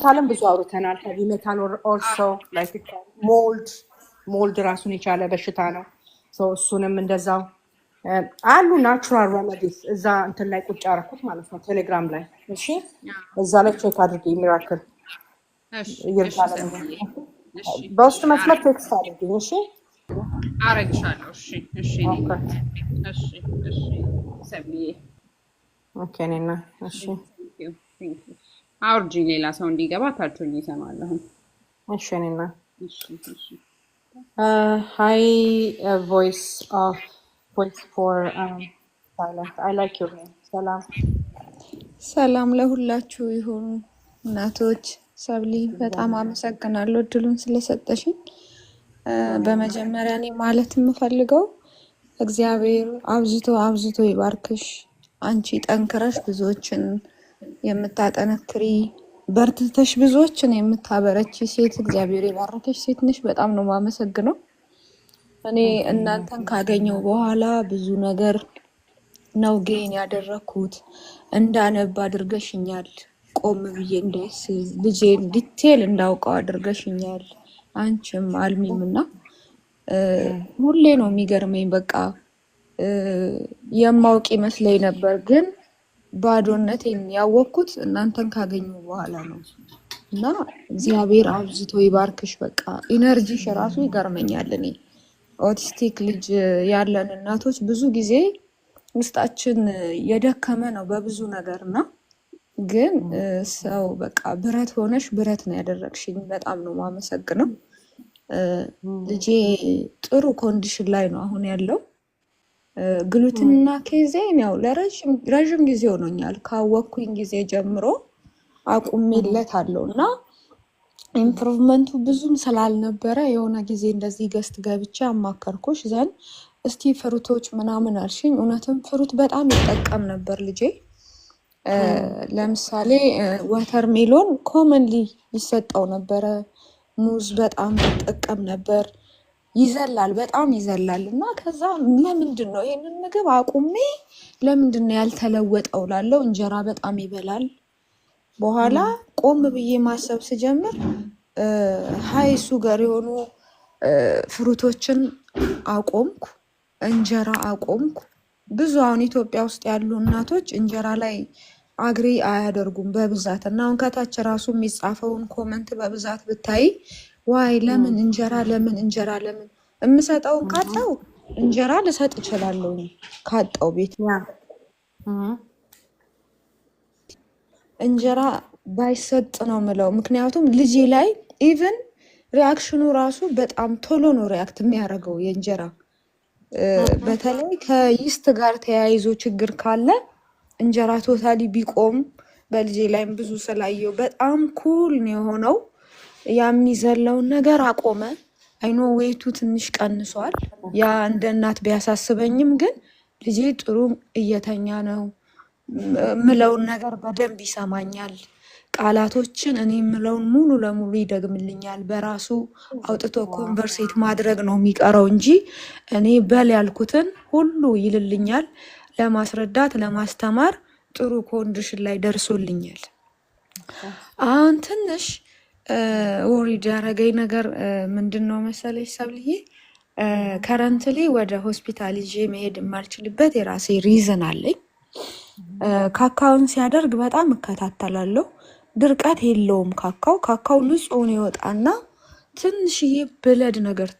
ሜታልም ብዙ አውርተናል። ሄቪ ሜታል ኦልሶ ላይክ ሞልድ ራሱን የቻለ በሽታ ነው። እሱንም እንደዛው አሉ ናቹራል ረመዲስ እዛ እንትን ላይ ቁጭ አደረኩት ማለት ነው ቴሌግራም ላይ። እሺ እዛ ላይ ቼክ አድርጊ። ሚራክል ይርዳለ በውስጥ መስመር ቴክስት አድርጊኝ። እሺ አረግሻለሁ። እሺ ሰብዬ ኦኬ ነና እሺ አውርጂ ሌላ ሰው እንዲገባ ታችሁኝ ይሰማለሁ። እሺ ነና ሃይ ቮይስ ፎር ሳይለንት አይ ላይክ ዩር ኔም። ሰላም ለሁላችሁ ይሁን እናቶች። ሰብሊ በጣም አመሰግናለሁ እድሉን ስለሰጠሽኝ። በመጀመሪያ እኔ ማለት የምፈልገው እግዚአብሔር አብዝቶ ይባርክሽ። አንቺ ጠንክረሽ ብዙዎችን የምታጠነክሪ በርትተሽ ብዙዎችን የምታበረቺ ሴት እግዚአብሔር የባረከሽ ሴት ነሽ። በጣም ነው የማመሰግነው። እኔ እናንተን ካገኘው በኋላ ብዙ ነገር ነው ጌን ያደረኩት። እንዳነብ አድርገሽኛል። ቆም ብዬ እንደስ ልጄን ዲቴል እንዳውቀው አድርገሽኛል። አንቺም አልሚም እና ሁሌ ነው የሚገርመኝ። በቃ የማውቅ ይመስለኝ ነበር፣ ግን ባዶነቴን ያወቅኩት እናንተን ካገኘው በኋላ ነው። እና እግዚአብሔር አብዝቶ ይባርክሽ። በቃ ኢነርጂሽ ራሱ ይገርመኛል። እኔ ኦቲስቲክ ልጅ ያለን እናቶች ብዙ ጊዜ ውስጣችን የደከመ ነው በብዙ ነገር እና ግን ሰው በቃ ብረት ሆነሽ ብረት ነው ያደረግሽኝ። በጣም ነው የማመሰግነው። ልጄ ጥሩ ኮንዲሽን ላይ ነው አሁን ያለው። ግሉትና ኬዜን ያው ለረዥም ጊዜ ሆኖኛል። ካወቅኩኝ ጊዜ ጀምሮ አቁሜለት አለው እና ኢምፕሩቭመንቱ ብዙም ስላልነበረ የሆነ ጊዜ እንደዚህ ገስት ገብቼ አማከርኩሽ ዘንድ እስቲ ፍሩቶች ምናምን አልሽኝ። እውነትም ፍሩት በጣም ይጠቀም ነበር ልጄ። ለምሳሌ ዋተር ሜሎን ኮመንሊ ይሰጠው ነበረ። ሙዝ በጣም ይጠቀም ነበር። ይዘላል፣ በጣም ይዘላል። እና ከዛ ለምንድን ነው ይሄንን ምግብ አቁሜ ለምንድን ነው ያልተለወጠው ላለው እንጀራ በጣም ይበላል። በኋላ ቆም ብዬ ማሰብ ስጀምር ሃይ ሱገር የሆኑ ፍሩቶችን አቆምኩ፣ እንጀራ አቆምኩ። ብዙ አሁን ኢትዮጵያ ውስጥ ያሉ እናቶች እንጀራ ላይ አግሪ አያደርጉም በብዛት እና አሁን ከታች ራሱ የሚጻፈውን ኮመንት በብዛት ብታይ ዋይ ለምን እንጀራ የምሰጠውን ካጣው እንጀራ ልሰጥ እችላለሁ ካጣው ቤት እንጀራ ባይሰጥ ነው ምለው። ምክንያቱም ልጄ ላይ ኢቭን ሪያክሽኑ ራሱ በጣም ቶሎ ነው ሪያክት የሚያደርገው የእንጀራ በተለይ ከይስት ጋር ተያይዞ ችግር ካለ እንጀራ ቶታሊ ቢቆም በልጄ ላይም ብዙ ስላየው በጣም ኩል ነው የሆነው። የሚዘለውን ነገር አቆመ። አይኖ ዌቱ ትንሽ ቀንሷል። ያ እንደ እናት ቢያሳስበኝም ግን ልጄ ጥሩ እየተኛ ነው። ምለውን ነገር በደንብ ይሰማኛል። ቃላቶችን እኔ ምለውን ሙሉ ለሙሉ ይደግምልኛል። በራሱ አውጥቶ ኮንቨርሴት ማድረግ ነው የሚቀረው እንጂ እኔ በል ያልኩትን ሁሉ ይልልኛል። ለማስረዳት ለማስተማር ጥሩ ኮንዲሽን ላይ ደርሶልኛል። አሁን ትንሽ ወሪድ ያደረገኝ ነገር ምንድነው መሰለሽ ሰብልዬ፣ ከረንትሊ ወደ ሆስፒታል ይዤ መሄድ የማልችልበት የራሴ ሪዝን አለኝ። ካካውን ሲያደርግ በጣም እከታተላለሁ። ድርቀት የለውም ካካው ንጹህ ይወጣና ትንሽዬ ብለድ ነገር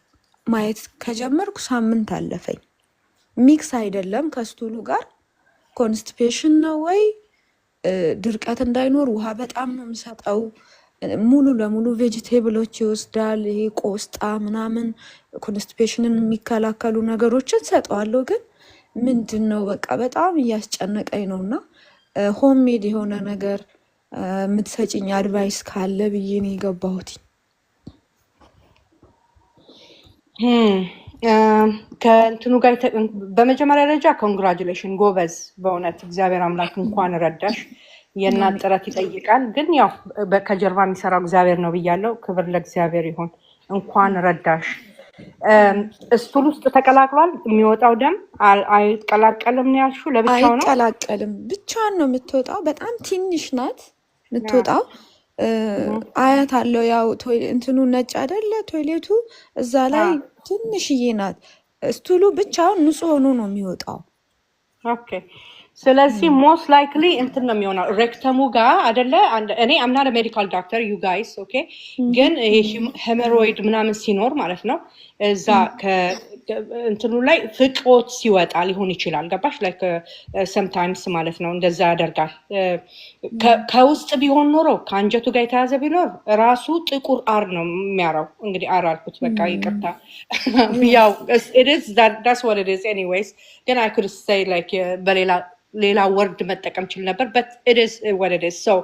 ማየት ከጀመርኩ ሳምንት አለፈኝ። ሚክስ አይደለም ከስቱሉ ጋር ኮንስቲፔሽን ነው ወይ ድርቀት እንዳይኖር ውሃ በጣም ነው የምሰጠው። ሙሉ ለሙሉ ቬጂቴብሎች ይወስዳል። ይሄ ቆስጣ ምናምን ኮንስቲፔሽንን የሚከላከሉ ነገሮችን ሰጠዋለሁ። ግን ምንድን ነው በቃ በጣም እያስጨነቀኝ ነው እና ሆምሜድ የሆነ ነገር የምትሰጭኝ አድቫይስ ካለ ብዬ ነው የገባሁት። ከእንትኑ ጋር በመጀመሪያ ደረጃ ኮንግራጁሌሽን ጎበዝ። በእውነት እግዚአብሔር አምላክ እንኳን ረዳሽ። የእናት ጥረት ይጠይቃል፣ ግን ያው ከጀርባ የሚሰራው እግዚአብሔር ነው ብያለው። ክብር ለእግዚአብሔር ይሁን። እንኳን ረዳሽ። ስቱል ውስጥ ተቀላቅሏል። የሚወጣው ደም አይቀላቀልም ነው ያልሽው? ለብቻው ነው? አይቀላቀልም፣ ብቻዋን ነው የምትወጣው። በጣም ትንሽ ናት የምትወጣው። አያት አለው ያው እንትኑ ነጭ አይደለ ቶይሌቱ እዛ ላይ ትንሽዬ ናት። ስቱሉ ብቻውን ንጹህ ሆኖ ነው የሚወጣው። ኦኬ ስለዚህ ሞስት ላይክሊ እንትን ነው የሚሆነው ሬክተሙ ጋር አይደለ እኔ አምና ሜዲካል ዶክተር ዩ ጋይስ ኦኬ ግን ሄመሮይድ ምናምን ሲኖር ማለት ነው እዛ እንትኑ ላይ ፍቆት ሲወጣ ሊሆን ይችላል ገባሽ ላይክ ሰምታይምስ ማለት ነው እንደዛ ያደርጋል ከውስጥ ቢሆን ኖሮ ከአንጀቱ ጋር የተያዘ ቢኖር ራሱ ጥቁር አር ነው የሚያራው እንግዲህ አር አልኩት በቃ ይቅርታ ያው it is that's what it is anyways ግን I could say like ሌላ ወርድ መጠቀም ችል ነበር but it is what it is so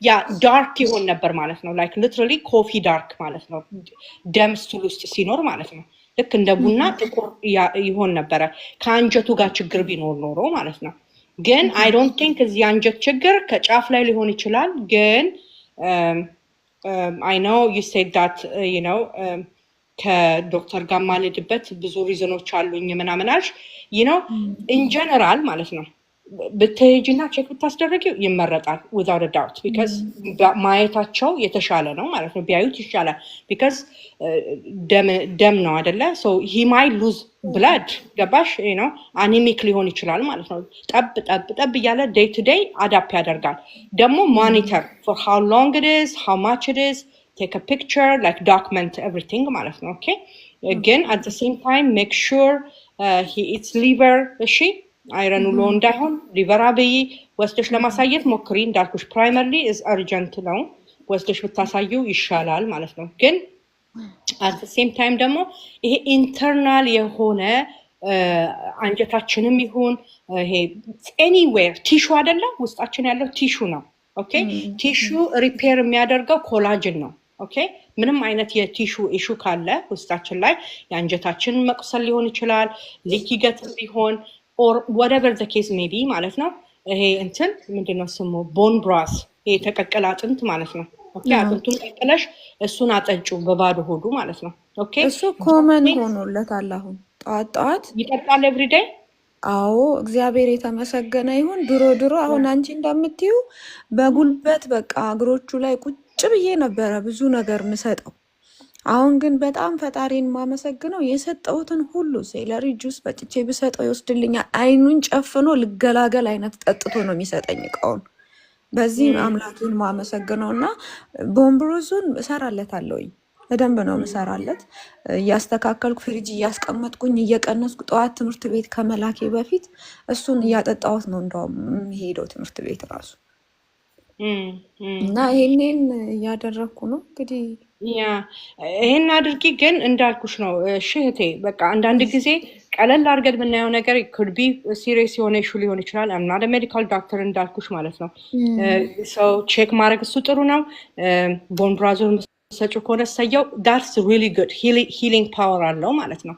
yeah dark ይሆን ነበር ማለት ነው like literally coffee dark ማለት ነው ደም ስቱል ውስጥ ሲኖር ማለት ነው ልክ እንደ ቡና ጥቁር ይሆን ነበር ከአንጀቱ ጋር ችግር ቢኖር ኖሮ ማለት ነው ግን I don't think እዚህ አንጀት ችግር ከጫፍ ላይ ሊሆን ይችላል ግን I know you said that you know ከዶክተር ጋር ማለድበት ብዙ ሪዝኖች አሉኝ ምናምን አልሽ you know in general ማለት ነው በተሄጂና ቼክ ብታስደርጊው ይመረጣል without a doubt because ማየታቸው የተሻለ ነው ማለት ነው ቢያዩት ይሻላል because ደም ነው አይደለ so he might lose blood ገባሽ you know anemic ሊሆን ይችላል ማለት ነው ጠብ እያለ day to day አዳፕ ያደርጋል ደግሞ monitor for how long it is how much it is take a picture like document everything ማለት ነው okay again at the same time make sure he eats liver እሺ አይረን ሎ እንዳይሆን ሊቨራቢ ወስደሽ ለማሳየት ሞክሪ እንዳልኩሽ ፕራይመርሊ is urgent ነው ወስደሽ ብታሳዩ ይሻላል ማለት ነው ግን at the same time ደግሞ ይሄ ኢንተርናል የሆነ አንጀታችንም ይሁን ይሄ anywhere ቲሹ አይደለ ውስጣችን ያለው ቲሹ ነው ኦኬ ቲሹ ሪፔር የሚያደርገው ኮላጅን ነው ኦኬ ምንም አይነት የቲሹ ኢሹ ካለ ውስጣችን ላይ የአንጀታችን መቁሰል ሊሆን ይችላል ሊኪ ገት ቢሆን or whatever the case may be ማለት ነው ይሄ እንትን ምንድነው ስሙ ቦን ብራስ ይሄ ተቀቀለ አጥንት ማለት ነው ኦኬ አጥንቱን ቀቀለሽ እሱን አጠጩ በባዶ ሆዱ ማለት ነው ኦኬ እሱ ኮመን ሆኖለታል አሁን ጧት ይጠጣል ኤቭሪ ዴይ አዎ እግዚአብሔር የተመሰገነ ይሁን ድሮ አሁን አንቺ እንደምትዩ በጉልበት በቃ እግሮቹ ላይ ቁጭ ብዬ ነበረ ብዙ ነገር ምሰጠው አሁን ግን በጣም ፈጣሪን ማመሰግነው የሰጠውትን ሁሉ ሴለሪ ጁስ በጭቼ ብሰጠው ይወስድልኛል አይኑን ጨፍኖ ልገላገል አይነት ጠጥቶ ነው የሚሰጠኝ እቃውን በዚህ አምላኬን ማመሰግነውና ቦምብሩዙን እሰራለታለሁኝ በደንብ ነው መሰራለት ያስተካከልኩ ፍሪጅ ያስቀመጥኩኝ እየቀነስኩ ጠዋት ትምህርት ቤት ከመላኬ በፊት እሱን ያጠጣውት ነው እንደውም ሄደው ትምህርት ቤት ራሱ እና ይሄንን ያደረኩ ነው እንግዲህ ያ ይሄን አድርጊ ግን እንዳልኩሽ ነው እሺቴ በቃ አንዳንድ ጊዜ ቀለል አድርገን የምናየው ነገር could be serious የሆነ ኢሹ ሊሆን ይችላል I'm not a medical doctor እንዳልኩሽ ማለት ነው so ቼክ ማድረግ እሱ ጥሩ ነው ቦንብራዞን ሰጪው ከሆነ ሰየው that's really good healing power አለው ማለት ነው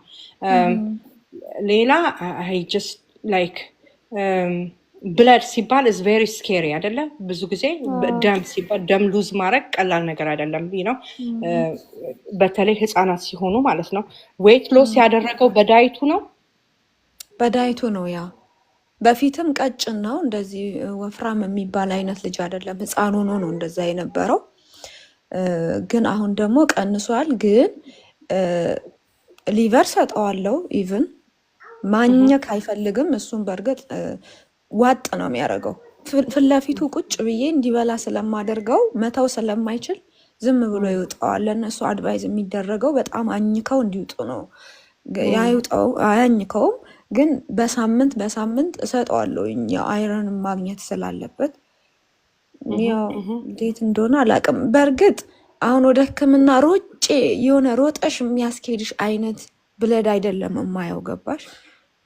ሌላ I just like blood ሲባል is very scary አይደለ ብዙ ጊዜ ደም ሲባል ደም ሉዝ ማድረግ ቀላል ነገር አይደለም ነው በተለይ ህፃናት ሲሆኑ ማለት ነው weight loss ያደረገው በዳይቱ ነው ያ በፊትም ቀጭን ነው እንደዚህ ወፍራም የሚባል አይነት ልጅ አይደለም ህፃን ሆኖ ነው እንደዛ የነበረው ግን አሁን ደግሞ ቀንሷል ግን ሊቨር ሰጠዋለው ኢቭን ማኘክ አይፈልግም እሱን በርግጥ ዋጥ ነው የሚያደርገው ፍላፊቱ ቁጭ ብዬ እንዲበላ ስለማደርገው መተው ስለማይችል ዝም ብሎ ይውጣዋል ለነሱ አድቫይዝ የሚደረገው በጣም አኝከው እንዲውጡ ነው ያዩጣው አያኝከውም ግን በሳምንት እሰጠዋለሁ ያው አይረን ማግኘት ስላለበት ያው እንዴት እንደሆነ አላውቅም በርግጥ አሁን ወደ ህክምና ሮጬ የሆነ ሮጠሽ የሚያስኬድሽ አይነት ብለድ አይደለም የማየው ገባሽ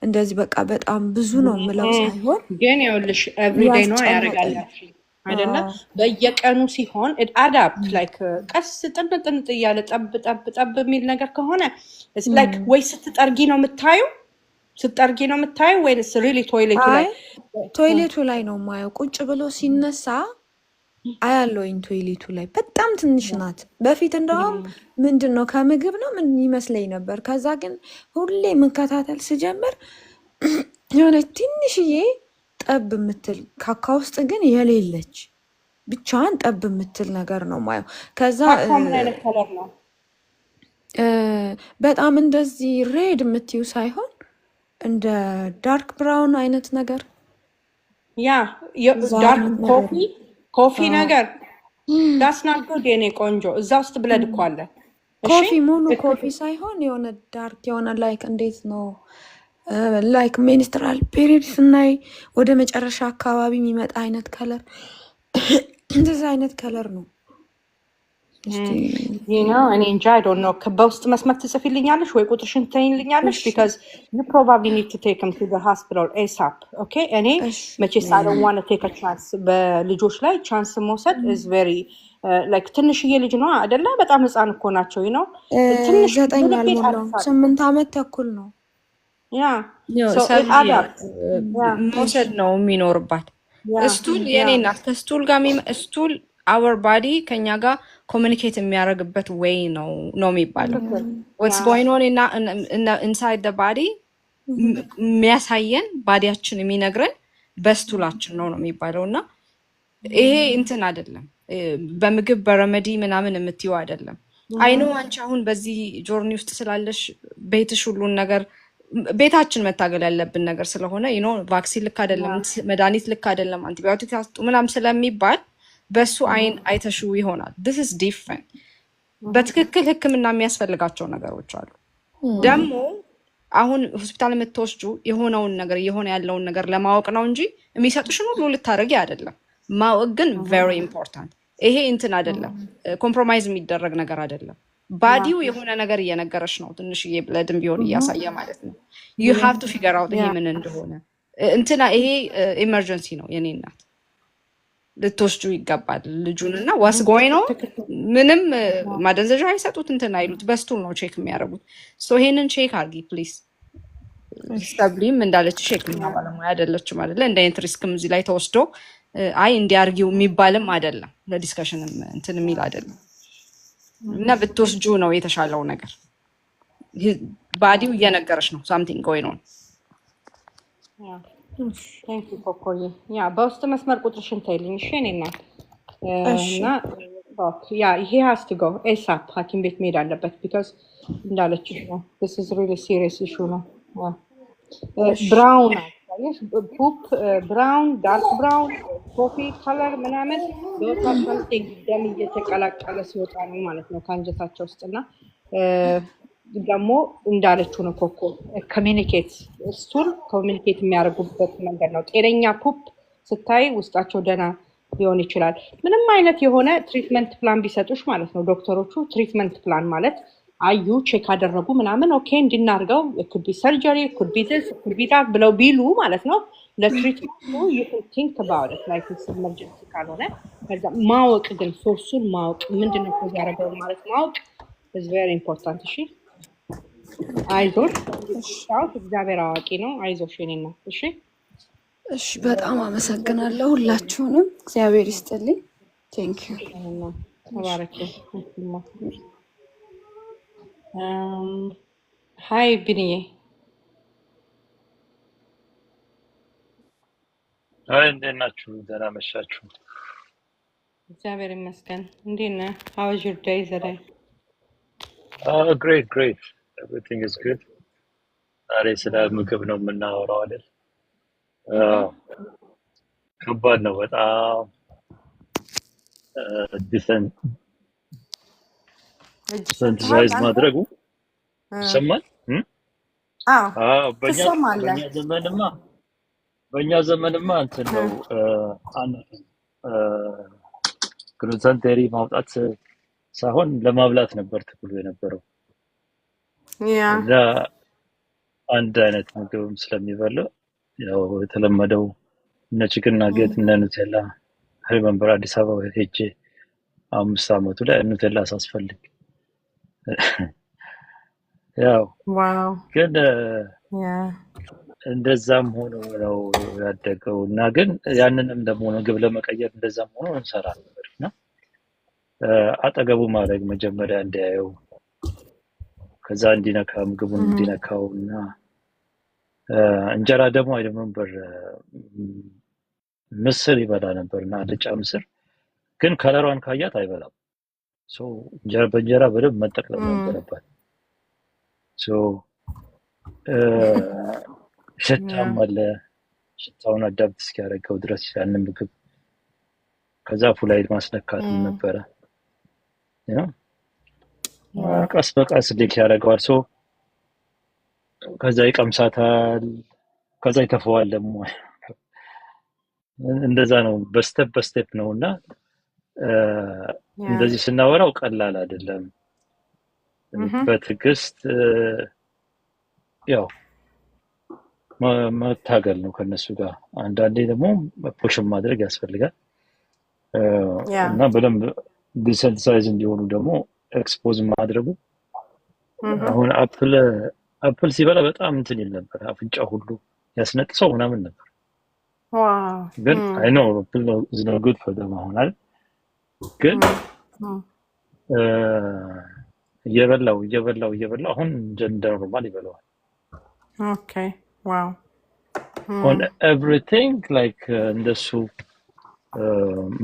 እንደዚህ በቃ በጣም ብዙ ነው ምለው ሳይሆን ግን ይኸውልሽ ኤቭሪዴይ ነው ያደርጋል አይደለ በየቀኑ ሲሆን it adapt like ቀስ ጥንጥ እያለ ጠብ የሚል ነገር ከሆነ it's like ወይ ስትጠርጊ ነው የምታዩ ወይስ really ቶይሌቱ ላይ ነው ማየው ቁጭ ብሎ ሲነሳ አያለውኝ ቶይሌቱ ላይ በጣም ትንሽ ናት በፊት እንደውም ምንድነው ከምግብ ነው ምን ይመስለኝ ነበር ከዛ ግን ሁሌ መከታተል ሲጀምር የሆነ ትንሽዬ ጠብ የምትል ካካ ውስጥ ግን የሌለች ብቻዋን ጠብ የምትል ነገር ነው ማየው። ከዛ ታኮ ምን አይነት ከለር ነው? በጣም እንደዚህ ሬድ የምትዩ ሳይሆን እንደ ዳርክ ብራውን አይነት ነገር ያ ዳርክ ኮፊ ነገር ዳስና ጉድ የኔ ቆንጆ። እዛ ውስጥ ብለድ እኮ አለ። ኮፊ ሙሉ ኮፊ ሳይሆን የሆነ ዳርክ የሆነ ላይክ እንዴት ነው ላይክ ሚኒስትራል ፔሪድ ስናይ ወደ መጨረሻ አካባቢ የሚመጣ አይነት ከለር እንደዚህ አይነት ከለር ነው። እኔ እንጃ አይ ዶንት ኖ። በውስጥ መስመር ትጽፊልኛለሽ ወይ ቁጥርሽን ትይኝልኛለሽ? ቢካዝ ዩ ፕሮባብሊ ኒድ ቱ ቴክ ሂም ቱ ዘ ሆስፒታል ኤሳፕ። ኦኬ እኔ መቼስ አይ ዶንት ዋንት ቱ ቴክ አ ቻንስ። በልጆች ላይ ቻንስ መውሰድ ኢዝ ቬሪ ላይክ ትንሽዬ ልጅ ነው አይደለ? በጣም ህፃን እኮ ናቸው ነው። ትንሽ 9 አልሞላውም 8 ዓመት ተኩል ነው። መውሰድ ነው የሚኖርባት። ስቱል የኔ እናት ከስቱል ጋር ስቱል አወር ባዲ ከኛ ጋር ኮሚኒኬት የሚያደርግበት ዌይ ነው የሚባለው። what's going on inside the body የሚያሳየን ባዲያችን የሚነግረን በስቱላችን ነው የሚባለው። እና ይሄ እንትን አይደለም በምግብ በረመዲ ምናምን የምትይው አይደለም። አይኖ አንቺ አሁን በዚህ ጆርኒ ውስጥ ስላለሽ ቤትሽ ሁሉን ነገር ቤታችን መታገል ያለብን ነገር ስለሆነ ቫክሲን ልክ አይደለም፣ መድኃኒት ልክ አይደለም፣ አንቲባዮቲክ አስጡ ምናምን ስለሚባል በሱ አይን አይተሹ ይሆናል። this is different። በትክክል ህክምና የሚያስፈልጋቸው ነገሮች አሉ። ደግሞ አሁን ሆስፒታል የምትወስጁ የሆነውን ነገር የሆነ ያለውን ነገር ለማወቅ ነው እንጂ የሚሰጡሽን ሁሉ ልታደርጊ አይደለም። ማወቅ ግን very important። ይሄ እንትን አይደለም፣ ኮምፕሮማይዝ የሚደረግ ነገር አይደለም። ባዲው የሆነ ነገር እየነገረሽ ነው፣ ትንሽዬ ብለድም ቢሆን እያሳየ ማለት ነው። you have to figure out ይሄ ምን እንደሆነ እንትና ይሄ ኢመርጀንሲ ነው የኔ እናት ልትወስዱ ይገባል ልጁን። እና ዋስ ጎይ ነው ምንም ማደንዘዣ አይሰጡት እንትን አይሉት፣ በስቱል ነው ቼክ የሚያደርጉት። ይሄንን ቼክ አርጊ ፕሊዝ። ስታብሊም እንዳለች ሼክኛ ባለሙያ አይደለችም አይደለ? እንደ አይነት ሪስክም እዚህ ላይ ተወስዶ አይ እንዲያርጊው የሚባልም አይደለም፣ ለዲስከሽንም እንትን የሚል አይደለም። እና ብትወስጁ ነው የተሻለው ነገር። ባዲው እየነገረች ነው ሳምቲንግ ጎይን ኦን። ቴንክ ዩ ኮኮዬ። ያ በውስጥ መስመር ቁጥርሽን ታይልኝ እሺ? እኔ እናት እና ያ ይሄ ሃስ ቱ ጎ ኤሳፕ ሐኪም ቤት መሄድ አለበት። ቢካዝ እንዳለችሽ ነው this is really serious issue ነው። ብራውን አያሽ ፑፕ ብራውን ዳርክ ብራውን ኮፊ ከለር ምናምን በወጣው ደም እየተቀላቀለ ሲወጣ ነው ማለት ነው ከአንጀታቸው ውስጥና ደግሞ እንዳለችው ነው ኮኮ ኮሚኒኬት ስቱል ኮሚኒኬት የሚያደርጉበት መንገድ ነው። ጤነኛ ፑፕ ስታይ ውስጣቸው ደህና ሊሆን ይችላል። ምንም አይነት የሆነ ትሪትመንት ፕላን ቢሰጡሽ ማለት ነው ዶክተሮቹ ትሪትመንት ፕላን ማለት አዩ ቼክ አደረጉ ምናምን ኦኬ እንድናርገው ኩድ ቢ ሰርጀሪ ኩድ ቢ this ኩድ ቢ that ብለው ቢሉ ማለት ነው ለትሪትመንቱ you can think about it like it's emergency ካልሆነ ከዛ ማወቅ ግን ሶርሱን ማወቅ ምንድነው ኮዝ ያደረገው ማለት ማወቅ is very important። እሺ አይዞሽ እግዚአብሔር አዋቂ ነው። አይዞሽ የኔ እናት። እሺ እሺ፣ በጣም አመሰግናለሁ ሁላችሁንም። እግዚአብሔር ይስጥልኝ። ቴንክ ዩ ተባረክ። ሃይ ቢኒዬ። አይ እንዴት ናችሁ? ደህና መሻችሁ? እግዚአብሔር ይመስገን። እንዴት ነህ? how was your day today? Great. Everything is good. ዛሬ ስለ ምግብ ነው የምናወራው አይደል? ከባድ ነው በጣም ዲሰንትራይዝ ማድረጉ ይሰማል። በእኛ ዘመንማ እንትን ነው ግሉተን ማውጣት ሳይሆን ለማብላት ነበር ትብሎ የነበረው። እና አንድ አይነት ምግብም ስለሚበላ ያው የተለመደው እነ ቺክን ናጌት እነ ኑቴላ ሪመምበር አዲስ አበባ ሄጄ 5 ዓመቱ ላይ ኑቴላ ሳስፈልግ ያው ዋው ግን እንደዛም ሆኖ ነው ያደገው። እና ግን ያንንም ደግሞ ምግብ ለመቀየር እንደዛም ሆኖ እንሰራ ነበርና አጠገቡ ማድረግ መጀመሪያ እንዲያየው ከዛ እንዲነካ ምግቡን እንዲነካውና እንጀራ ደግሞ አይደለም ምስር ይበላ ነበርና አልጫ ምስር ግን ከለሯን ካያት አይበላም። በእንጀራ በደንብ መጠቅለል ነበረባት። ሽታም አለ። ሽታውን አዳፕት እስኪያደርገው ድረስ ያንን ምግብ ከዛ አፉ ላይ ማስነካት ነበረ። ቀስ በቀስ ሊክ ያደርገዋል። ከዛ ይቀምሳታል፣ ከዛ ይተፈዋል ደግሞ እንደዛ ነው። በስቴፕ ነው እና እንደዚህ ስናወራው ቀላል አይደለም። በትዕግስት ያው መታገል ነው ከነሱ ጋር። አንዳንዴ ደግሞ ፑሽን ማድረግ ያስፈልጋል እና በደንብ ዲሰንሳይዝ እንዲሆኑ ደግሞ ኤክስፖዝ ማድረጉ። አሁን አፕል ሲበላ በጣም እንትን ይል ነበር፣ አፍንጫ ሁሉ ያስነጥሰው ምናምን ነበር። ግን አይ ኖ አፕል is not good for them አሁን አይደል? ግን እየበላው አሁን እንደ ኖርማል ይበላዋል። ኦኬ ዋው on everything like እንደሱ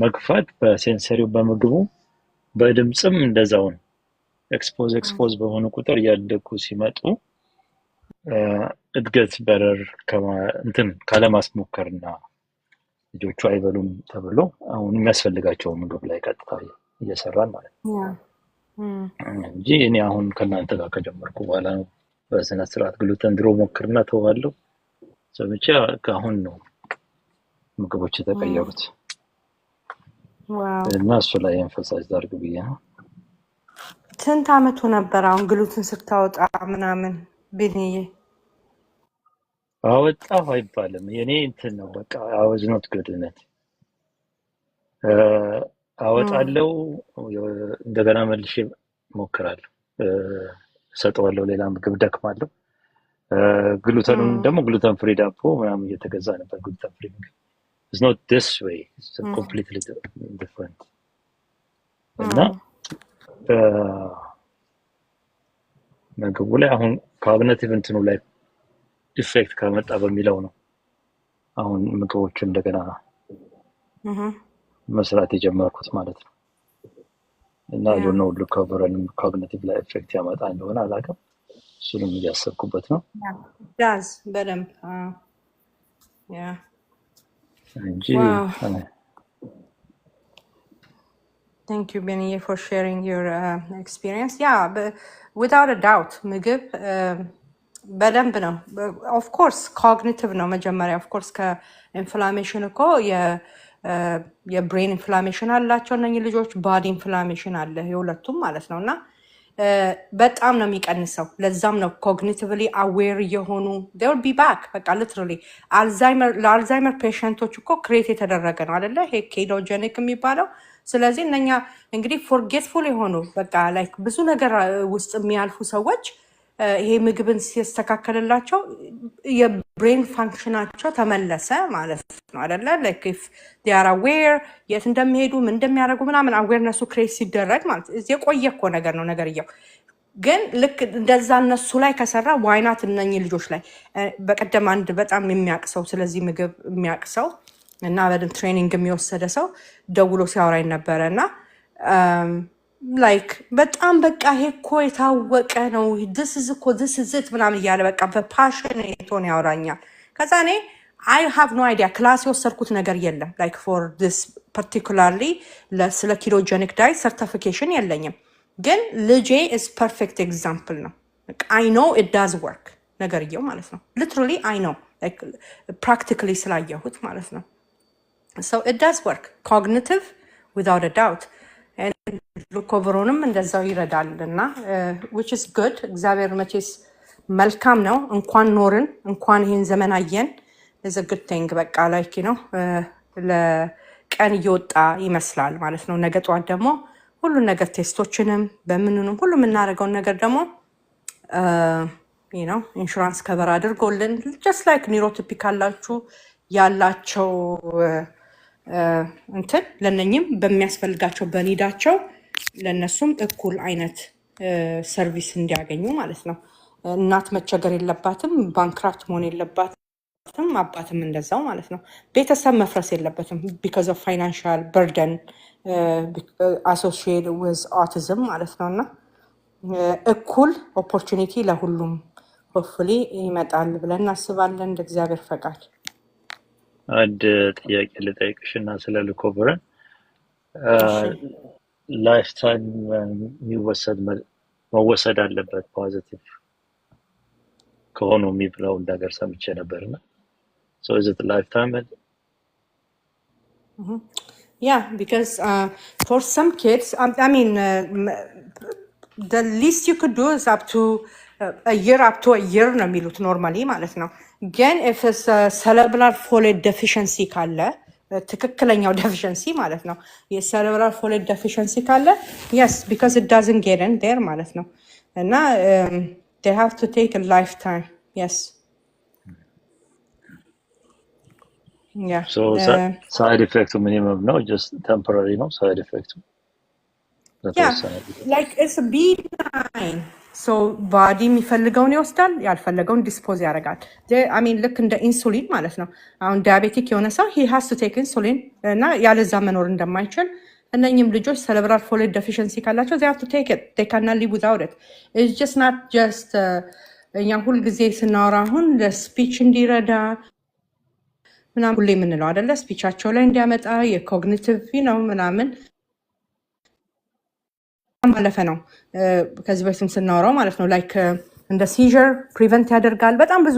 መግፋት በሴንሰሪው በምግቡ በድምጽም እንደዛው ነው። ኤክስፖዝ በሆኑ ቁጥር እያደጉ ሲመጡ እድገት በረር ካለማስሞከርና ልጆቹ አይበሉም ተብሎ አሁን የሚያስፈልጋቸው ምግብ ላይ ቀጥታ እየሰራን ማለት ነው እንጂ እኔ አሁን ከእናንተ ጋር ከጀመርኩ በኋላ ነው በስነ ስርዓት ግሉተን ድሮ ሞክርና ተዋለሁ ሰምቼ ከአሁን ነው ምግቦች የተቀየሩት። እና እሱ ላይ ኤምፋሳይዝ አድርግ ብዬ ነው። ስንት አመቱ ነበር አሁን ግሉትን ስታወጣ ምናምን? ቢኒዬ አወጣሁ አይባልም የኔ እንትን ነው በቃ አወዝ ኖት ጉድነት አወጣለሁ እንደገና መልሼ ሞክራለሁ ሰጠዋለሁ ሌላ ምግብ ደክማለሁ። ግሉተኑን ደግሞ ግሉተን ፍሪ ዳቦ ምናምን እየተገዛ ነበር። ግሉተን ፍሪ ምግብ is not this way, it's completely different እና ምግቡ ላይ አሁን ኮግኒቲቭ እንትኑ ላይ ኢፌክት ከመጣ በሚለው ነው አሁን ምግቦቹ እንደገና መስራት የጀመርኩት ማለት ነው። እና you know recover and cognitive ላይ ኢፌክት ያመጣ እንደሆነ አላውቅም። እሱንም እያሰብኩበት ነው። ዳዝ በደንብ ያ እንጂ Thank you, Benny, for sharing your experience. Yeah, but without a doubt, ምግብ በደንብ ነው። Of course, cognitive ነው መጀመሪያ። Of course, ከኢንፍላሜሽን እኮ የብሬን ኢንፍላሜሽን አላቸው እነኚህ ልጆች፣ ባዲ ኢንፍላሜሽን አለ የሁለቱም ማለት ነው። እና በጣም ነው የሚቀንሰው። ለዛም ነው ኮግኒቲቭሊ አዌር የሆኑ they will be back በቃ ሊትራሊ ለአልዛይመር ፔሸንቶች እኮ ክሬት የተደረገ ነው አይደለ ይሄ ኬቶጀኒክ የሚባለው። ስለዚህ እነኛ እንግዲህ ፎርጌትፉል የሆኑ በቃ ላይክ ብዙ ነገር ውስጥ የሚያልፉ ሰዎች ይሄ ምግብን ሲስተካከልላቸው የብሬን ፋንክሽናቸው ተመለሰ ማለት ነው አይደለ ላይክ if they are aware የት እንደሚሄዱ ምን እንደሚያደርጉ ምናምን አዌርነሱ ክሬት ሲደረግ ማለት የቆየ እኮ ነገር ነው ነገርየው። ግን ልክ እንደዛ እነሱ ላይ ከሰራ ዋይናት እነኚህ ልጆች ላይ በቀደም አንድ በጣም የሚያውቅ ሰው ስለዚህ ምግብ የሚያውቅ ሰው እና በደንብ ትሬኒንግ የሚወሰደ ሰው ደውሎ ሲያወራኝ ነበረ እና ላይክ በጣም በቃ ይሄ እኮ የታወቀ ነው this is it ምናምን እያለ በቃ በፓሽን ቶን ያወራኛል። ከዛ እኔ I have no idea ክላስ የወሰድኩት ነገር የለም like for this particularly ስለ ኪቶጀኒክ ዳይት ሰርቲፊኬሽን የለኝም። ግን ልጄ is perfect example ነው። I know it does work ነገርየው ማለት ነው። literally I know like practically ስላየሁት ማለት ነው። So it does work cognitive without a doubt ሪኮቨሩንም እንደዛው ይረዳል እና which is good እግዚአብሔር መቼስ መልካም ነው። እንኳን ኖርን እንኳን ይሄን ዘመን አየን is a good thing በቃ ላይክ ነው ለቀን እየወጣ ይመስላል ማለት ነው። ነገ ጠዋት ደግሞ ሁሉን ነገር ቴስቶችንም በምንንም ሁሉ የምናደርገውን ነገር ደግሞ ኢንሹራንስ ከበር አድርጎልን just like ኒውሮቲፒካል ያላቸው እንትን ለነኝም በሚያስፈልጋቸው በኒዳቸው ለነሱም እኩል አይነት ሰርቪስ እንዲያገኙ ማለት ነው። እናት መቸገር የለባትም፣ ባንክራፍት መሆን የለባትም፣ አባትም እንደዛው ማለት ነው። ቤተሰብ መፍረስ የለበትም because of financial burden አሶሺየትድ ዊዝ ኦቲዝም ማለት ነው። እና እኩል ኦፖርቹኒቲ ለሁሉም ሆፕፉሊ ይመጣል ብለን እናስባለን እንደ እግዚአብሔር ፈቃድ። አንድ ጥያቄ ልጠይቅሽ እና ስለ ልኮቨርን ላይፍ ታይም መወሰድ አለበት ፖዚቲቭ ከሆኑ የሚብለውን ነገር ሰምቼ ነበርና so is it a lifetime? Yeah, because for some kids, I mean, the least you could do is up to a year ነው የሚሉት ኖርማሊ ማለት ነው። ግን if it's a cerebral folate deficiency ካለ ትክክለኛው deficiency ማለት ነው የcerebral folate deficiency ካለ yes because it doesn't get in there ማለት ነው እና they have to take a lifetime. Yes. Yeah. So side effect minimum no just temporary no side effect. Yeah, like it's a benign. So body የሚፈልገውን ይወስዳል ያልፈለገውን ዲስፖዝ ያደርጋል። I mean ልክ እንደ ኢንሱሊን ማለት ነው። አሁን ዲያቤቲክ የሆነ ሰው he has to take insulin እና ያለዛ መኖር እንደማይችል እነኚህም ልጆች cerebral folate deficiency ካላቸው they have to take it. They cannot live without it. It's just not just እኛ ሁልጊዜ ስናወራ አሁን ለስፒች እንዲረዳ ምናምን ሁሌ የምንለው አይደለ? ስፒቻቸው ላይ እንዲያመጣ የኮግኒቲቭ ነው ምናምን ማለፈ ነው። ከዚህ በፊትም ስናወራው ማለት ነው ላይክ እንደ ሲዥር ፕሪቨንት ያደርጋል። በጣም ብዙ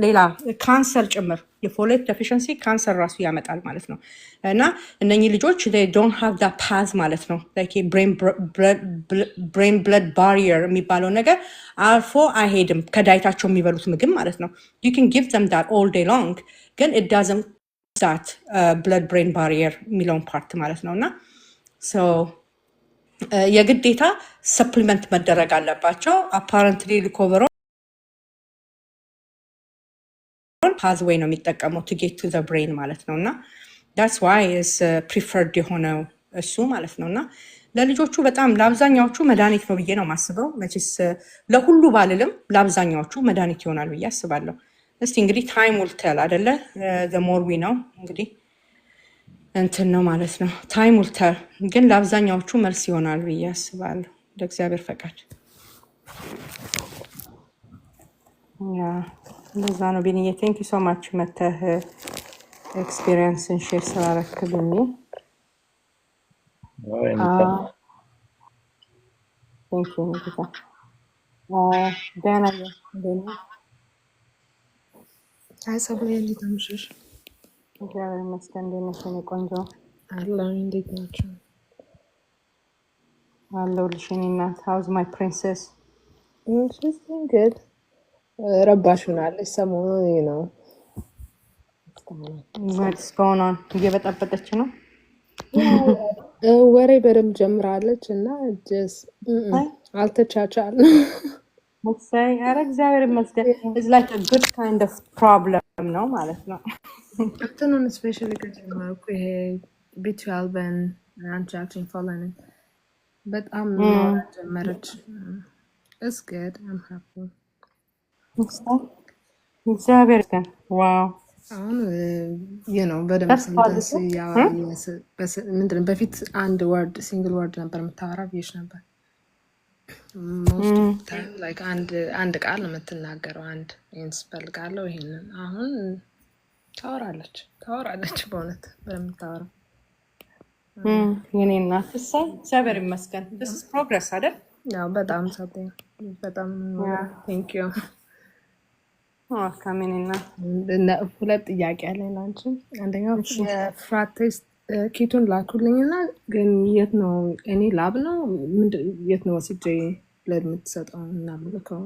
ሌላ ካንሰር ጭምር የፎሌት ዴፊሽንሲ ካንሰር ራሱ ያመጣል ማለት ነው። እና እነኚህ ልጆች they don't have that path ማለት ነው like brain blood barrier የሚባለው ነገር አልፎ አይሄድም ከዳይታቸው የሚበሉት ምግብ ማለት ነው። you can give them that all day long ግን it doesn't that blood brain barrier የሚለውን ፓርት ማለት ነው። እና so የግዴታ ሰፕሊመንት መደረግ አለባቸው። አፓረንትሊ ሪኮቨር ፓዝዌይ ነው የሚጠቀመው to get to the brain ማለት ነው። እና that's why is preferred የሆነው እሱ ማለት ነው። እና ለልጆቹ በጣም ለአብዛኛዎቹ መድኃኒት ነው ብዬ ነው የማስበው። መቼስ ለሁሉ ባልልም ለአብዛኛዎቹ መድኃኒት ይሆናል ብዬ አስባለሁ። እስቲ እንግዲህ ታይም will tell አይደለ? the more we know እንግዲህ እንትን ነው ማለት ነው። ታይም will tell ግን ለአብዛኛዎቹ መልስ ይሆናል ብዬ አስባለሁ እንደ እግዚአብሔር ፈቃድ። እንደዛ ነው። ቢኒዬ ቴንክ ዩ ሶ ማች መተህ ኤክስፒሪየንስን ሼር ስላረክልኝ። ቴንክ ዩ ንግታ ደህና አይሰብሬ እንዴት አመሸሽ? እግዚአብሔር ይመስገን። እንዴት ነሽ የኔ ቆንጆ? አላህ እንዴት ናቸው? አለሁልሽ የኔ እናት። ሃውዝ ማይ ፕሪንሰስ? she's doing good. ረባሽ ሆናለች ሰሞኑን ነው what's going on? እየበጠበጠች ነው ወሬ በደምብ ጀምራለች እና አልተቻቻልንም። say ኧረ እግዚአብሔር ይመስገን። it's like a good kind of problem ነው ማለት ነው። እንትኑን ስፔሻሊ ከጀመርኩ ይሄ ቢትዌልቭን አንቻችን ፎሎን በጣም ጀመረች። it's good. I'm happy. እግዚአብሔር ግን ዋው አሁን በደምብ ሰንተንስ ምንድን በፊት አንድ ወርድ ሲንግል ወርድ ነበር የምታወራ ብዬሽ ነበር። ሞስት ታይም ላይክ አንድ ቃል ነው የምትናገረው። አንድ ይሄን ስፈልጋለሁ ይሄንን አሁን ታወራለች በእውነት በደምብ ታወራ። የኔ እናት እሰይ እግዚአብሔር ይመስገን። this is progress አይደል? ያው በጣም ሰጠኝ በጣም ቴንክ ዩ። ካሜኒና ሁለት ጥያቄ አለኝ ላንቺ። አንደኛው የፍራት ቴስት ኪቱን ላኩልኝና ግን የት ነው እኔ ላብ ነው የት ነው ወስጄ ብለድ የምትሰጠው እና ልከው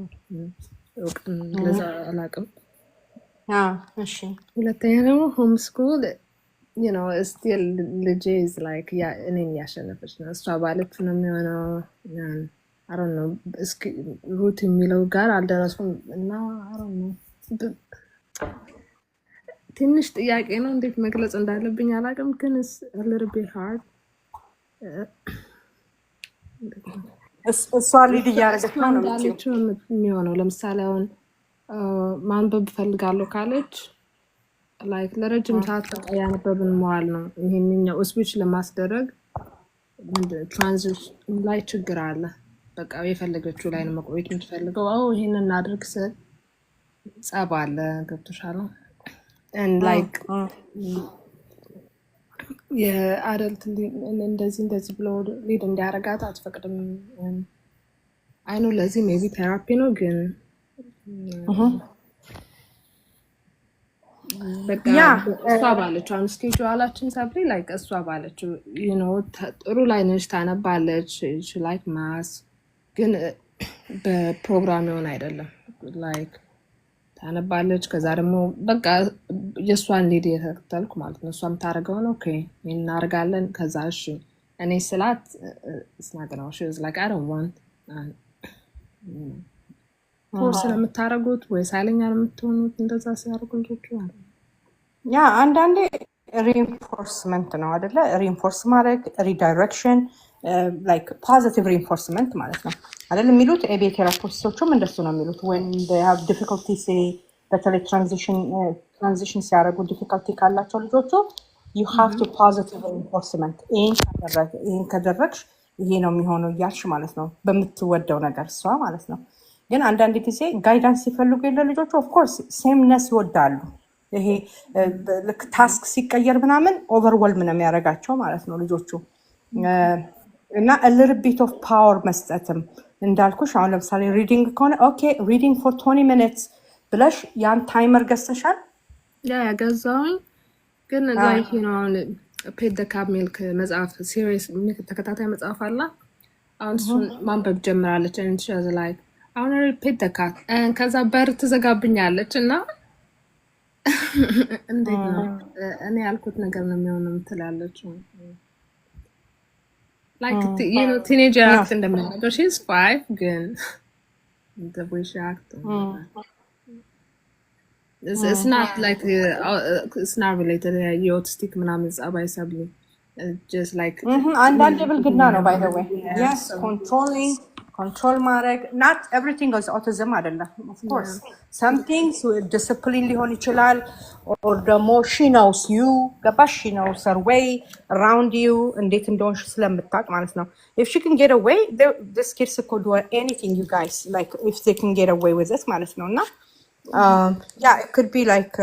እውቅን ለዛ አላውቅም። እሺ ሁለተኛ ደግሞ ሆም ስኩል ስቲል ልጄ is like እኔን እያሸነፈች ነው። እሷ ባለችው ነው የሚሆነው። I don't know እስኪ ሩት የሚለው ጋር አልደረሱም እና I don't know ትንሽ ጥያቄ ነው። እንዴት መግለጽ እንዳለብኝ አላውቅም ግን a little bit hard። እሷ ሊድ እያደረገች ነው የሚሆነው። ለምሳሌ አሁን ማንበብ ፈልጋለሁ ካለች ላይክ ለረጅም ሰዓት በቃ ያነበብን መዋል ነው። ይሄንኛው ስፒች ለማስደረግ ትራንዚሽን ላይ ችግር አለ። በቃ የፈለገችው ላይ ነው መቆየት የምትፈልገው። ይሄንን እናድርግ ስል ጸብ አለ። ገብቶሻል? ላይክ የአደልት እንደዚህ ብሎ ሊድ እንዲያረጋት አትፈቅድም። አይኑ ለዚህ ሜቢ ቴራፒ ነው ግን በቃ እሷ ባለችው አሁን ስኬጁላችን ሰብሪ ላይክ እሷ ባለችው ጥሩ ላይ ነች፣ ታነባለች፣ ላይክ ማስ ግን በፕሮግራም የሆነ አይደለም። ላይክ ታነባለች፣ ከዛ ደግሞ በቃ የእሷን ሊድ የተከተልኩ ማለት ነው። እሷ የምታደርገው ነው እናደርጋለን። ከዛ እሺ እኔ ስላት ስናገናው ላይክ አይ ዶንት ዋንት ኮርስ ነው የምታደርጉት ወይስ ኃይለኛ ነው የምትሆኑት? እንደዛ ሲያደርጉ ልጆቹ አለ። ያ አንዳንዴ ሪኢንፎርስመንት ነው አይደለ? ሪኢንፎርስ ማድረግ ሪዳይሬክሽን ላይክ ፖዚቲቭ ሪኢንፎርስመንት ማለት ነው አይደል የሚሉት። ኤቢኤ ቴራፒስቶቹም እንደሱ ነው የሚሉት። when they have difficulty በተለይ ትራንዚሽን ሲያደርጉ ዲፊካልቲ ካላቸው ልጆቹ you have to positive reinforcement ይሄን ካደረግሽ ይሄ ነው የሚሆነው እያልሽ ማለት ነው በምትወደው ነገር እሷ ማለት ነው። ግን አንዳንድ ጊዜ ጋይዳንስ ሲፈልጉ የለ ልጆቹ ኦፍኮርስ ሴምነስ ይወዳሉ። ይሄ ልክ ታስክ ሲቀየር ምናምን ኦቨርወልም ነው የሚያደርጋቸው ማለት ነው ልጆቹ። እና ሊትል ቢት ኦፍ ፓወር መስጠትም እንዳልኩሽ፣ አሁን ለምሳሌ ሪዲንግ ከሆነ ኦኬ ሪዲንግ ፎር 20 ሚኒትስ ብለሽ ያን ታይመር ገዝተሻል? ያገዛውኝ ግን ላይክ አሁን ፔት ደ ካብ ሚልክ መጽሐፍ ሲሪየስ ተከታታይ መጽሐፍ አላ። አሁን እሱን ማንበብ ጀምራለች። እንሻዝ ላይክ አሁን ፔት ደ ካብ ከዛ በር ትዘጋብኛለች እና እንዴት ነው እኔ ያልኩት ነገር ነው የሚሆነው ትላለች። ላይክ ቲኔጀር አክት እንደምናደርገው ሺዝ 5 ግን the way she act it's not like it's not related የኦቲስቲክ ምናምን ጸባይ ሰብሊ just like አንዳንድ ብልግና ነው by the way. yes control ማድረግ not everything is autism አይደለም of course some things discipline ሊሆን ይችላል or ደግሞ she knows you ገባሽ? she knows her way around you እንዴት እንደሆንሽ ስለምታውቅ ማለት ነው። if she can get away this kids could do anything you guys like if they can get away with it ማለት ነው። እና yeah it could be like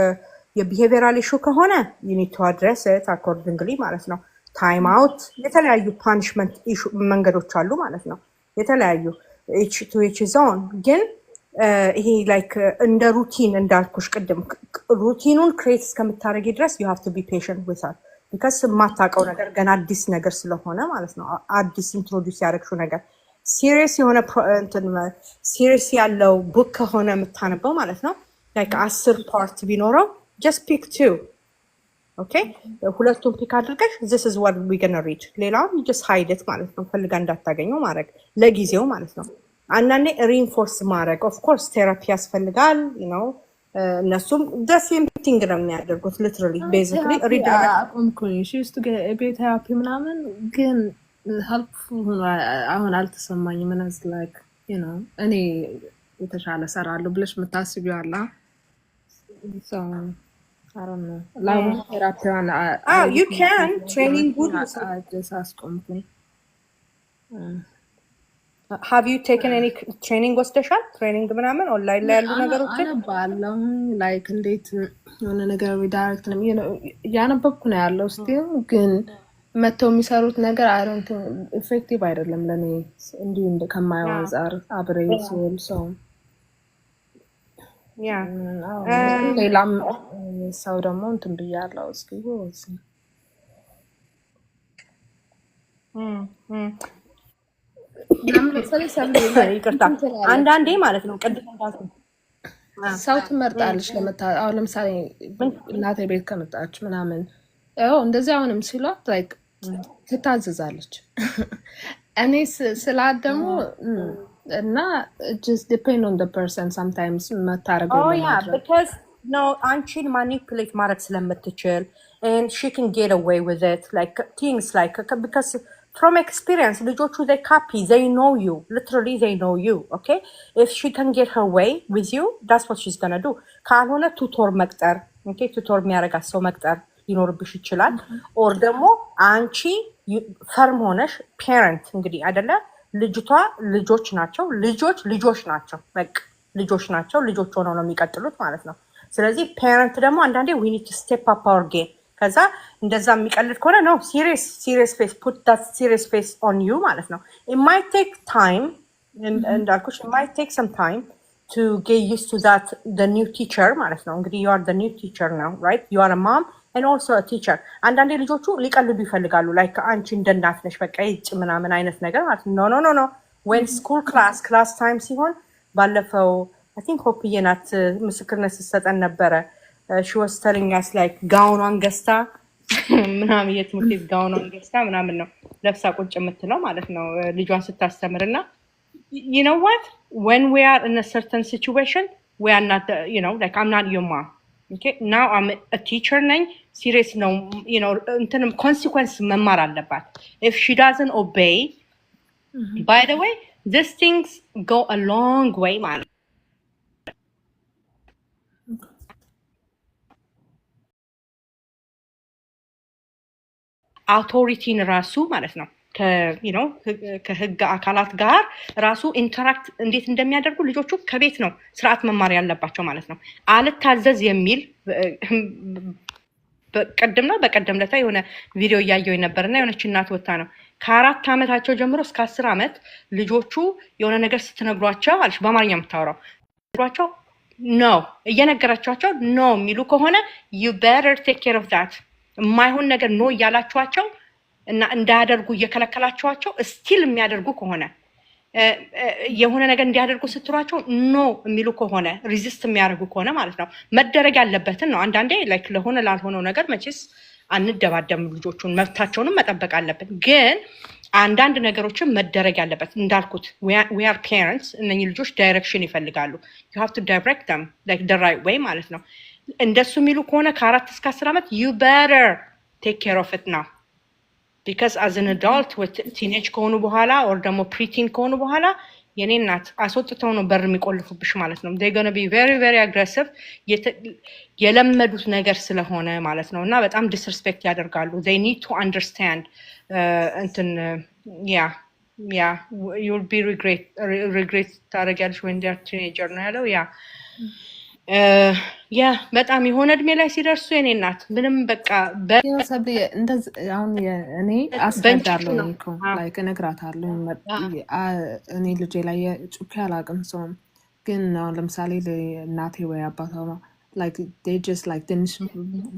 የbehavioral issue ከሆነ you need to address it accordingly ማለት ነው። time out የተለያዩ punishment issue መንገዶች አሉ ማለት ነው። የተለያዩ each to each zone ግን ይሄ ላይክ እንደ ሩቲን እንዳልኩሽ ቅድም ሩቲኑን ክሬት እስከምታደርጊ ድረስ you have to be patient with her because የማታውቀው ነገር ገና አዲስ ነገር ስለሆነ ማለት ነው። አዲስ ኢንትሮዲውስ ያደረግሽው ነገር ሲሪየስ የሆነ ሲሪየስ ያለው ቡክ ከሆነ የምታነበው ማለት ነው ላይክ 10 ፓርት ቢኖረው just pick 2 okay ሁለቱን ፒክ አድርገሽ this is what we gonna read ሌላውን you just hide it ማለት ነው። ፈልጋ እንዳታገኘው ማድረግ ለጊዜው ማለት ነው። አንዳንዴ ሪኢንፎርስ ማድረግ ኦፍ ኮርስ ቴራፒ ያስፈልጋል እነሱም the same thing ነው የሚያደርጉት literally basically አቆምኩኝ she used to get ኤቢኤ ቴራፒ ምናምን ግን helpful አሁን አልተሰማኝም። ምናስ like እኔ የተሻለ ሰራለሁ ብለሽ የምታስቢው አላ so I don't know. Like therapy on you can training good. I just ask something. Have you taken any training ወስደሻል? ትሬኒንግ ምናምን ኦንላይን ላይ ያሉ ነገሮችን አነባለሁ። ላይክ እንዴት የሆነ ነገር ዳይሬክት ነው ያነበብኩ ነው ያለው ስቲል ግን መተው የሚሰሩት ነገር አይ ዶንት ኢፌክቲቭ አይደለም ለኔ እንዲሁ ከማየው አንፃር አብሬ ሲል ሰው ሌላም ሰው ደግሞ እንትን ብያለሁ። እስኪ አንዳንዴ ማለት ነው ቅድም እንዳልኩት ሰው ትመርጣለች አሁን ለምሳሌ እናቴ ቤት ከመጣች ምናምን እንደዚህ አሁንም ሲሏት ላይክ ትታዘዛለች። እኔ ስላት ደግሞ እና just depend on the person sometimes መታረገው because no አንቺን ማኒፑሌት ማድረግ ስለምትችል and she can get away with it like things like because from experience ልጆቹ they copy they know you literally they know you okay if she can get her way with you that's what she's gonna do ካልሆነ ቱቶር መቅጠር okay ቱቶር የሚያረጋት ሰው መቅጠር ሊኖርብሽ ይችላል or ደግሞ አንቺ ፈርም ሆነሽ ፔረንት እንግዲህ አይደለ ልጅቷ ልጆች ናቸው ልጆች ናቸው በቃ ልጆች ናቸው ልጆች ሆነው ነው የሚቀጥሉት ማለት ነው። ስለዚህ ፔረንት ደግሞ አንዳንዴ we need to step up our game ከዛ እንደዛ የሚቀልድ ከሆነ ነው serious face put that serious face on you ማለት ነው። it might take time እንዳልኩሽ it might take some time to get used to that the new teacher ማለት ነው። እንግዲህ you are the new teacher now right you are a mom and also a teacher አንዳንዴ ልጆቹ ሊቀልዱ ይፈልጋሉ like አንቺ እንደ እናት ነሽ በቃ ይጭ ምናምን አይነት ነገር ማለት ነው። no when school class time ሲሆን ባለፈው I think ሆፕዬ ናት ምስክርነት ስትሰጠን ነበረ she was telling us like ጋውኗን ገዝታ ምናምን የትምህርት ቤት ጋውኗን ገዝታ ምናምን ነው ለብሳ ቁጭ የምትለው ማለት ነው ልጇን ስታስተምርና you know what when we are in a certain situation we are not like I'm not your mom okay now I'm a teacher ነኝ serious ነው እንትንም consequence መማር አለባት if she doesn't obey by the way these things go a long way ማለት አውቶሪቲን ራሱ ማለት ነው ከህግ አካላት ጋር ራሱ ኢንተራክት እንዴት እንደሚያደርጉ ልጆቹ ከቤት ነው ስርዓት መማር ያለባቸው ማለት ነው። አልታዘዝ የሚል በቀደም ለታ የሆነ ቪዲዮ እያየው ነበርና የሆነች እናት ወጣ ነው ከ4 ዓመታቸው ጀምሮ እስከ 10 ዓመት ልጆቹ የሆነ ነገር ስትነግሯቸው አልሽ በአማርኛ የምታወራው ነግሯቸው ነው እየነገራቸዋቸው ነው የሚሉ ከሆነ you better take care of that የማይሆን ነገር ነው እያላችኋቸው እና እንዳያደርጉ እየከለከላችኋቸው ስቲል የሚያደርጉ ከሆነ የሆነ ነገር እንዲያደርጉ ስትሏቸው ኖ የሚሉ ከሆነ ሪዚስት የሚያደርጉ ከሆነ ማለት ነው መደረግ ያለበትን ነው። አንዳንዴ ላይክ ለሆነ ላልሆነው ነገር መቼስ አንደባደም ልጆቹን መብታቸውንም መጠበቅ አለብን። ግን አንዳንድ ነገሮችን መደረግ ያለበት እንዳልኩት we are parents እነኚህ ልጆች ዳይሬክሽን ይፈልጋሉ you have to direct them like the right way ማለት ነው። እንደሱ የሚሉ ከሆነ ከ4 እስከ 10 ዓመት you better take care of it now because as an adult with teenage ከሆኑ በኋላ or ደግሞ preteen ከሆኑ በኋላ የኔ እናት አስወጥተው ነው በር የሚቆልፉብሽ ማለት ነው። they going to be very very aggressive የለመዱት ነገር ስለሆነ ማለት ነው እና በጣም disrespect ያደርጋሉ they need to understand እንትን yeah you'll be regret ታደርጊያለሽ when they are teenager ነው ያለው ያ በጣም የሆነ እድሜ ላይ ሲደርሱ የኔ እናት ምንም በቃ አሁን እኔ አስረዳለሁ እኮ ላይክ እነግራታለሁ እኔ ልጄ ላይ ጩኬ አላውቅም ሰውም ግን አሁን ለምሳሌ እናቴ ወይ አባቷ like they just like ትንሽ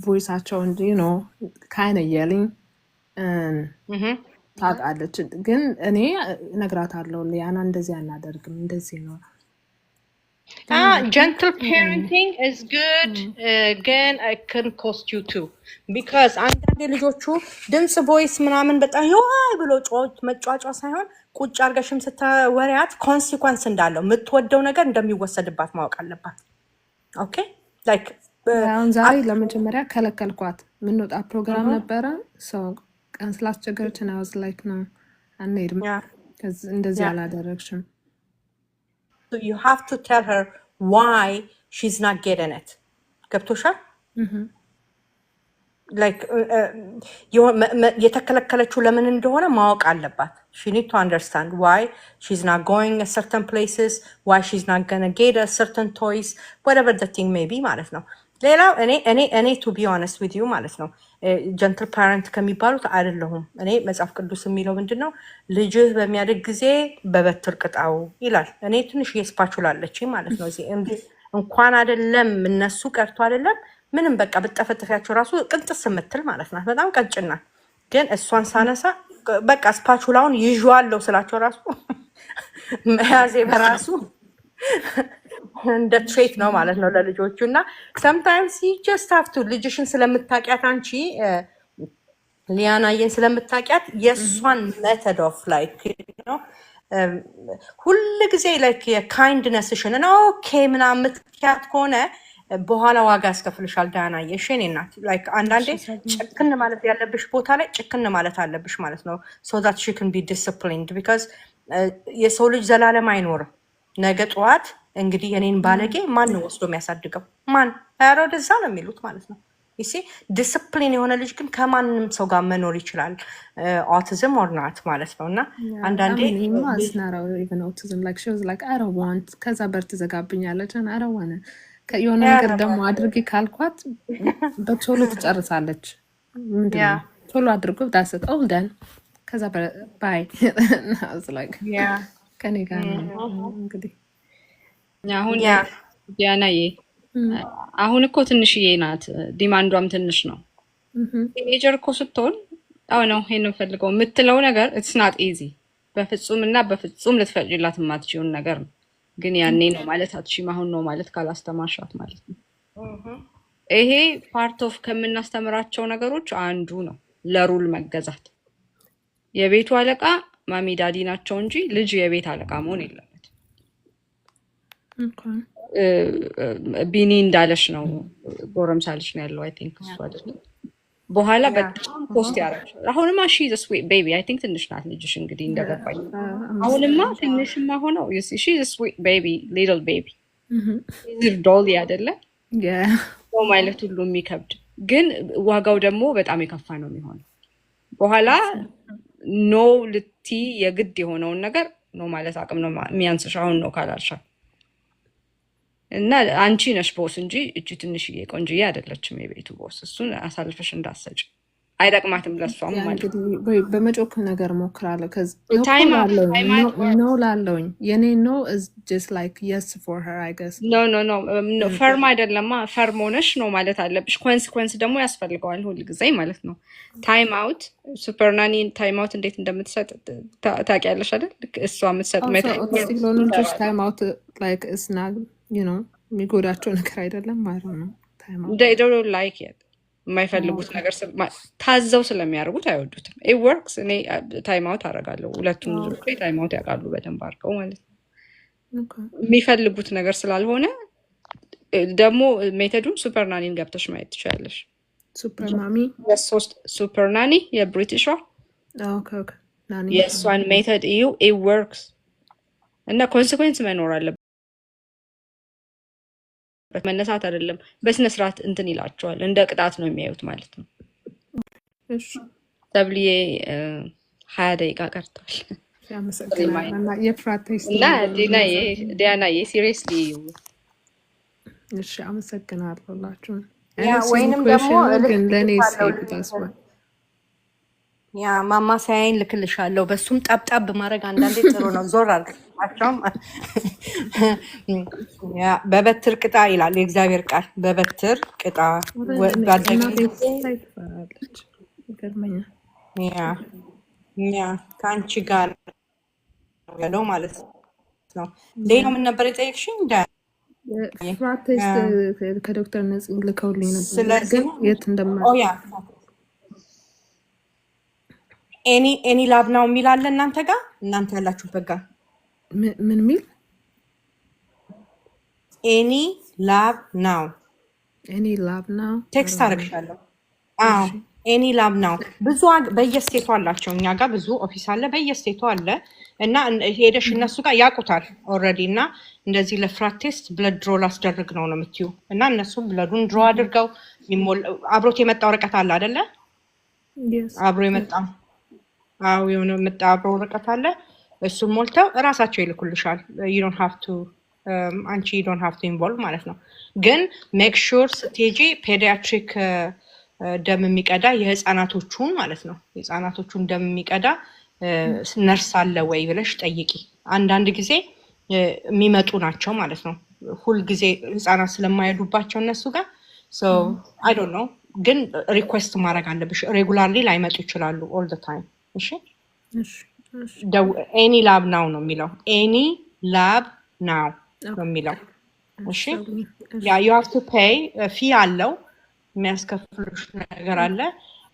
ቮይሳቸው እንጂ kind of yelling ታውቃለች ግን እኔ እነግራታለሁ ሊያና እንደዚህ አናደርግም እንደዚህ ነው gentle parenting is good again it can cost you too because አንዳንዴ ልጆቹ ድምጽ ቮይስ ምናምን በጣም ብሎ መጫጫ ሳይሆን ቁጭ አርገሽም ስተወሪያት ኮንሲኩዌንስ እንዳለው የምትወደው ነገር እንደሚወሰድባት ማወቅ አለባት ኦኬ ላይክ አሁን ዛሬ ለመጀመሪያ ከለከልኳት ምንወጣ ፕሮግራም ነበረ ሰው ቀን ስላስቸገረችን I was like no አንሄድም እንደዚህ አላደረግሽም So you have to tell her why she's not getting it. ገብቶሻል? Like የተከለከለችው ለምን እንደሆነ ማወቅ አለባት. She need to understand why she's not going a certain places, why she's not gonna get a certain toys, whatever the thing may be ማለት ነው. ሌላው እኔ to be honest with you ማለት ነው gentle parent ከሚባሉት አይደለሁም። እኔ መጽሐፍ ቅዱስ የሚለው ምንድነው ልጅህ በሚያድግ ጊዜ በበትር ቅጣው ይላል። እኔ ትንሽ የስፓቹላለች ማለት ነው እዚህ እንኳን አይደለም እነሱ ቀርቶ አይደለም ምንም በቃ ብጠፈጥፊያቸው ራሱ ቅንጥስ የምትል ማለት ናት። በጣም ቀጭና ግን እሷን ሳነሳ በቃ ስፓቹላውን ይዤዋለሁ ስላቸው ራሱ መያዜ በራሱ እንደ ትሬት ነው ማለት ነው ለልጆቹ እና sometimes you just have to ልጅሽን ስለምታውቂያት አንቺ ሊያናየን ስለምታውቂያት የእሷን method of like ሁሉ ጊዜ like የካይንድነስሽን እና ኦኬ ምናምን የምትኪያት ከሆነ በኋላ ዋጋ ያስከፍልሻል። ዳና የሽኔ ናት like አንዳንዴ ጭክን ማለት ያለብሽ ቦታ ላይ ጭክን ማለት አለብሽ ማለት ነው so that she can be disciplined because የሰው ልጅ ዘላለም አይኖርም። ነገ ጠዋት እንግዲህ የኔን ባለጌ ማን ነው ወስዶ የሚያሳድገው? ማን ያረው ደዛ ነው የሚሉት ማለት ነው። ይሲ ዲስፕሊን የሆነ ልጅ ግን ከማንም ሰው ጋር መኖር ይችላል። ኦቲዝም ኦር ናት ማለት ነው። እና አንዳንዴ ከዛ በር ትዘጋብኛለች የሆነ ነገር ደግሞ አድርጊ ካልኳት በቶሎ ትጨርሳለች። ምንድነው ቶሎ አድርጎ ዳስት ኦልደን ከዛ ባይ ከኔ ጋር ነው እንግዲህ አሁን ዲያናዬ አሁን እኮ ትንሽዬ ናት፣ ዲማንዷም ትንሽ ነው። ቲኔጀር እኮ ስትሆን ነው ይሄን ፈልገው የምትለው ነገር ኢትስ ናት ኢዚ። በፍጹም ልትፈቅጂላት የማትችይውን ነገር ነው። ግን ያኔ ነው ማለት አትችይም፣ አሁን ነው ማለት ካላስተማርሻት ማለት ነው። ይሄ ፓርት ኦፍ ከምናስተምራቸው ነገሮች አንዱ ነው፣ ለሩል መገዛት። የቤቱ አለቃ ማሚ ዳዲ ናቸው እንጂ ልጅ የቤት አለቃ መሆን የለበትም። ቢኒ እንዳለሽ ነው፣ ጎረምሳ ልጅ ነው ያለው። አይ ቲንክ እሱ አይደለም። በኋላ በጣም ፖስት ያደርጋል። አሁንማ ሺ ዘ ስዊት ቤቢ አይ ቲንክ ትንሽ ናት ልጅሽ እንግዲህ እንደገባኝ። አሁንማ ትንሽማ ሆነው ሺ ዘ ስዊት ቤቢ ሊትል ቤቢ ዝር ዶሊ አይደለ ማለት ሁሉ የሚከብድ ግን ዋጋው ደግሞ በጣም የከፋ ነው የሚሆነው። በኋላ ኖ ልቲ የግድ የሆነውን ነገር ነው ማለት አቅም ነው የሚያንስሽ። አሁን ነው ካላልሻ እና አንቺ ነሽ ቦስ እንጂ እቺ ትንሽዬ ቆንጅዬ አይደለችም የቤቱ ቦስ። እሱን አሳልፈሽ እንዳሰጭ አይጠቅማትም ለሷም ማለት በመጮክ ነገር ሞክራለሁ። ኖ ላለውኝ የኔ ኖ is just like yes for her I guess no ፈርም አይደለማ። ፈርም ሆነሽ ነው ማለት አለብሽ። ኮንሲኩዌንስ ደግሞ ያስፈልገዋል ሁሉ ጊዜ ማለት ነው። ታይም አውት ሱፐር ናኒ ታይም አውት እንዴት እንደምትሰጥ ታውቂያለሽ አይደል? እሷ የምትሰጥ ልጆች ታይም አውት like it's not የሚጎዳቸው ነገር አይደለም ማለት ነው። ታይም አውት they don't like it የማይፈልጉት ነገር ታዘው ስለሚያደርጉት አይወዱትም። it works እኔ ታይም አውት አደርጋለሁ። ሁለቱም ልጆች ታይም አውት ያውቃሉ በደንብ አድርገው ማለት ነው። የሚፈልጉት ነገር ስላልሆነ ደግሞ ሜተዱን ሱፐር ናኒን ገብተሽ ማየት ትችላለሽ። ሱፐር ናኒ ሱፐር ናኒ የብሪቲሿ የእሷን ሜተድ እዩ። it works እና ኮንሲኩዌንስ መኖር አለበት። መነሳት አይደለም በስነ ስርዓት እንትን ይላቸዋል። እንደ ቅጣት ነው የሚያዩት ማለት ነው። እሺ ተብሊዬ 20 ደቂቃ ቀርቷል። እና ዲያናዬ ሲሪየስሊ እሺ አመሰግናለሁ ሁላችሁም። ወይንም ደግሞ ግን ለኔ ሲታስባል ማማሳያዬን ልክልሻለሁ። በሱም ጠብጠብ ማድረግ አንዳንዴ ጥሩ ነው። ዞር አድርጋቸውም በበትር ቅጣ ይላል የእግዚአብሔር ቃል። በበትር ቅጣ ከአንቺ ጋር ያለው ማለት ነው። ሌላው ምን ነበር የጠየቅሽኝ? ከዶክተር ነጽ ልከውልኝ ነበር። ስለዚህ የት እንደማ ኤኒ ላብ ናው የሚል አለ እናንተ ጋር እናንተ ያላችሁበት ጋር ምን ሚል ኤኒ ላብ ናው ቴክስት አደርግሻለሁ። ኤኒ ላብ ናው ብዙ በየስቴቱ አላቸው። እኛ ጋር ብዙ ኦፊስ አለ፣ በየስቴቱ አለ እና ሄደሽ እነሱ ጋር ያውቁታል ኦልሬዲ። እና እንደዚህ ለፍራት ቴስት ብለድ ድሮ ላስደርግ ነው የምትዩ እና እነሱ ብለዱን ድሮ አድርገው አብሮት የመጣ ወረቀት አለ አይደለ? አብሮ የመጣ የሆነ አብሮ ወረቀት አለ። እሱን ሞልተው እራሳቸው ይልኩልሻል። አንቺ ዶንት ሃቭ ቱ ኢንቮልቭ ማለት ነው። ግን ሜክ ሹር ስትሄጂ ፔዲያትሪክ ደም የሚቀዳ የህፃናቶቹን ማለት ነው የህፃናቶቹን ደም የሚቀዳ ነርስ አለ ወይ ብለሽ ጠይቂ። አንዳንድ ጊዜ የሚመጡ ናቸው ማለት ነው። ሁል ጊዜ ህፃናት ስለማይሄዱባቸው እነሱ ጋር አይ ዶንት ኖ። ግን ሪኩዌስት ማድረግ አለብሽ። ሬጉላርሊ ላይመጡ ይችላሉ ኦል ዘ ታይም። እሺ ኤኒ ላብ ናው ነው የሚለው። ኤኒ ላብ ናው ነው የሚለው። እሺ ዩ ሃቭ ቱ ፔይ ፊ አለው የሚያስከፍሉሽ ነገር አለ።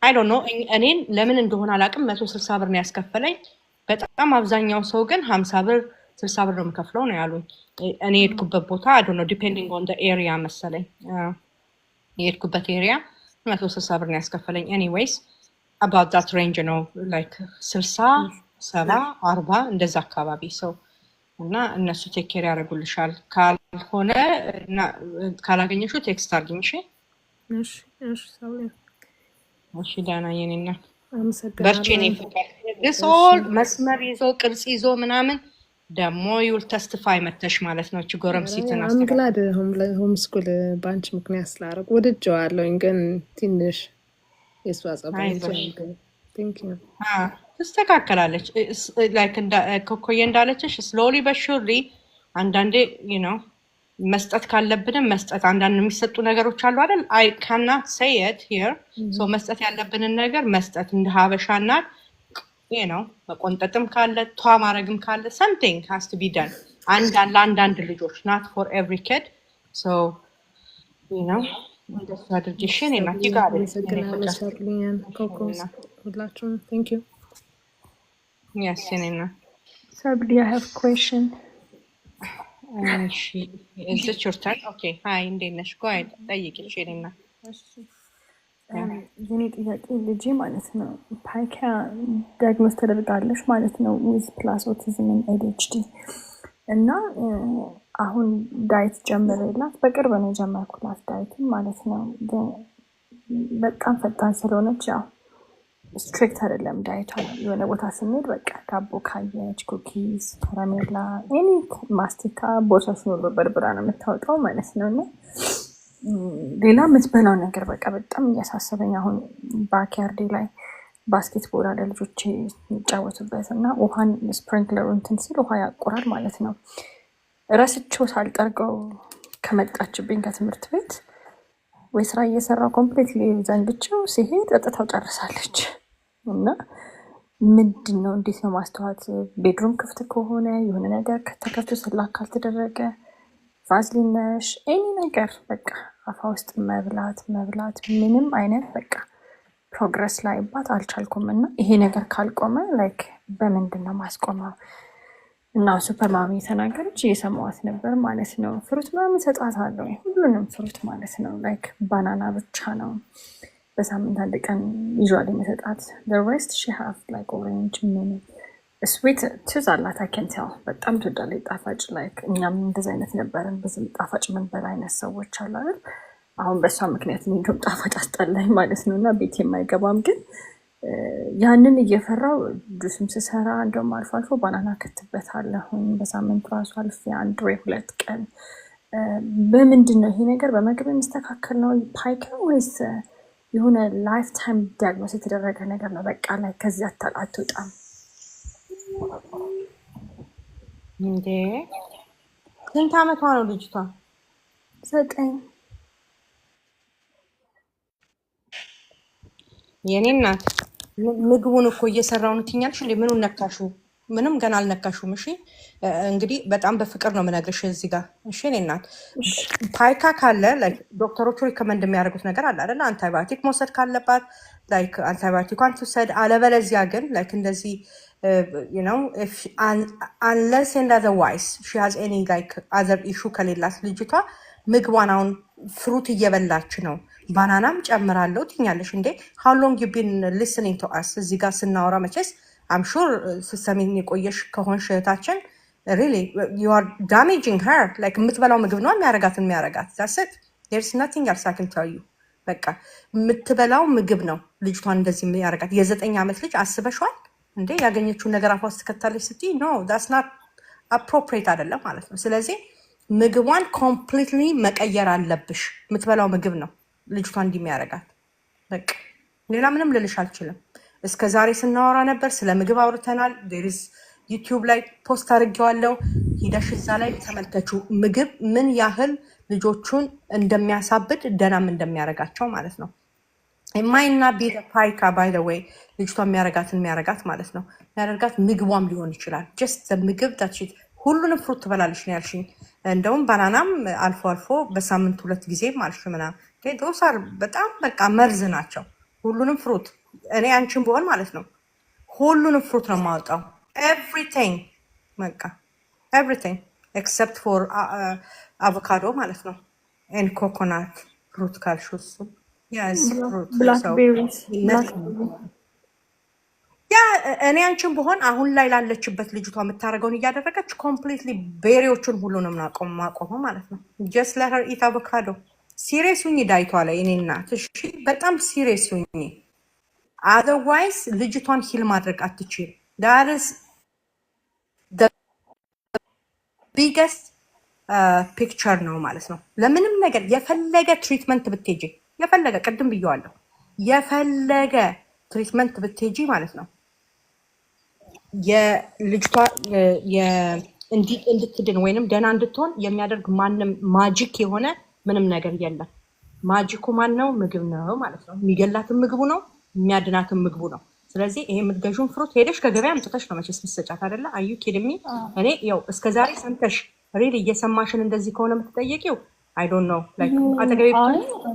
አይ ዶንት ኖ እኔን ለምን እንደሆነ አላውቅም 160 ብር ነው ያስከፈለኝ። በጣም አብዛኛው ሰው ግን 50 ብር 60 ብር ነው የምከፍለው ነው ያሉኝ። እኔ የሄድኩበት ቦታ አይ ዶንት ኖ ዲፔንዲንግ ኦን ዘ ኤሪያ መሰለኝ። የሄድኩበት ኤሪያ 160 ብር ነው ያስከፈለኝ። ኤኒዌይስ about that range ነው like 60 70 40 እንደዛ አካባቢ ሰው እና እነሱ ቴክ ኬር ያደርጉልሻል። ካልሆነ እና ካላገኘሽው ቴክስት አድርጊኝ። እሺ እሺ እሺ ሰብሊ እሺ ዳና የኔና አመሰግናለሁ። በርቺ እኔ ፍቅር ሶል መስመር ይዞ ቅርጽ ይዞ ምናምን ደግሞ ዩል ተስቲፋይ መተሽ ማለት ነው። እቺ ጎረምሲትን አም ግላድ ሆም ስኩል በአንቺ ምክንያት ስላደረግ ወድጀዋለሁኝ፣ ግን ትንሽ የእሷ ጸባይ ትስተካከላለች። ላይክ ኮኮዬ እንዳለችሽ ስሎሊ በሹርሊ አንዳንዴ ነው መስጠት ካለብንም መስጠት። አንዳንድ የሚሰጡ ነገሮች አሉ አይደል? አይ ካናት ሴይ ኢት ሂር ሶ መስጠት ያለብንን ነገር መስጠት እንደ ሀበሻ እናት ነው። መቆንጠጥም ካለ ቷ ማድረግም ካለ something has to be done ለአንዳንድ ልጆች not for every kid so እንደሱ አድርጊሽ እኔ እናት ይጋር ሁላችሁም thank you. Yes እኔና Sabli, I have a question. Is it your turn? Okay. Hi እንዴት ነሽ? go ahead ጠይቂሽ እኔና የኔ ጥያቄ ልጄ ማለት ነው ፓይካ ዳያግኖስ ተደርጋለች ማለት ነው ዊዝ ፕላስ ኦቲዝም እና ADHD እና አሁን ዳይት ጀምሬላት በቅርብ ነው የጀመርኩላት ዳይትን ማለት ነው። በጣም ፈጣን ስለሆነች ያው ስትሪክት አይደለም ዳይቷ። የሆነ ቦታ ስንሄድ በቃ ዳቦ ካየች ኩኪስ፣ ከረሜላ፣ ኤኒ ማስቲካ ቦርሳሽ ነው በርብራ ነው የምታወጣው ማለት ነው። እና ሌላ የምትበላው ነገር በቃ በጣም እያሳሰበኝ አሁን ባክያርዴ ላይ ባስኬትቦል አለ ልጆች የሚጫወቱበት እና ውሃን ስፕሪንክለሩ እንትን ሲል ውሃ ያቆራል ማለት ነው። ረስቼው ሳልጠርገው ከመጣችብኝ ከትምህርት ቤት ወይ ስራ እየሰራው ኮምፕሊትሊ ዘንግቼው ሲሄድ ጠጥታው ጨርሳለች። እና ምንድን ነው እንዴት ነው ማስተዋት? ቤድሩም ክፍት ከሆነ የሆነ ነገር ከተከፍቶ ስላክ ካልተደረገ ቫዝሊነሽ ኤኒ ነገር በቃ አፋ ውስጥ መብላት ምንም አይነት በቃ ፕሮግረስ ላይባት አልቻልኩም። እና ይሄ ነገር ካልቆመ ላይክ በምንድን ነው ማስቆመው? እና ሱፐር ማሚ የተናገረች እየሰማዋት ነበር ማለት ነው። ፍሩት ምናምን እሰጣታለሁ ሁሉንም ፍሩት ማለት ነው። ላይክ ባናና ብቻ ነው በሳምንት አንድ ቀን ይዟል የመሰጣት። ሬስት ሺ ሃቭ ላይክ ኦሬንጅ ምን ስዊት ቱዝ አላት። አይከንቴል በጣም ትወዳለች ጣፋጭ። ላይክ እኛም እንደዚ አይነት ነበርን ብዙም ጣፋጭ ምንበላ አይነት ሰዎች አሉ አይደል? አሁን በእሷ ምክንያት እንደውም ጣፋጭ አስጠላኝ ማለት ነው። እና ቤት የማይገባም ግን ያንን እየፈራው ጁስም ስሰራ እንደውም አልፎ አልፎ ባናና ከትበታለሁኝ በሳምንት ራሱ አልፌ 1 ወይ 2 ቀን። በምንድን ነው ይሄ ነገር በምግብ የሚስተካከል ነው ፓይካ ወይስ የሆነ ላይፍ ታይም ዲያግኖስ የተደረገ ነገር ነው? በቃ ላይ ከዚህ አትወጣም እንዴ? ስንት ዓመቷ ነው ልጅቷ? 9 የኔ እናት ምግቡን እኮ እየሰራው ነው ትኛልሽ እንዴ? ምኑን ነካሹ? ምንም ገና አልነካሹም። እሺ እንግዲህ በጣም በፍቅር ነው የምነግርሽ እዚህ ጋር። እሺ እኔ እናት ፓይካ ካለ ላይክ ዶክተሮቹ ሪከመንድ የሚያደርጉት ነገር አለ አይደል? አንታይባዮቲክ መውሰድ ካለባት ላይክ አንታይባዮቲኳን ትውሰድ። አለበለዚያ ግን ላይክ እንደዚህ unless and otherwise she has any like other issue ከሌላት ልጅቷ ምግቧን አሁን ፍሩት እየበላች ነው ባናናም ጨምራለሁ ትኛለሽ እንዴ? how long you been listening to us? እዚህ ጋር ስናወራ መቼስ I'm sure ስትሰሚኝ የቆየሽ ከሆንሽ እህታችን really you are damaging her. like የምትበላው ምግብ ነው የሚያረጋት that's it. there's nothing else I can tell you. በቃ የምትበላው ምግብ ነው ልጅቷን እንደዚህ የሚያረጋት። የ9 ዓመት ልጅ አስበሽዋል እንዴ? ያገኘችውን ነገር አፏ ውስጥ ከተለች ስትይ no that's not appropriate አይደለም ማለት ነው። ስለዚህ ምግቧን ኮምፕሊትሊ መቀየር አለብሽ። የምትበላው ምግብ ነው ልጅቷን እንደሚያረጋት። በቃ ሌላ ምንም ልልሽ አልችልም። እስከ ዛሬ ስናወራ ነበር ስለ ምግብ አውርተናል። ዴሪስ ዩቲዩብ ላይ ፖስት አድርጌዋለሁ። ሂደሽ እዛ ላይ ተመልከቹ ምግብ ምን ያህል ልጆቹን እንደሚያሳብድ ደናም እንደሚያረጋቸው ማለት ነው። የማይና ቢደ ፓይካ ባይ ዘ ዌይ ልጅቷ የሚያረጋት ማለት ነው። የሚያደርጋት ምግቧም ሊሆን ይችላል። ጀስት ምግብ ታችት ሁሉንም ፍሩት ትበላለች ነው ያልሽኝ። እንደውም ባናናም አልፎ አልፎ በሳምንት 2 ጊዜ ማልሽ ምናምን ዶሳር በጣም በቃ መርዝ ናቸው። ሁሉንም ፍሩት እኔ አንቺን ብሆን ማለት ነው ሁሉንም ፍሩት ነው የማወጣው። ኤቭሪቲንግ በቃ ኤቭሪቲንግ ኤክሰፕት ፎር አቮካዶ ማለት ነው ኤን ኮኮናት ፍሩት ካልሽ እሱ ብላክቤሪስ ያ እኔ አንቺን ብሆን አሁን ላይ ላለችበት ልጅቷ የምታደርገውን እያደረገች ኮምፕሊትሊ ቤሪዎቹን ሁሉንም ማቆመ ማለት ነው። ጀስት let her eat avocado ሲሪየስ ሁኚ ዳይቷ ላይ እኔ እናት እሺ፣ በጣም ሲሪየስ ሁኚ። አዘርዋይስ ልጅቷን ሂል ማድረግ አትችል። ዳርስ ቢገስት ፒክቸር ነው ማለት ነው። ለምንም ነገር የፈለገ ትሪትመንት ብትሄጂ የፈለገ ቅድም ብየዋለሁ፣ የፈለገ ትሪትመንት ብትሄጂ ማለት ነው የልጅቷ እንድትድን ወይንም ደህና እንድትሆን የሚያደርግ ማንም ማጂክ የሆነ ምንም ነገር የለም። ማጂኩ ማን ነው? ምግብ ነው ማለት ነው። የሚገላትን ምግቡ ነው፣ የሚያድናትን ምግቡ ነው። ስለዚህ ይሄ የምትገዥውን ፍሩት ሄደሽ ከገበያ አምጥተሽ ነው መቼስ ምትሰጫት አይደለ? አዩ ኪድሚ እኔ ያው እስከዛሬ ሰምተሽ ሪል እየሰማሽን እንደዚህ ከሆነ የምትጠየቂው አይ ዶንት ኖ ላይክ አጠገቤ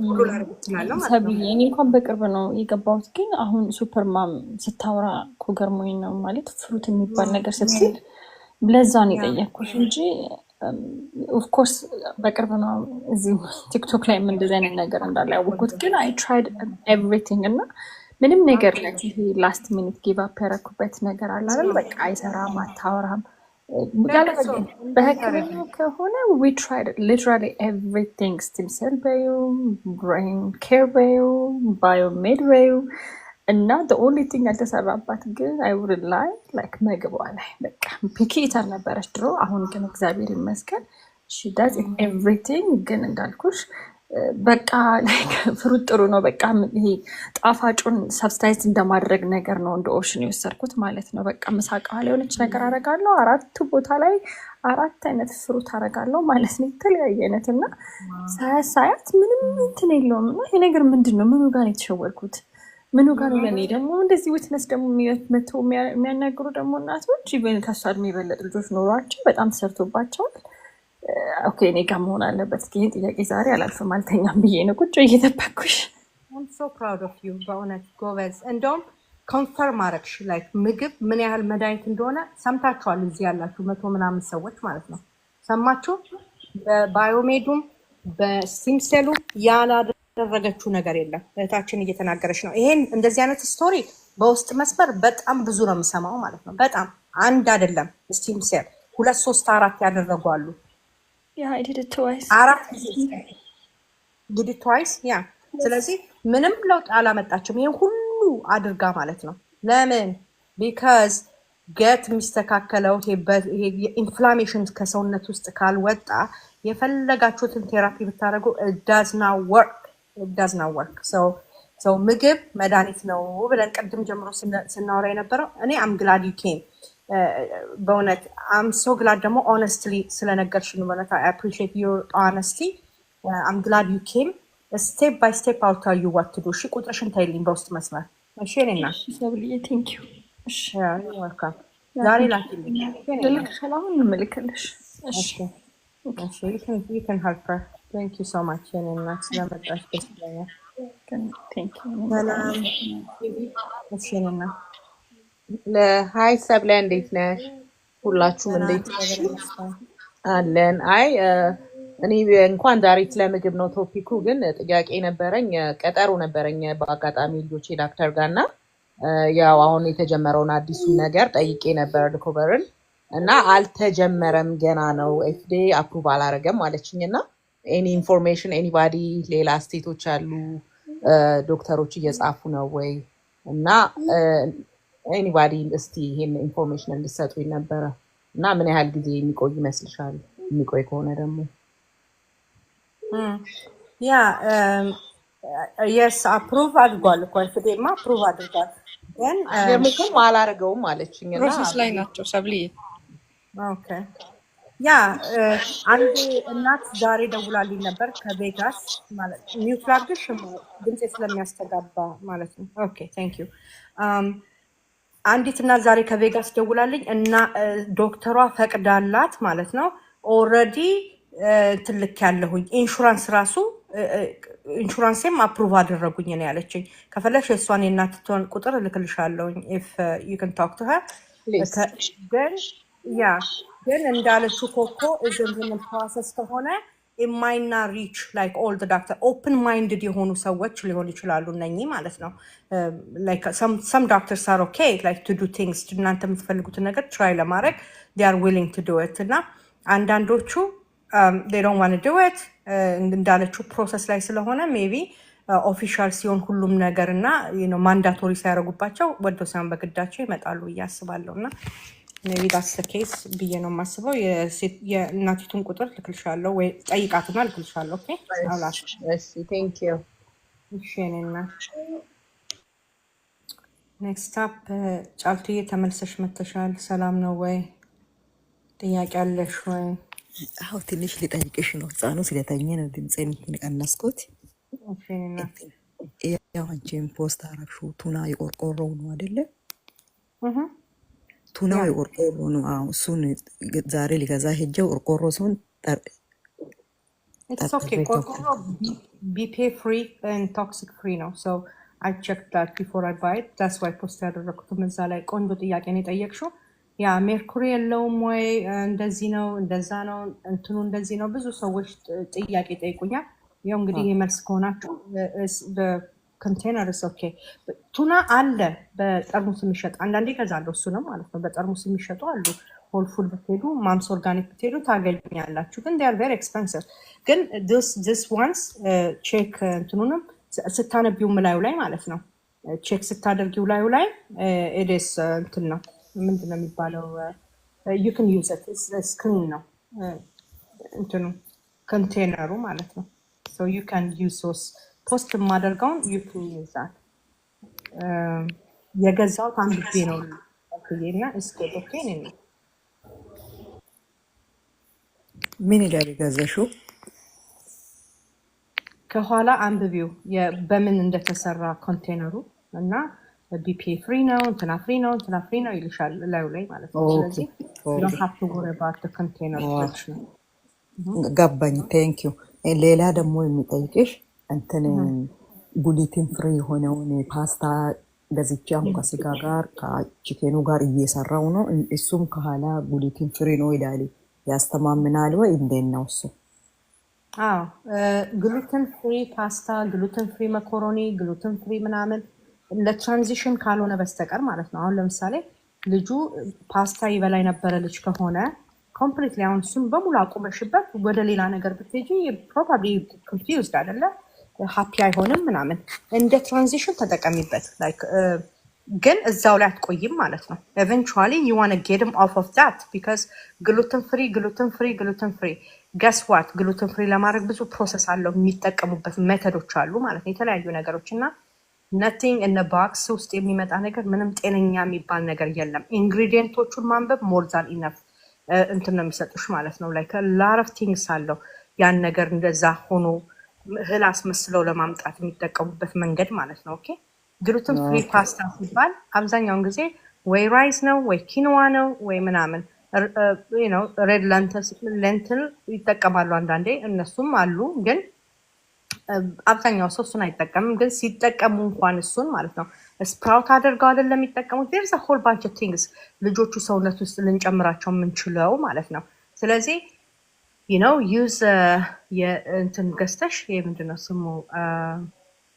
ሁሉ ላደርግ እችላለሁ ማለት ነው። ሰብዬ እኔ እንኳን በቅርብ ነው የገባሁት፣ ግን አሁን ሱፐርማም ስታወራ እኮ ገርሞኝ ነው ማለት ፍሩት የሚባል ነገር ስትል ለዛ ነው የጠየኩሽ እንጂ ኦፍኮርስ በቅርብ ነው እዚህ ቲክቶክ ላይ እንደዚህ አይነት ነገር እንዳለ ያወቅኩት። ግን አይ ትራይድ ኤቭሪቲንግ እና ምንም ነገር ላይ ላስት ሚኒት ጊቭ አፕ ያደረኩበት ነገር አለ አይደል? በቃ አይሰራም፣ አታወራም። በሕክምና ከሆነ we tried literally everything, stem cell በዩ brain care በዩ biomed በዩ እና the only thing ያልተሰራባት ግን I would like ምግቧ ላይ በቃ ፒኪ ኢተር ነበረች ድሮ። አሁን ግን እግዚአብሔር ይመስገን she does everything። ግን እንዳልኩሽ በቃ ፍሩት ጥሩ ነው። በቃ ይሄ ጣፋጩን ሰብስታይዝ እንደማድረግ ነገር ነው እንደ ኦሽን የወሰድኩት ማለት ነው። በቃ ምሳቃ ላይ የሆነች ነገር አደርጋለሁ፣ 4 ቦታ ላይ 4 አይነት ፍሩት አደርጋለሁ ማለት ነው፣ የተለያየ አይነት እና ሳያት ምንም እንትን የለውም። እና ይሄ ነገር ምንድን ነው? ምኑ ጋር ነው የተሸወርኩት? ምኑ ጋር ነው? ለእኔ ደግሞ እንደዚህ ዊትነስ ደግሞ መተው የሚያናግሩ ደግሞ እናቶች ኢቨን ከሷ እድሜ የበለጡ ልጆች ኖሯቸው በጣም ተሰርቶባቸዋል። ኦኬ እኔ ጋር መሆን አለበት። ይህን ጥያቄ ዛሬ አላልፍም አልተኛም ብዬ ነው ቁጭ እየጠበኩሽ። ሶ ፕራውድ ኦፍ ዩ በእውነት ጎበዝ። እንደውም ኮንፈርም አረግሽ ላይ ምግብ ምን ያህል መድኃኒት እንደሆነ ሰምታችኋል። እዚህ ያላችሁ 100 ምናምን ሰዎች ማለት ነው ሰማችሁ። በባዮሜዱም በስቲም ሴሉ ያላደረገችው ነገር የለም። እህታችን እየተናገረች ነው። ይሄን እንደዚህ አይነት ስቶሪ በውስጥ መስመር በጣም ብዙ ነው የምሰማው ማለት ነው። በጣም አንድ አይደለም፣ ስቲም ሴል 2 3 4 ያደረጉ አሉ። Yeah, I did it twice. 4 did it twice? Yeah. ስለዚህ ምንም ለውጥ አላመጣችም ይሄን ሁሉ አድርጋ ማለት ነው። ለምን? ቢካዝ ገት የሚስተካከለው ይሄ ኢንፍላሜሽን ከሰውነት ውስጥ ካልወጣ የፈለጋችሁትን ቴራፒ ብታደርጉ it does not work. So ምግብ መድኃኒት ነው ብለን ቅድም ጀምሮ ስናወራ የነበረው እኔ I'm glad you came. በእውነት I'm so glad ደግሞ honestly ስለነገርሽኝ በእውነት I appreciate your honesty. I'm glad you came. Step by step I'll tell you what to do. እሺ ቁጥርሽን ታይልኝ በውስጥ መስመር። እሺ እኔና thank you. እሺ you're welcome. ዛሬ ላኪልኝ ልልክሻለሁ፣ አሁን እንመልከልሽ። እሺ እሺ you can help her. Thank you so much እኔና ስለመጣሽ ደስ ይለኛል። thank you. ሰላም እሺ እኔና ለሀይ ሰብለ እንዴት ነሽ? ሁላችሁም እንዴት አለን? አይ እኔ እንኳን ዛሬ ስለምግብ ነው ቶፒኩ፣ ግን ጥያቄ ነበረኝ። ቀጠሮ ነበረኝ በአጋጣሚ ልጆቼ ዳክተር ጋር እና ያው አሁን የተጀመረውን አዲሱን ነገር ጠይቄ ነበር ሪኮቨርን እና አልተጀመረም ገና ነው፣ ኤፍዲኤ አፕሩቭ አላረገም አለችኝ። እና ኤኒ ኢንፎርሜሽን ኤኒባዲ ሌላ ስቴቶች ያሉ ዶክተሮች እየጻፉ ነው ወይ? እና ኤኒባዲ እስቲ ይሄን ኢንፎርሜሽን እንድሰጡኝ ነበረ። እና ምን ያህል ጊዜ የሚቆይ ይመስልሻል? የሚቆይ ከሆነ ደግሞ ያ የስ አፕሩቭ አድርጓል እኮ ኤፍዲኤማ አፕሩቭ አድርጓል፣ ግን ደግሞም አላረገውም አለችኝ። እና ፕሮሰስ ላይ ናቸው ሰብልዬ። ኦኬ ያ አንድ እናት ዛሬ ደውላልኝ ነበር ከቬጋስ ማለት ሚውት ላድርግሽ ድምጼ ስለሚያስተጋባ ማለት ነው። ኦኬ ቴንክ ዩ። አንዲት እናት ዛሬ ከቬጋስ ደውላልኝ እና ዶክተሯ ፈቅዳላት ማለት ነው ኦልሬዲ ትልክ ያለሁኝ ኢንሹራንስ ራሱ ኢንሹራንስም አፕሩቭ አደረጉኝ ነው ያለችኝ። ከፈለሽ የእሷን የእናትቷን ቁጥር እልክልሻለሁኝ if you can talk to her. ግን እንዳለችው ኮኮ እዝን ፕሮሰስ ከሆነ የማይና ሪች ላይክ ኦል ዘ ዶክተር ኦፕን ማይንድድ የሆኑ ሰዎች ሊሆኑ ይችላሉ እነኚህ ማለት ነው። ላይክ some doctors are okay like to do things እናንተ የምትፈልጉትን ነገር ትራይ ለማድረግ they are willing to do it እና አንዳንዶቹ they don't want to do it እንዳለችው ፕሮሰስ ላይ ስለሆነ ሜቢ ኦፊሻል ሲሆን ሁሉም ነገር እና ማንዳቶሪ ሲያደርጉባቸው ወዶ ሳይሆን በግዳቸው ይመጣሉ ብዬ አስባለሁ። እና ሜቢ ዳትስ ዘ ኬስ ብዬ ነው የማስበው። የእናቲቱን ቁጥር ልክልሻለሁ ወይ ጠይቃትና ልክልሻለሁ። ኦኬ አውላሽ ቴንክ ዩ። እሺ እኔና ኔክስት አፕ ጫልቱዬ ተመልሰሽ መተሻል። ሰላም ነው ወይ? ጥያቄ አለሽ ወይ? አዎ ትንሽ ልጠይቅሽ ነው። ህፃኑ ስለተኛ ነው ድምፄን ቀነስኩት። እሺ እኔና ያው አንቺም ፖስት አረግሽው ቱና የቆርቆሮው ነው አይደለ? ቱናው የቆርቆሮ ነው። አዎ እሱን ዛሬ ሊገዛ ሄጀው ቆርቆሮ ሲሆን It's okay. Korkoro BPA free and toxic free now. So I checked that before I buy it. That's why I posted ያደረኩት እዛ ላይ ቆንጆ ጥያቄ ነው የጠየቅሽው። ያ ሜርኩሪ የለውም ወይ እንደዚህ ነው እንደዛ ነው እንትኑ እንደዚህ ነው ብዙ ሰዎች ጥያቄ ጠይቁኛል። ያው እንግዲህ የመልስ ከሆናችሁ በኮንቴነር is okay. ቱና አለ በጠርሙስ የሚሸጥ አንዳንዴ እገዛለሁ እሱንም ማለት ነው። በጠርሙስ የሚሸጡ አሉ። ሆል ፉድ ብትሄዱ ማምስ ኦርጋኒክ ብትሄዱ ታገኛላችሁ። ግን they are very expensive. ግን this once ቼክ እንትኑንም ስታነቢው ላዩ ላይ ማለት ነው ቼክ ስታደርጊው ላዩ ላይ it is እንትን ነው ምንድን ነው የሚባለው you can use it. It's screen ነው እንትኑ ኮንቴነሩ ማለት ነው። So you can use those ፖስት የማደርገውን you can use that. የገዛሁት አንድ ጊዜ ነው እና እስኪ ኦኬ ነው ምን ይላል ገዛሽው? ከኋላ አንብቢው በምን እንደተሰራ ኮንቴነሩ እና BPA ፍሪ ነው እንትና ፍሪ ነው እንትና ፍሪ ነው ይልሻል ላዩ ላይ ማለት ነው። ስለዚህ you don't have to worry about the container section. ገባኝ። ቴንክ ዩ። ሌላ ደግሞ የሚጠይቅሽ እንትን ጉሊቲን ፍሪ የሆነውን ፓስታ ገዝቼ አሁን ከስጋ ጋር ከቺኬኑ ጋር እየሰራው ነው። እሱም ከኋላ ጉሊቲን ፍሪ ነው ይላል። ያስተማምናል ወይ እንዴት ነው እሱ? አዎ ግሉተን ፍሪ ፓስታ፣ ግሉተን ፍሪ መኮሮኒ፣ ግሉተን ፍሪ ምናምን ለትራንዚሽን ካልሆነ በስተቀር ማለት ነው። አሁን ለምሳሌ ልጁ ፓስታ ይበላ የነበረ ልጅ ከሆነ ኮምፕሊትሊ አሁን እሱን በሙሉ አቁመሽበት ወደ ሌላ ነገር ብትሄጂ ፕሮባብሊ ኮንፊውዝድ አይደለ? ሃፒ አይሆንም ምናምን። እንደ ትራንዚሽን ተጠቀሚበት። ላይክ ግን እዛው ላይ አትቆይም ማለት ነው። ኤቨንቹዋሊ ዩ ዋና ጌት ሂም ኦፍ ኦፍ ዳት ቢካዝ ግሉተን ፍሪ ግሉተን ፍሪ ግሉተን ፍሪ ገስ ዋት ግሉተን ፍሪ ለማድረግ ብዙ ፕሮሰስ አለው። የሚጠቀሙበት ሜተዶች አሉ ማለት ነው፣ የተለያዩ ነገሮች እና ነቲንግ እነ ባክስ ውስጥ የሚመጣ ነገር ምንም ጤነኛ የሚባል ነገር የለም። ኢንግሪዲየንቶቹን ማንበብ ሞር ዛን ኢነፍ እንትን ነው የሚሰጡሽ ማለት ነው። ላይክ ላር ኦፍ ቲንግስ አለው ያን ነገር እንደዛ ሆኖ እህል አስመስለው ለማምጣት የሚጠቀሙበት መንገድ ማለት ነው። ኦኬ ግሉተን ፍሪ ፓስታ ሲባል አብዛኛውን ጊዜ ወይ ራይስ ነው ወይ ኪኖዋ ነው ወይ ምናምን ሬድ ሌንትል ይጠቀማሉ አንዳንዴ፣ እነሱም አሉ። ግን አብዛኛው ሰው እሱን አይጠቀምም። ግን ሲጠቀሙ እንኳን እሱን ማለት ነው ስፕራውት አድርገው አይደለም የሚጠቀሙት። ዴርስ አ ሆል ባንች ኦፍ ቲንግስ ልጆቹ ሰውነት ውስጥ ልንጨምራቸው የምንችለው ማለት ነው። ስለዚህ ዩዝ የእንትን ገዝተሽ ምንድነው ስሙ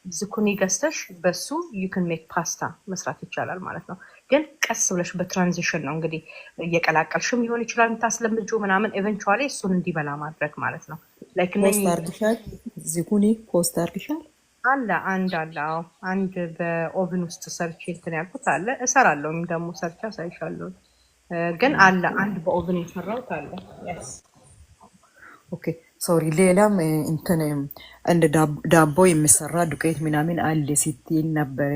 ዝኩኒ ገዝተሽ በሱ ዩ ካን ሜክ ፓስታ መስራት ይቻላል ማለት ነው። ግን ቀስ ብለሽ በትራንዚሽን ነው እንግዲህ እየቀላቀልሽም ሊሆን ይችላል የምታስለምጂው ምናምን ኤቨንቹዋሊ እሱን እንዲበላ ማድረግ ማለት ነው። ላይክ ፖስት አድርግሻል? ዝኩኒ ፖስት አድርግሻል? አለ አንድ አለ። አዎ አንድ በኦቭን ውስጥ ሰርች እንትን ያልኩት አለ። እሰራለሁ ደግሞ ሰርቻ ሳይሻለሁ ግን አለ አንድ በኦቭን የሰራሁት አለ። yes ኦኬ ሶሪ። ሌላም እንትን እንደ ዳቦ የሚሰራ ዱቄት ምናምን አለ ስትይ ነበር።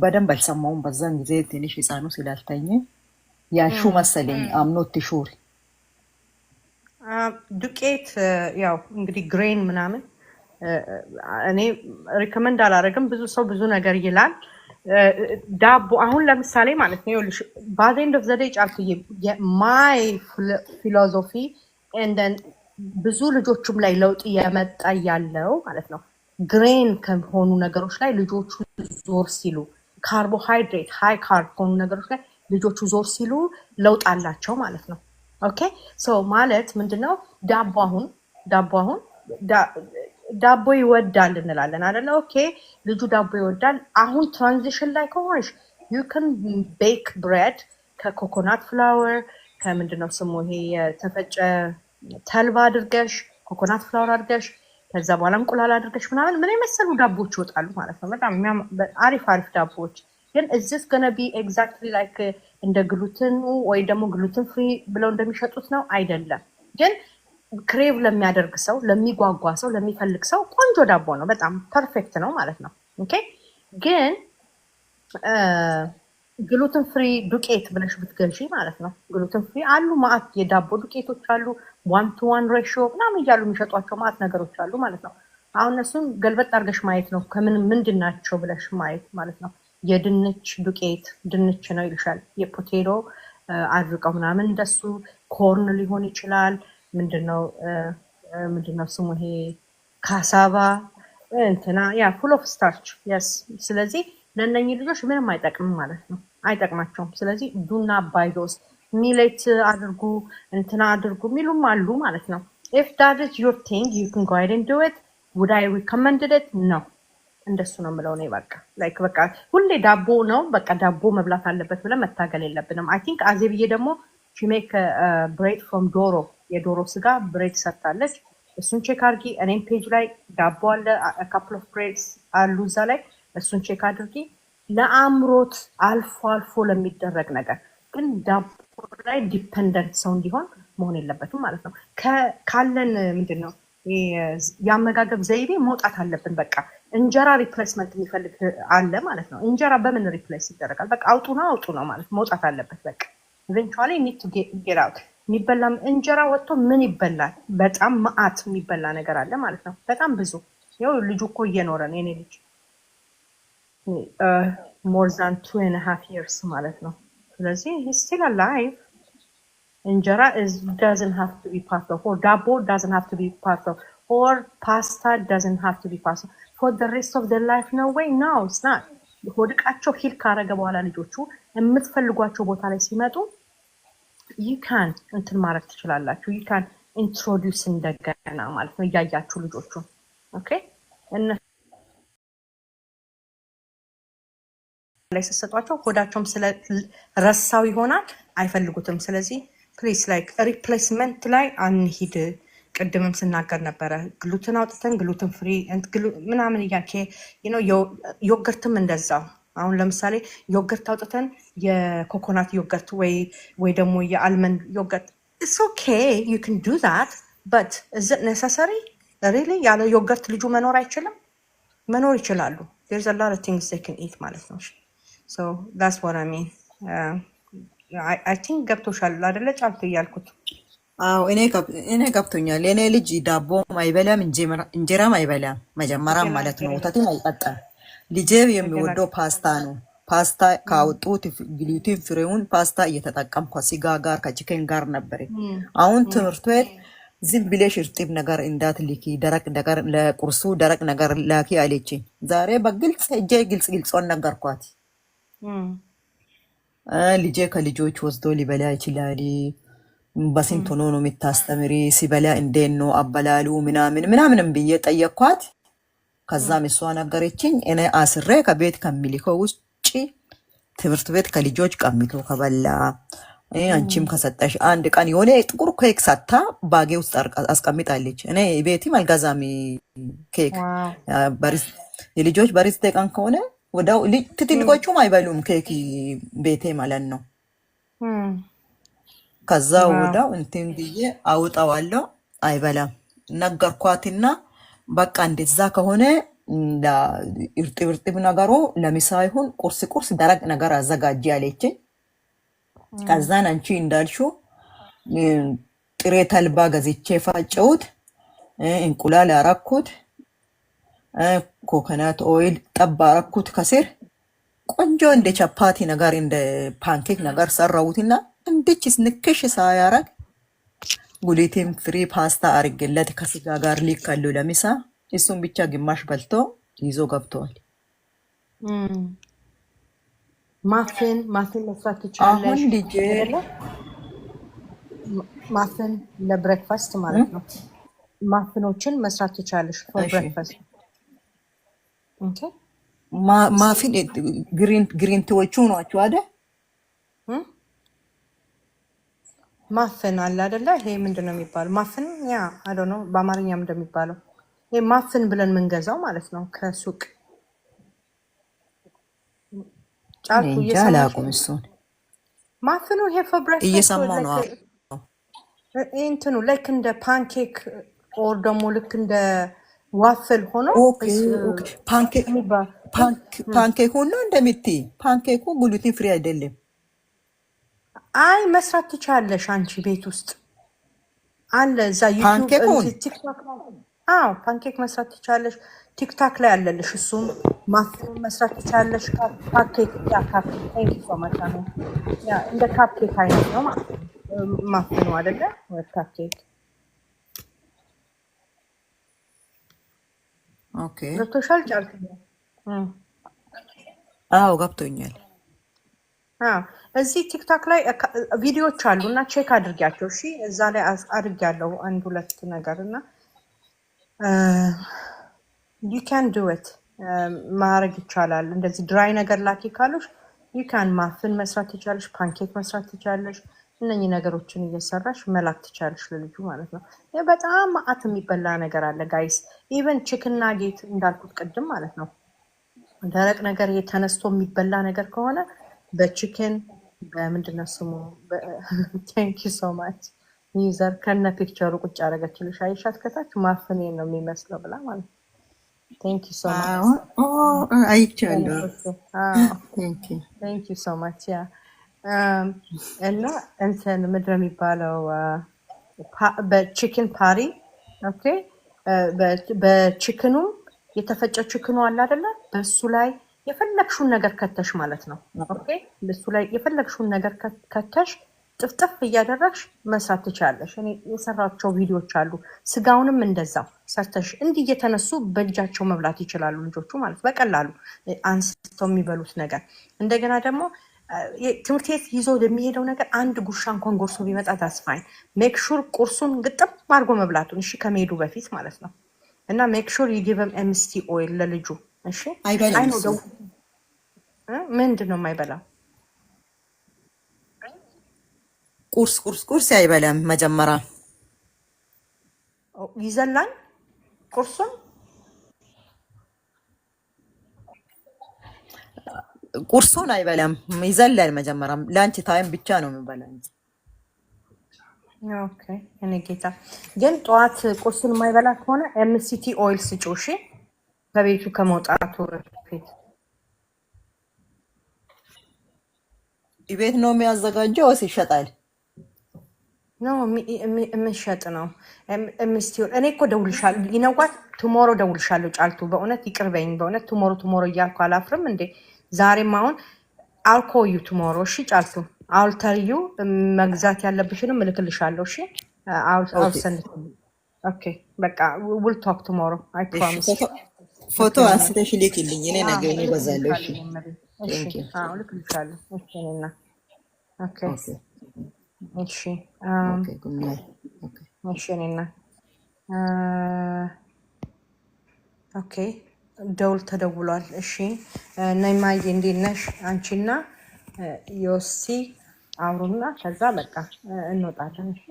በደንብ አልሰማሁም በዛን ጊዜ ትንሽ ህፃኑ ስላልተኝ ያልሹ መሰለኝ። አምኖት ሹር ዱቄት ያው እንግዲህ ግሬን ምናምን እኔ ሪከመንድ አላደርግም። ብዙ ሰው ብዙ ነገር ይላል። ዳቦ አሁን ለምሳሌ ማለት ነው ይኸውልሽ ባዘንድ ኦፍ ዘዴ ጫልኩዬ ማይ ፊሎሶፊ እንደን ብዙ ልጆቹም ላይ ለውጥ እየመጣ ያለው ማለት ነው ግሬን ከሆኑ ነገሮች ላይ ልጆቹ ዞር ሲሉ፣ ካርቦሃይድሬት ሃይ ካርብ ከሆኑ ነገሮች ላይ ልጆቹ ዞር ሲሉ ለውጥ አላቸው ማለት ነው። ኦኬ ሶ ማለት ምንድነው ዳቦ ይወዳል እንላለን አይደለ? ኦኬ ልጁ ዳቦ ይወዳል። አሁን ትራንዚሽን ላይ ከሆንሽ ዩ ካን ቤክ ብሬድ ከኮኮናት ፍላወር ከምንድነው ስሙ ይሄ የተፈጨ ተልባ አድርገሽ ኮኮናት ፍላወር አድርገሽ ከዛ በኋላ እንቁላል አድርገሽ ምናምን ምን የመሰሉ ዳቦዎች ይወጣሉ ማለት ነው። በጣም አሪፍ አሪፍ ዳቦዎች። ግን እዚስ ገነ ቢ ኤግዛክትሊ ላይክ እንደ ግሉትን ወይ ደግሞ ግሉትን ፍሪ ብለው እንደሚሸጡት ነው አይደለም። ግን ክሬቭ ለሚያደርግ ሰው፣ ለሚጓጓ ሰው፣ ለሚፈልግ ሰው ቆንጆ ዳቦ ነው። በጣም ፐርፌክት ነው ማለት ነው። ኦኬ ግን ግሉትን ፍሪ ዱቄት ብለሽ ብትገዢ ማለት ነው። ግሉትን ፍሪ አሉ ማአት የዳቦ ዱቄቶች አሉ 1:1 ሬሽዮ ምናምን እያሉ የሚሸጧቸው ማአት ነገሮች አሉ ማለት ነው። አሁን እነሱን ገልበጥ አድርገሽ ማየት ነው። ከምን ምንድን ናቸው ብለሽ ማየት ማለት ነው። የድንች ዱቄት ድንች ነው ይልሻል። የፖቴቶ አድርቀው ምናምን እንደሱ ኮርን ሊሆን ይችላል። ምንድነው ስሙ ይሄ ካሳባ እንትና ያ ፉል ኦፍ ስታርች የስ። ስለዚህ ለእነኚህ ልጆች ምንም አይጠቅምም ማለት ነው። አይጠቅማቸውም። ስለዚህ ዱና ባይዶስ ሚሌት አድርጉ እንትና አድርጉ የሚሉም አሉ ማለት ነው። ኢፍ ዳት ኢዝ ዮር ቲንግ ዩ ካን ጎ አሄድ ኤንድ ዱ ኢት ውድ አይ ሪኮመንድ ኢት ኖ። እንደሱ ነው የምለው እኔ። በቃ ሁሌ ዳቦ ነው በቃ ዳቦ መብላት አለበት ብለን መታገል የለብንም። አይ ቲንክ አዜብዬ ደግሞ ሺ ሜክ ብሬድ ፍሮም ዶሮ የዶሮ ስጋ ብሬድ ሰርታለች። እሱን ቼክ አድርጊ። እኔም ፔጅ ላይ ዳቦ አለ ካፕል ኦፍ ብሬድስ አሉ እዛ ላይ እሱን ቼክ አድርጊ። ለአምሮት አልፎ አልፎ ለሚደረግ ነገር ግን ዳቦ ላይ ዲፐንደንት ሰው እንዲሆን መሆን የለበትም ማለት ነው። ካለን ምንድን ነው የአመጋገብ ዘይቤ መውጣት አለብን። በቃ እንጀራ ሪፕሌስመንት የሚፈልግ አለ ማለት ነው። እንጀራ በምን ሪፕሌስ ይደረጋል? በቃ አውጡ ነው ማለት መውጣት አለበት። በቃ ኢቨንቹዋሊ ኒድ ቱ ጌት አውት። የሚበላ እንጀራ ወጥቶ ምን ይበላል? በጣም መዓት የሚበላ ነገር አለ ማለት ነው። በጣም ብዙ ይኸው ልጁ እኮ እየኖረ ነው የኔ ልጅ more than 2.5 years ማለት ነው። ስለዚህ he's still alive. እንጀራ doesn't have to be part of, or ዳቦ doesn't have to be part of, or pasta doesn't have to be part of for the rest of their life. No way, no, it's not. ሆድቃቸው ሂል ካረገ በኋላ ልጆቹ የምትፈልጓቸው ቦታ ላይ ሲመጡ you can እንትን ማድረግ ትችላላችሁ። you can introduce እንደገና ማለት ነው እያያችሁ ልጆቹ ኦኬ ላይ ተሰጧቸው ሆዳቸውም ስለረሳው ይሆናል አይፈልጉትም። ስለዚህ ፕሊስ ላይክ ሪፕሌስመንት ላይ አንሂድ። ቅድምም ስናገር ነበረ ግሉትን አውጥተን ግሉትን ፍሪ ምናምን እያልኬ ዮገርትም እንደዛው። አሁን ለምሳሌ ዮገርት አውጥተን የኮኮናት ዮገርት ወይ ደግሞ የአልመንድ ዮገርት ኢትስ ኦኬ ዩ ካን ዱ ዛት በት ኢዝ ኢት ኔሰሰሪ ሪሊ? ያለ ዮገርት ልጁ መኖር አይችልም? መኖር ይችላሉ። there's a lot of things they can eat ማለት ነው። so that's what I mean. I think ገብቶሻል አይደለ ጫልቱ እያልኩት? አዎ እኔ ገብቶኛል። የኔ ልጅ ዳቦም አይበላም እንጀራም አይበላም መጀመሪያም ማለት ነው። ወተትም አይጠጣም። ልጄ የሚወደው ፓስታ ነው። ፓስታ ካወጡት ግሉቲን ፍሬውን ፓስታ እየተጠቀምኩ ከስጋ ጋር ከቺከን ጋር ነበር። አሁን ትምህርት ቤት ዝም ብለሽ እርጥብ ነገር እንዳትልኪ ደረቅ ነገር ለቁርሱ ደረቅ ነገር ላኪ አለችኝ። ዛሬ በግልጽ እጄ ግልጽ ነገርኳት። ልጄ ከልጆች ወስዶ ሊበላ ይችላል። በስንት ሆኖ ነው የምታስተምሪ? ሲበላ እንዴት ነው አበላሉ? ምናምንም ብዬ ጠየኳት። ከዛም እሷ ነገረችኝ። እኔ አስሬ ከቤት ከሚልከው ውጭ ትምህርት ቤት ከልጆች ቀምቶ ከበላ አንቺም ከሰጠሽ አንድ ቀን የሆነ ጥቁር ኬክ ሰታ ባጌ ውስጥ አስቀምጣለች። እኔ ቤትም አልገዛም ኬክ የልጆች በርዝዴ ቀን ከሆነ ወዳው ትልቆቹም አይበሉም ኬክ ቤቴ ማለት ነው። ከዛ ወዳው እንትን ብዬ አውጣዋለሁ አይበላም። ነገርኳትና በቃ እንደዛ ከሆነ እርጥብ ነገሩ ለምሳ ይሁን ቁርስ ደረቅ ነገር አዘጋጅ አለችኝ። ከዛን አንቺ እንዳልሽው ጥሬ ተልባ ገዝቼ ፋጨሁት፣ እንቁላል አረኩት፣ ኮኮናት ኦይል ጠብ አረኩት ከስር ቆንጆ እንደ ቻፓቲ ነገር እንደ ፓንኬክ ነገር ሰራሁትና እንድችስ ንክሽ ሳያረግ ግሉቴን ፍሪ ፓስታ አርግለት ከስጋ ጋር ሊካሉ ለምሳ እሱን ብቻ ግማሽ በልቶ ይዞ ገብቷል። ማፍን መስራት ትችላለሽ። አሁን ልጄ ማፍን ለብሬክፋስት ማለት ነው። ማፍኖችን መስራት ትችላለሽ ፎር ብሬክፋስት። ኦኬ ማፊን ግሪን ቲዎቹ ናቸው አይደል? ማፍን አለ አይደለ? ይሄ ምንድን ነው የሚባለው? ማፍን ያ አይ ዶንት ኖ በአማርኛም እንደሚባለው ይሄ ማፍን ብለን የምንገዛው ማለት ነው ከሱቅ። እኔ ጫልቱ እንጃ እየሰማሽ አላውቅም። ነው? እሱን ማፍኑ ይሄ for breakfast እየሰማሁ ነው። like እንትኑ ላይክ እንደ ፓንኬክ ኦር ደግሞ ልክ እንደ ዋፍል ሆኖ ኦኬ ኦኬ። ፓንኬክ የሚባል ፓንኬኩን ነው እንደምትይ? ፓንኬኩ ግሉቲን ፍሪ አይደለም። አይ መስራት ትችያለሽ አንቺ ቤት ውስጥ አለ እዛ ዩቲዩብ ፓንኬኩን ቲክቶክ ላይ። አዎ ፓንኬክ መስራት ትችያለሽ። ቲክታክ ላይ አለልሽ እሱም ማፍን መስራት ትችያለሽ። ፓንኬክ ያ ካፕኬክ ቴንክ ዩ ሶ ማች አሜን። ያ እንደ ካፕኬክ አይነት ነው ማለት ነው ማፍኑ አይደለ ወይ ካፕኬክ። ኦኬ። ገብቶሻል ጫልቱ? አዎ ገብቶኛል። አዎ እዚህ ቲክታክ ላይ ቪዲዮዎች አሉ እና ቼክ አድርጊያቸው እሺ። እዛ ላይ አድርጊያለሁ አንድ ሁለት ነገር እና ዩ ካን ዱ ኢት ማድረግ ይቻላል። እንደዚህ ድራይ ነገር ላኪ ካሉሽ ዩ ካን ማፍን መስራት ትችላለሽ፣ ፓንኬክ መስራት ትችላለሽ። እነኚህ ነገሮችን እየሰራሽ መላክ ትችላለሽ ለልጁ ማለት ነው። ይህ በጣም ማአት የሚበላ ነገር አለ ጋይስ። ኢቨን ቺክን ናጌት እንዳልኩት ቅድም ማለት ነው ደረቅ ነገር ተነስቶ የሚበላ ነገር ከሆነ በቺክን በምንድን ነው ስሙ ቴንክ ዩ ሶ ማች ዩዘር ከነ ፒክቸሩ ቁጭ አደረገችልሽ አይሻት ከታች ማፍኔ ነው የሚመስለው ብላ ማለት ነው። ቴንክ ዩ ሶ ማች አይቻለሁ። ቴንክ ዩ ሶ ማች ያ እና እንትን ምንድን ነው የሚባለው በቺክን ፓሪ ኦኬ። በቺክኑ የተፈጨ ቺክኑ አለ አይደለ? በሱ ላይ የፈለግሽውን ነገር ከተሽ ማለት ነው ኦኬ። በሱ ላይ የፈለግሽውን ነገር ከተሽ ጥፍጥፍ እያደረግሽ መስራት ትችላለሽ። እኔ የሰራቸው ቪዲዮዎች አሉ። ስጋውንም እንደዛው ሰርተሽ እንዲህ እየተነሱ በእጃቸው መብላት ይችላሉ ልጆቹ ማለት በቀላሉ አንስተው የሚበሉት ነገር። እንደገና ደግሞ ትምህርት ቤት ይዞ የሚሄደው ነገር አንድ ጉርሻ እንኳን ጎርሶ ቢመጣ ታስፋይን ሜክ ሹር ቁርሱን ግጥም አድርጎ መብላቱን እሺ፣ ከመሄዱ በፊት ማለት ነው። እና ሜክ ሹር ዩጊቨም ኤምስቲ ኦይል ለልጁ እሺ። አይ ነው ደው ምንድን ነው የማይበላው? ቁርስ አይበላም። መጀመሪያ ይዘላል ቁርሱን ቁርሱን አይበላም፣ ይዘላል። መጀመሪያ ላንች ታይም ብቻ ነው የሚበላው። ኦኬ እኔ ጌታ ግን ጠዋት ቁርሱን የማይበላ ከሆነ ኤምሲቲ ኦይል ስጪው እሺ፣ ከቤቱ ከመውጣቱ በፊት። ቤት ነው የሚያዘጋጀው ወይስ ይሸጣል? ኖ የሚሸጥ ነው ኤምሲቲ ኦይል። እኔ እኮ ደውልሻለሁ ይነጓት ቱሞሮ ደውልሻለሁ ጫልቱ። በእውነት ይቅርበኝ በእውነት ቱሞሮ እያልኩ አላፍርም እንዴ ዛሬም አሁን አልኮዩ ቱሞሮ እሺ ጫልቱ አልተርዩ መግዛት ያለብሽንም እልክልሻለሁ እሺ። አልሰንድ ኦኬ በቃ ዊል ቶክ ቱሞሮ አይ ፕሮሚስ። ፎቶ አንስተሽ ልክልኝ፣ እኔ ነገ እገዛለሁ። እሺ ቴንክ ዩ። አዎ እልክልሻለሁ። እሺ እኔና ኦኬ እሺ ኦኬ ጉድ ናይት። ኦኬ እሺ እኔና ኦኬ ደውል ተደውሏል። እሺ ነይማዬ እንዴት ነሽ? አንቺና ዮሲ አብሩና ከዛ በቃ እንወጣለን። እሺ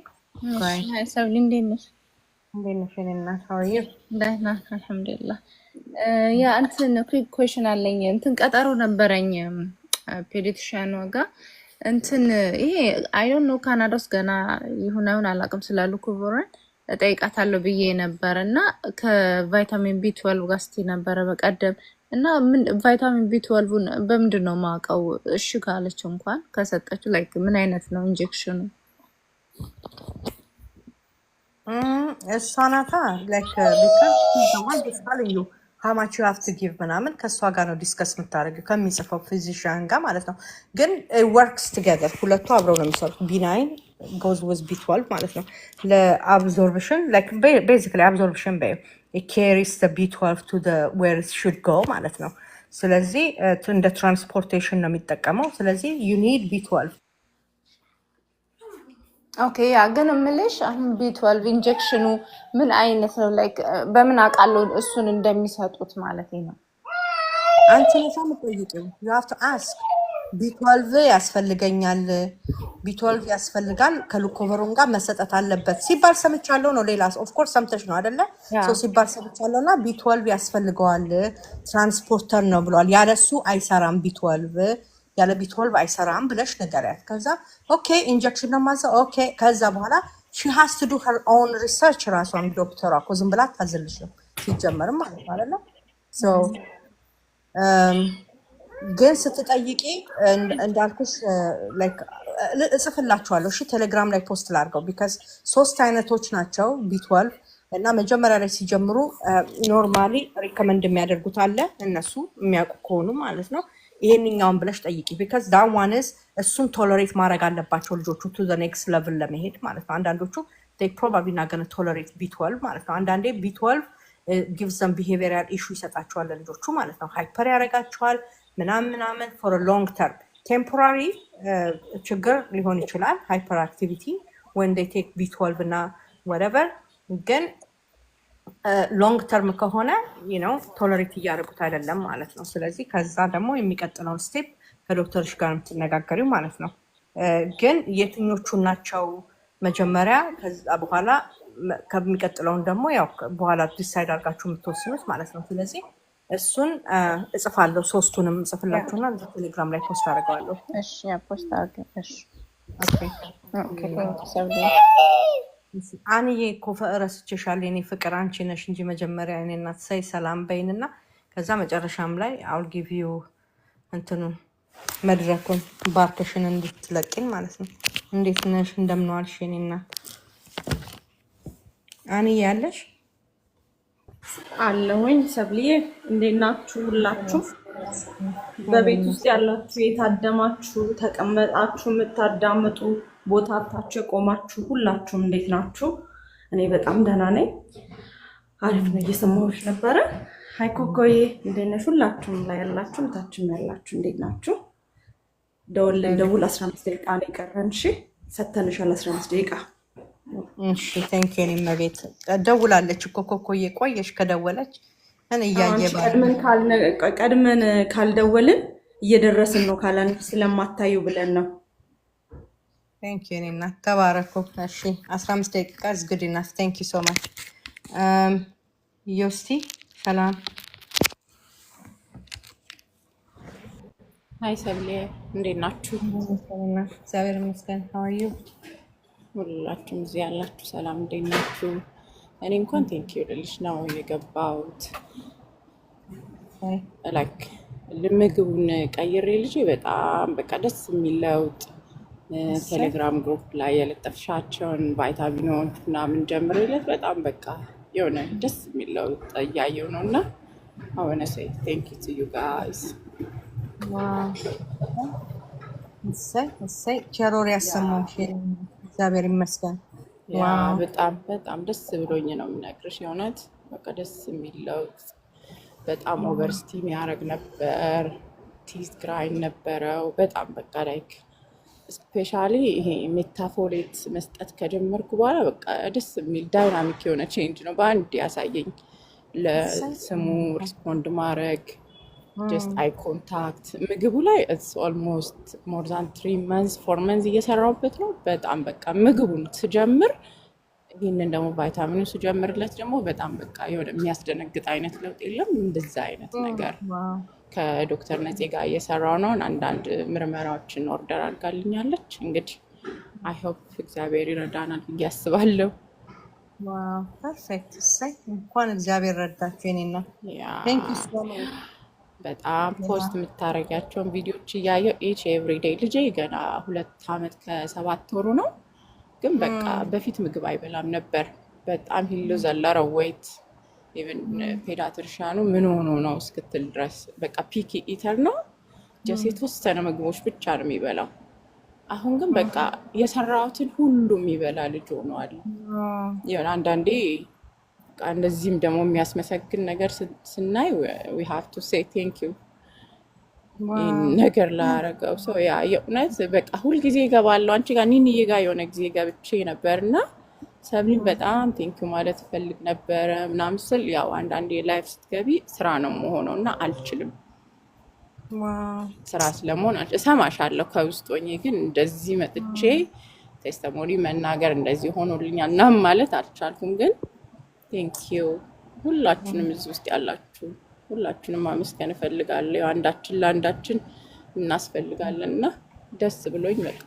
ሃይ ሰብሊ እንዴት ነሽ? እንዴት ነሽ? እኔና ታውዩ ደህና አልሐምዱሊላህ። ያ እንትን ኩዊክ ኩዌሽን አለኝ። እንትን ቀጠሮ ነበረኝ ፔዲትሪሻን ጋር እንትን ይሄ አይ ዶንት ኖ ካናዳ ውስጥ ገና ይሁን አይሁን አላውቅም ስላሉ ኩቡረን እጠይቃታለሁ ብዬ ነበር እና ከቫይታሚን ቢ12 ጋር ስትይ ነበረ በቀደም እና ምን ቫይታሚን ቢ12ን በምንድን ነው የማውቀው? እሺ ካለች እንኳን ከሰጠችው ላይክ ምን አይነት ነው ኢንጀክሽኑ? እሷ ናታ ላይክ ቢካዝ someone is telling you how much you have to give ምናምን ከእሷ ጋር ነው ዲስከስ የምታደርገው ከሚጽፈው ፊዚሽያን ጋር ማለት ነው። ግን works together ሁለቱ አብረው ነው የሚሰሩት። ቢ9 goes with B12 ማለት ነው ለአብዞርፕሽን like basically absorption it carries the B12 to the where it should go ማለት ነው። ስለዚህ እንደ ትራንስፖርቴሽን ነው የሚጠቀመው። ስለዚህ you need B12 ኦኬ ያ ግን እምልሽ አሁን ቢ12 ኢንጀክሽኑ ምን አይነት ነው? ላይክ በምን አውቃለሁ እሱን እንደሚሰጡት ማለት ነው። አንቺ ነሽ የምትጠይቂው you have to ask ቢ12 ያስፈልገኛል፣ ቢ12 ያስፈልጋል ከሉኮቨሩን ጋር መሰጠት አለበት ሲባል ሰምቻለሁ ነው። ሌላ ኦፍ ኮርስ ሰምተሽ ነው አይደለ? ያ ሰው ሲባል ሰምቻለሁ እና ቢ12 ያስፈልገዋል ትራንስፖርተር ነው ብሏል። ያለሱ አይሰራም ቢ12 ያለ ቢ12 አይሰራም ብለሽ ንገሪያት። ከዛ ኦኬ ኢንጀክሽን ነው ማዘ ኦኬ። ከዛ በኋላ ሺ ሃስ ቱ ዱ ሄር ኦውን ሪሰርች ራሷን ዶክተሯ እኮ ዝም ብላ አታዝልሽም ሲጀመርም ማለት ነው አይደለ? ሶ ግን ስትጠይቂ እንዳልኩሽ ላይክ እጽፍላችኋለሁ። እሺ ቴሌግራም ላይ ፖስት ላድርገው ቢካዝ 3 አይነቶች ናቸው ቢ12 እና መጀመሪያ ላይ ሲጀምሩ ኖርማሊ ሪከመንድ የሚያደርጉት አለ እነሱ የሚያውቁ ከሆኑ ማለት ነው። ይሄንኛውን ብለሽ ጠይቂ ቢካዝ ዳን ዋንስ እሱን ቶለሬት ማድረግ አለባቸው ልጆቹ ቱ ዘ ኔክስት ሌቭል ለመሄድ ማለት ነው። አንዳንዶቹ they probably not going to tolerate B12 ማለት ነው። አንዳንዴ B12 gives them behavioral issue ይሰጣቸዋል ለልጆቹ ማለት ነው። ሃይፐር ያደርጋቸዋል ምናምን for a long term temporary ችግር ሊሆን ይችላል ሃይፐር አክቲቪቲ when they take B12 እና whatever ግን ሎንግ ተርም ከሆነ ቶለሬት እያደረጉት አይደለም ማለት ነው። ስለዚህ ከዛ ደግሞ የሚቀጥለውን ስቴፕ ከዶክተሮች ጋር የምትነጋገሪው ማለት ነው። ግን የትኞቹ ናቸው መጀመሪያ ከዛ በኋላ ከሚቀጥለውን ደግሞ ያው በኋላ ዲሳይድ አድርጋችሁ የምትወስኑት ማለት ነው። ስለዚህ እሱን እጽፋለሁ። 3ቱንም እጽፍላችሁና ቴሌግራም ላይ ፖስት አደርገዋለሁ። እሺ ፖስት አድርገ። እሺ ኦኬ ሰብሊ አንዬ እኮ ረስቼሻለሁ የኔ ፍቅር አንቺ ነሽ እንጂ መጀመሪያ እኔ እናት ሳይ ሰላም በይንና ከዛ መጨረሻም ላይ አውል ጊቭ ዩ እንትኑን መድረኩን ባርክሽን እንድትለቂን ማለት ነው። እንዴት ነሽ? እንደምን ዋልሽ የኔ እናት? አንዬ ያለሽ አለሁኝ። ሰብልዬ እንዴት ናችሁ? ሁላችሁ በቤት ውስጥ ያላችሁ የታደማችሁ ተቀመጣችሁ የምታዳምጡ ቦታታችሁ የቆማችሁ ሁላችሁም እንዴት ናችሁ? እኔ በጣም ደህና ነኝ። አሪፍ ነው። እየሰማሁሽ ነበረ። ሀይ ኮኮዬ እንዴት ነሽ? ሁላችሁም ላይ ያላችሁ ታችም ያላችሁ እንዴት ናችሁ? ደውል 15 ደቂቃ ነው የቀረን። እሺ ሰተንሻል 15 ደቂቃ። እሺ ቴንክ ዩ። እኔም ቤት ደውላለች እኮ ኮኮዬ ቆየሽ ከደወለች እኔ እያየ ቀድመን ካልደወልን እየደረስን ነው ካላን ስለማታዩ ብለን ነው። ቴንክ ዩ እኔ እናት ተባረኩ። እሺ 15 ደቂቃ is good enough. Thank you so much. ዮስቲ ሰላም። ሀይ ሰብሊ እንዴት ናችሁ? እግዚአብሔር ይመስገን። how are you? ሁላችሁም እዚህ ያላችሁ ሰላም እንዴት ናችሁ? እኔ እንኳን ቴንክ ዩ ልልሽ ነው የገባሁት። ላይክ ምግቡን ቀይሬ ልጄ በጣም በቃ ደስ የሚል ለውጥ ቴሌግራም ግሩፕ ላይ የለጠፍሻቸውን ቫይታሚኖች ምናምን ጀምሬለት በጣም በቃ የሆነ ደስ የሚል ለውጥ እያየሁ ነው እና አሁን say thank you to you guys. እሰይ ቸሮር ያሰማሽ እግዚአብሔር ይመስገን። ያ በጣም ደስ ብሎኝ ነው የምነግርሽ። የእውነት በቃ ደስ የሚል ለውጥ በጣም ኦቨርስቲም ያደርግ ነበር፣ ቲዝ ግራይን ነበረው በጣም በቃ ላይክ ስፔሻሊ ይሄ ሜታፎሌት መስጠት ከጀመርኩ በኋላ በቃ ደስ የሚል ዳይናሚክ የሆነ ቼንጅ ነው በአንድ ያሳየኝ። ለስሙ ሪስፖንድ ማድረግ ጀስት አይ ኮንታክት ምግቡ ላይ ኢትስ ኦልሞስት ሞር ዛን 3 months 4 months እየሰራሁበት ነው። በጣም በቃ ምግቡን ስጀምር ይህንን ደግሞ ቫይታሚኑ ስጀምርለት ደግሞ በጣም በቃ የሆነ የሚያስደነግጥ አይነት ለውጥ የለም እንደዛ አይነት ነገር። ከዶክተር ነፄ ጋር እየሰራሁ ነው። አንዳንድ ምርመራዎችን ኦርደር አድርጋልኛለች። እንግዲህ አይ ሆፕ እግዚአብሔር ይረዳናል ብዬ አስባለሁ። ዋው ፐርፌክት። እሰይ እንኳን እግዚአብሔር ረዳችሁ የኔ እናት። ቴንክ ዩ ሶ ማች። በጣም ፖስት የምታረጊያቸውን ቪዲዮዎች እያየሁ ኢች ኤቭሪዴይ ልጄ ገና 2 ዓመት ከ7 ወሩ ነው። ግን በቃ በፊት ምግብ አይበላም ነበር። በጣም ሂሎ ዘላረ ዌይት ኢቭን ፔዲያትሪሻኑ ምን ሆኖ ነው እስክትል ድረስ በቃ ፒኪ ኢተር ነው። ጀስት የተወሰነ ምግቦች ብቻ ነው የሚበላው። አሁን ግን በቃ የሰራሁትን ሁሉ የሚበላ ልጅ ሆኗል። ይሁን አንዳንዴ እንደዚህም ደግሞ የሚያስመሰግን ነገር ስናይ we have to say thank you ነገር ላረገው ሰው ያ የእውነት በቃ ሁልጊዜ እገባለሁ አንቺ ጋር ኒኒዬ ጋር የሆነ ጊዜ ገብቼ ነበርና ሰብሊን በጣም ቴንክ ዩ ማለት ፈልግ ነበር ምናምን ስል ያው አንዳንዴ ላይፍ ስትገቢ ስራ ነው የምሆነው እና አልችልም ዋው ስራ ስለመሆን እሰማሻለሁ ከውስጥ ሆኜ፣ ግን እንደዚህ መጥቼ ቴስተሞኒ መናገር እንደዚህ ሆኖልኛል እና ማለት አልቻልኩም። ግን ቴንክ ዩ ሁላችሁንም እዚህ ውስጥ ያላችሁ ሁላችሁንም ማመስገን እፈልጋለሁ። አንዳችን ለአንዳችን እናስፈልጋለን እና ደስ ብሎኝ በቃ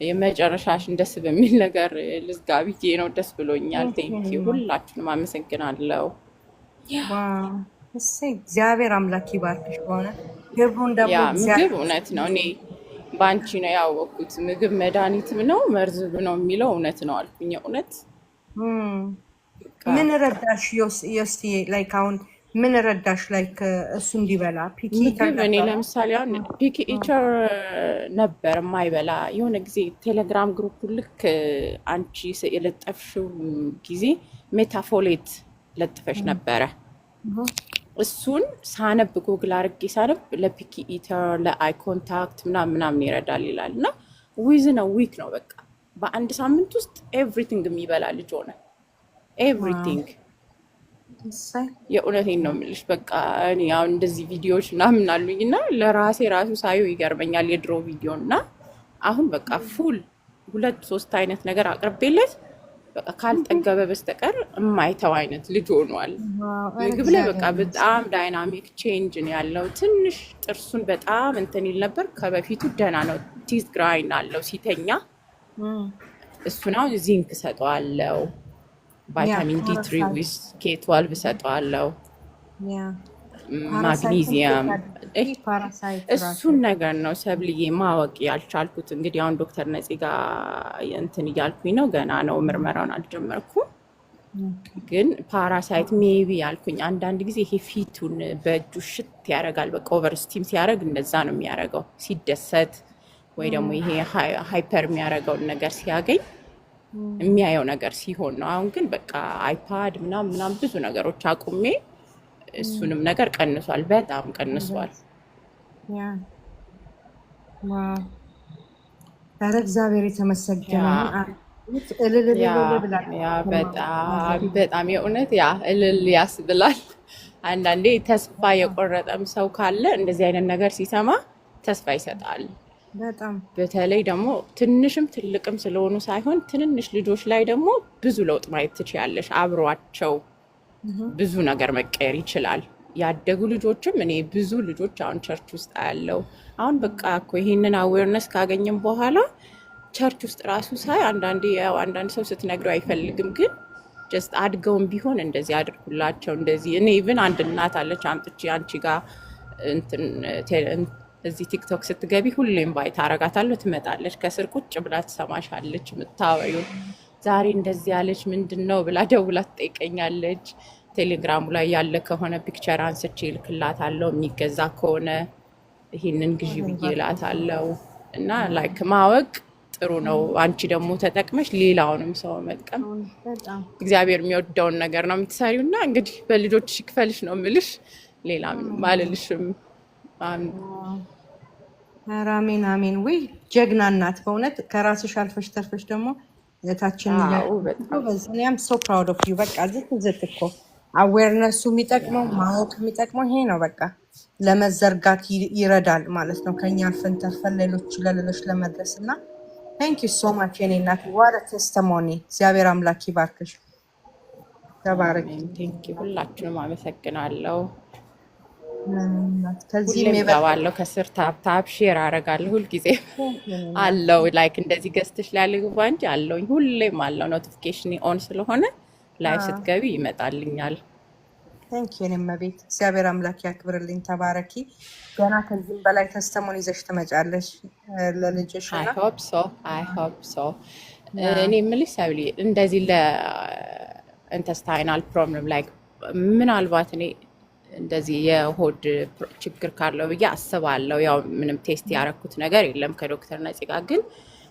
የመጨረሻሽን ደስ በሚል ነገር ልዝጋ ብዬ ነው። ደስ ብሎኛል። ቴንክ ዩ ሁላችሁንም አመሰግናለሁ። ዋው እሰይ እግዚአብሔር አምላክ ይባርክሽ። በሆነ ግብሩን ደግሞ ያ ምግብ እግዚአብሔር እውነት ነው። እኔ በአንቺ ነው ያወቅኩት። ምግብ መድኃኒትም ነው መርዝ ነው የሚለው እውነት ነው አልኩኝ። እውነት እም፣ በቃ ምን ረዳሽ ዮስቲ? ላይክ አሁን ምን ረዳሽ? ላይክ እሱ እንዲበላ ፒኪ ምግብ እኔ ተነበረ? ለምሳሌ አሁን ፒክ ኢቸር ነበር የማይበላ የሆነ ጊዜ ቴሌግራም ግሩፕ ልክ አንቺ የለጠፍሽው ጊዜ ሜታፎሌት ለጥፈሽ ነበረ። እሱን ሳነብ ጉግል አድርጌ ሳነብ ለፒኪ ኢተር ለአይ ኮንታክት ምናምን ይረዳል ይላል እና ዊዝን ዊክ ነው በቃ በአንድ ሳምንት ውስጥ ኤቭሪቲንግ የሚበላ ልጅ ሆነ። ዋው ኤቭሪቲንግ እሰይ የእውነቴን ነው የምልሽ። በቃ እኔ አሁን እንደዚህ ቪዲዮዎች ምናምን አሉኝ እና ለራሴ ራሱ ሳየው ይገርመኛል የድሮ ቪዲዮ እና አሁን በቃ ፉል 2-3 አይነት ነገር አቅርቤለት በቃ ካልጠገበ በስተቀር የማይተው አይነት ልጅ ሆኗል። ዋው ኧረ ምግብ ላይ በቃ እግዚአብሔር በጣም ዳይናሚክ ቼንጅ ነው ያለው። ትንሽ ጥርሱን በጣም እንትን ይል ነበር። ከበፊቱ ደህና ነው። ቲዝ ግራይን አለው ሲተኛ። እም፣ እሱን አሁን ዚንክ ሰጠዋለው፣ ያ ቫይታሚን ዲ3 ፓራሳይት ዊዝ K12 ሰጠዋለው፣ ያ ፓራሳይትን ቼክ ማግኒዚየም። አድርጊ። ፓራሳይት ራሱ እሱን ነገር ነው ሰብልዬ ማወቅ ያልቻልኩት። እንግዲህ አሁን ዶክተር ነፂ ጋር እንትን እያልኩኝ ነው። ገና ነው ምርመራውን አልጀመርኩም። ግን ፓራሳይት ሜቢ ያልኩኝ አንዳንድ ጊዜ ይሄ ፊቱን በእጁ ሽት ያደርጋል። በቃ ኦቨር ስቲም ሲያደርግ እንደዛ ነው የሚያደርገው ሲደሰት፣ ወይ ደግሞ ይሄ ሃይፐር የሚያደርገውን ነገር ሲያገኝ የሚያየው ነገር ሲሆን ነው። አሁን ግን በቃ አይፓድ ምናምን ብዙ ነገሮች አቁሜ እሱንም ነገር ቀንሷል፣ በጣም ቀንሷል። ያ ዋው ኧረ እግዚአብሔር የተመሰገነ ያ ይሁን። አቤት እልል ያ እልል ብላለች ያ ሰማሁ። በጣም የእውነት ያ እልል ያስብላል። አንዳንዴ ተስፋ የቆረጠም ሰው ካለ እንደዚህ አይነት ነገር ሲሰማ ተስፋ ይሰጣል። በጣም በተለይ ደግሞ ትንሽም ትልቅም ስለሆኑ ሳይሆን ትንንሽ ልጆች ላይ ደግሞ ብዙ ለውጥ ማየት ትችያለሽ። አብሯቸው ብዙ ነገር መቀየር ይችላል። ያደጉ ልጆችም እኔ ብዙ ልጆች አሁን ቸርች ውስጥ አያለው። አሁን በቃ እኮ ይሄንን አዌርነስ ካገኘም በኋላ ቸርች ውስጥ ራሱ ሳይ አንዳንዴ ያው አንዳንድ ሰው ስትነግረው አይፈልግም፣ ግን ጀስት አድገውም ቢሆን እንደዚህ አድርጉላቸው። እንደዚህ እኔ ኢቭን አንድ እናት አለች አምጥቼ አንቺ ጋር እንትን እዚህ ቲክቶክ ስትገቢ ሁሌም ባይ ታረጋታለሁ። ትመጣለች፣ ከስር ቁጭ ብላ ትሰማሻለች የምታወሪውን። ዛሬ እንደዚህ ያለች ምንድን ነው ብላ ደውላ ትጠይቀኛለች። ቴሌግራሙ ላይ ያለ ከሆነ ፒክቸር አንስቼ እልክላታለሁ፣ የሚገዛ ከሆነ ይህንን ግዢ ብዬ እላታለሁ። እና ላይክ ማወቅ ጥሩ ነው። አንቺ ደግሞ ተጠቅመሽ ሌላውንም ሰው መጥቀም በጣም እግዚአብሔር የሚወደውን ነገር ነው የምትሰሪው። እና እንግዲህ በልጆች ይክፈልሽ ነው የምልሽ፣ ሌላ ምንም አልልሽም። ኧረ አሜን አሜን። ውይ ጀግና እናት በእውነት ከራስሽ አልፈሽ ተርፈሽ ደግሞ እህታችን አዎ በጣም እኔም ሶ ፕራውድ ኦፍ ዩ። በቃ ዝት እኮ አዌርነሱ የሚጠቅመው ማወቅ የሚጠቅመው ይሄ ነው። በቃ ለመዘርጋት ይረዳል ማለት ነው። ከኛ አልፈን ተርፈን ለሌሎች ለመድረስ እና ታንክ ዩ ሶ ማች የኔ እናት። ዋት ቴስቲሞኒ። እግዚአብሔር አምላክ ይባርክሽ። ተባረክ። ቴንክ ዩ። ሁላችሁንም አመሰግናለሁ። ከዚህም ሁሌም የበለጠ እገባለሁ ከስር ታፕ ሼር አደርጋለሁ። ሁልጊዜ አለው ላይክ እንደዚህ ገዝተሽ ላይ ልግባ እንጂ አለውኝ ሁሌም አለው። ኖቲፊኬሽን ኦን ስለሆነ ላይቭ ስትገቢ ይመጣልኛል። ታንክ ዩ የኔ እመቤት። እግዚአብሔር አምላክ ያክብርልኝ። ተባረኪ። ገና ከዚህም በላይ ተስተሞን ይዘሽ ትመጫለሽ ለልጅሽ አይ እና ሆፕ ሶ አይ ሆፕ ሶ። እኔ የምልሽ ሰብሊ እንደዚህ ለኢንተስታይናል ፕሮብለም ላይክ ምናልባት እኔ እንደዚህ የሆድ ችግር ካለው ብዬ አስባለሁ። ያው ምንም ቴስት ያረኩት ነገር የለም ከዶክተር ነፂ ጋር። ግን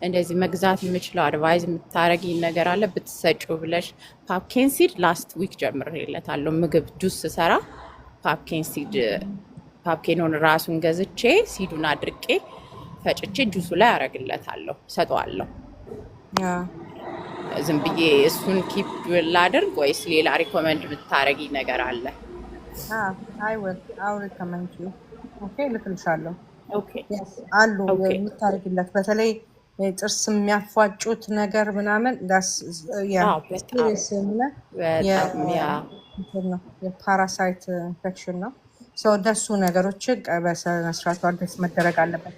እንደዚህ መግዛት የምችለው አድቫይዝ የምታረጊኝ ነገር አለ ብትሰጪው ብለሽ። ፓፕኬን ሲድ ላስት ዊክ ጀምሬለታለሁ። ምግብ ጁስ ስሰራ ፓፕኬን ሲድ ፓፕኬኑን ራሱን ገዝቼ ሲዱን አድርቄ ፈጭቼ ጁሱ ላይ አረግለታለሁ፣ ሰጠዋለሁ። ያ ዝም ብዬ እሱን ኪፕ ላድርግ ወይስ ሌላ ሪኮመንድ የምታረጊኝ ነገር አለ? I will recommend you. ኦኬ ልክልሻለሁ። ኦኬ አሉ ኦኬ የምታደርግለት በተለይ ጥርስ የሚያፏጩት ነገር ምናምን አዎ በጣም በጣም ያ የፓራሳይት ኢንፌክሽን ነው። እንደሱ ነገሮችን በስነስርዓቱ አድሬስ መደረግ አለበት።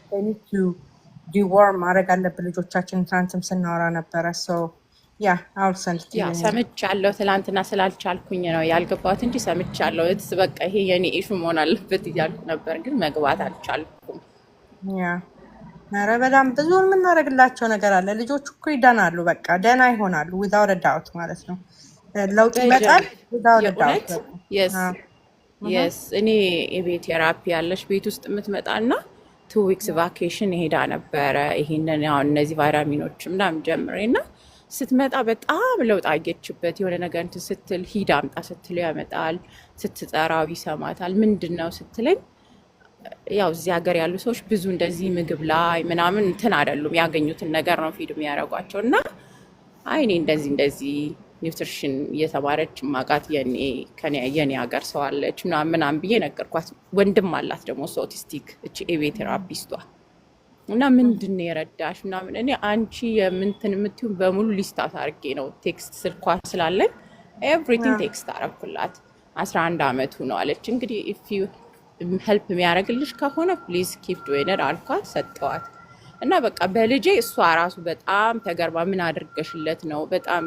ዲወርም ማድረግ አለብን ልጆቻችን። ትናንትም ስናወራ ነበረ። ያ ሰምቻለሁ። ትላንትና ስላልቻልኩኝ ነው ያልገባሁት እንጂ ሰምቻለሁ። በቃ ይሄ የኔ ኢሹ መሆን አለበት እያልኩ ነበር፣ ግን መግባት አልቻልኩም። ኧረ በጣም ብዙ የምናደርግላቸው ነገር አለ። ልጆቹ እኮ ይዳናሉ፣ በቃ ደህና ይሆናሉ። ዊዛውት ዳውት ማለት ነው። ለውጥ ይመጣል ዊዛውት ዳውት። የስ እኔ የቤት ቴራፒ ያለች ቤት ውስጥ የምትመጣ እና 2 ዊክስ ቫኬሽን ሄዳ ነበረ። ይሄንን አሁን እነዚህ ቫይታሚኖች ምናምን ጀምሬ እና ስትመጣ በጣም ለውጥ አየችበት። የሆነ ነገር እንትን ስትል ሂድ አምጣ ስትል ያመጣል፣ ስትጠራው ይሰማታል። ምንድን ነው ስትለኝ ያው እዚህ ሀገር ያሉ ሰዎች ብዙ እንደዚህ ምግብ ላይ ምናምን እንትን አይደሉም፣ ያገኙትን ነገር ነው ፊድ የሚያደርጓቸው እና አይ እኔ እንደዚህ ኒውትሪሽን እየተማረች ማቃት የኔ ሀገር ሰው አለች ምናምን ብዬ ነገርኳት። ወንድም አላት ደግሞ ኦቲስቲክ እቺ ኤቤ ቴራፒስቷ እና ምንድን ነው የረዳሽ ምናምን እኔ አንቺ የምንትን የምትይው በሙሉ ሊስታት አድርጌ ነው ቴክስት ስልኳ ስላለኝ ኤቭሪቲንግ ቴክስት አረኩላት። 11 ዓመቱ ነው አለች። እንግዲህ ኢፍ ዩ ሄልፕ የሚያደርግልሽ ከሆነ ፕሊዝ ኪፕ ዶይንግ ኢት አልኳት፣ ሰጠዋት እና በቃ በልጄ እሷ ራሱ በጣም ተገርማ ምን አድርገሽለት ነው በጣም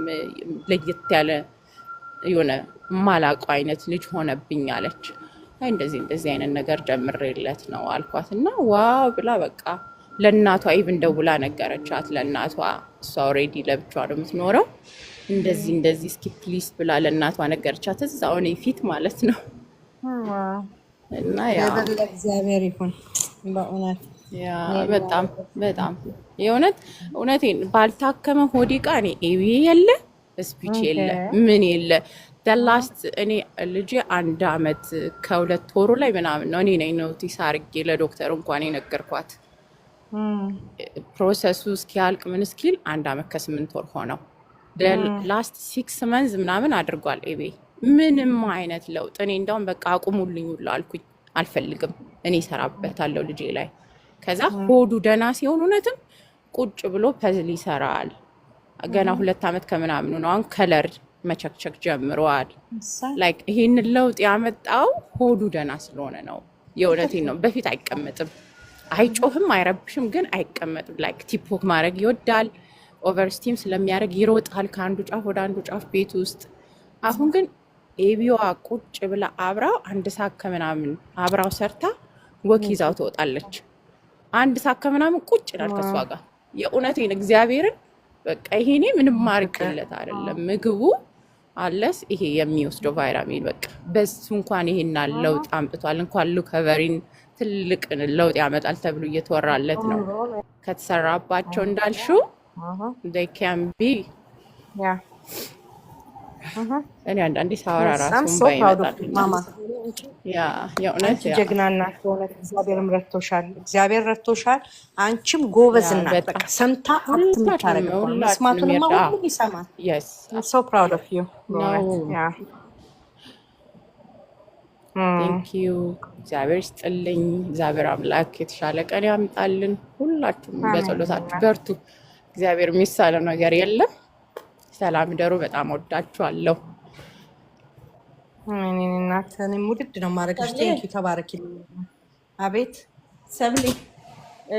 ለየት ያለ የሆነ ማላውቀው አይነት ልጅ ሆነብኝ አለች። አይ እንደዚህ አይነት ነገር ጀምሬለት ነው አልኳት እና ዋው ብላ በቃ ለእናቷ ኢቭን ደውላ ነገረቻት። ለእናቷ እሷ ኦልሬዲ ለብቻዋ ነው የምትኖረው። እንደዚህ እስኪ ፕሊስ ብላ ለእናቷ ነገረቻት። እዛው እኔ ፊት ማለት ነው እና ያ እግዚአብሔር ይሁን በእውነት ያ በጣም እውነቴን ባልታከመ ሆዴ ቃ እኔ ኤቢ የለ ስፒች የለ ምን የለ ደላስት እኔ ልጄ 1 ዓመት ከ2 ወሩ ላይ ምናምን ነው እኔ ነኝ ኖቲስ አድርጌ ለዶክተር እንኳን የነገርኳት። ፕሮሰሱ እስኪያልቅ ምን እስኪል 1 ዓመት ከ8 ወር ሆነው ላስት 6 መንዝ ምናምን አድርጓል ኤቤ ምንም አይነት ለውጥ። እኔ እንደውም በቃ አቁሙልኝ ሁሉ አልኩኝ፣ አልፈልግም እኔ እሰራበታለሁ ልጄ ላይ። ከዛ ሆዱ ደህና ሲሆን እውነትም ቁጭ ብሎ ፐዝል ይሰራል። ገና 2 ዓመት ከምናምኑ ነው። አሁን ከለር መቸክቸክ ጀምሯል። ላይክ ይሄንን ለውጥ ያመጣው ሆዱ ደህና ስለሆነ ነው። የእውነቴን ነው። በፊት አይቀመጥም፣ አይጮህም፣ አይረብሽም፣ ግን አይቀመጥም። ላይክ ቲክቶክ ማድረግ ይወዳል። ኦቨርስቲም ስለሚያደርግ ይሮጣል ከአንዱ ጫፍ ወደ አንዱ ጫፍ ቤት ውስጥ። አሁን ግን ኤቢዋ ቁጭ ብላ አብራው 1 ሰዓት ከምናምን አብራው ሰርታ ወክ ይዛው ትወጣለች። 1 ሰዓት ከምናምን ቁጭ ይላል ከሷ ጋር። የእውነቴን እግዚአብሔርን በቃ ይሄኔ ምንም ማርቅለት አይደለም ምግቡ አለስ ይሄ የሚወስደው ቫይታሚን በቃ በሱ እንኳን ይሄና ለውጥ አምጥቷል። እንኳን ሉከቨሪን ትልቅ ለውጥ ያመጣል ተብሎ እየተወራለት ነው። ከተሰራባቸው እንዳልሽው they can be እኔ አንዳንዴ ሳወራ ራሱን ባይመጣል ያ የእውነት ጀግና ናት በእውነት። እግዚአብሔር ረድቶሻል። አንቺም ጎበዝ ናት። በቃ ሰምታ አትምታረገው መስማቱን ሁሉ ይሰማል። yes I'm so proud of you. Yeah. Thank you. እግዚአብሔር ይስጥልኝ። እግዚአብሔር አምላክ የተሻለ ቀን ያምጣልን። ሁላችሁም በጸሎታችሁ በርቱ። እግዚአብሔር የሚሳለው ነገር የለም። ሰላም ደሩ። በጣም ወዳችኋለሁ። እኔ እናት እኔም ውድድ ነው ማድረግሽ። ቴንኪ ተባረኪልኝ። አቤት ሰብሊ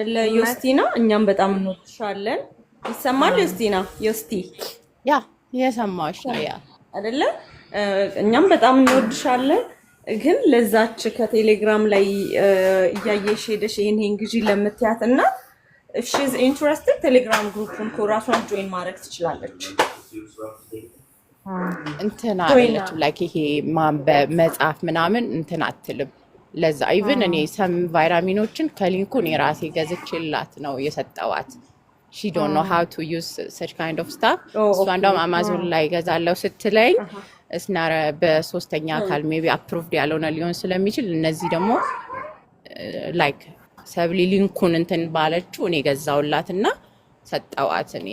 ለዮስቲና እኛም በጣም እንወድሻለን። ይሰማል ዮስቲና? ዮስቲ ያ የሰማሽ ነው ያ አይደለ? እኛም በጣም እንወድሻለን። ግን ለዛች ከቴሌግራም ላይ እያየሽ ሄደሽ ይሄን ግዢ ለምትያት እና if she's interested ቴሌግራም ግሩፑን ኮራሷን ጆይን ማድረግ ትችላለች። እንትና አይለችም ላይክ ይሄ ማንበብ መጻፍ ምናምን እንትን አትልም። ለዛ ኢቭን እኔ ሰም ቫይታሚኖችን ከሊንኩን የራሴ ገዝቼላት ነው የሰጠዋት። she don't know how to use such kind of stuff እሷ እንደውም አማዞን ላይ ገዛለው ስትለኝ እስናረ በሶስተኛ አካል ሜቢ አፕሩቭድ ያልሆነ ሊሆን ስለሚችል እነዚህ ደግሞ ላይክ ሰብሊ ሊንኩን እንትን ባለችው እኔ ገዛውላትና ሰጠዋት። እኔ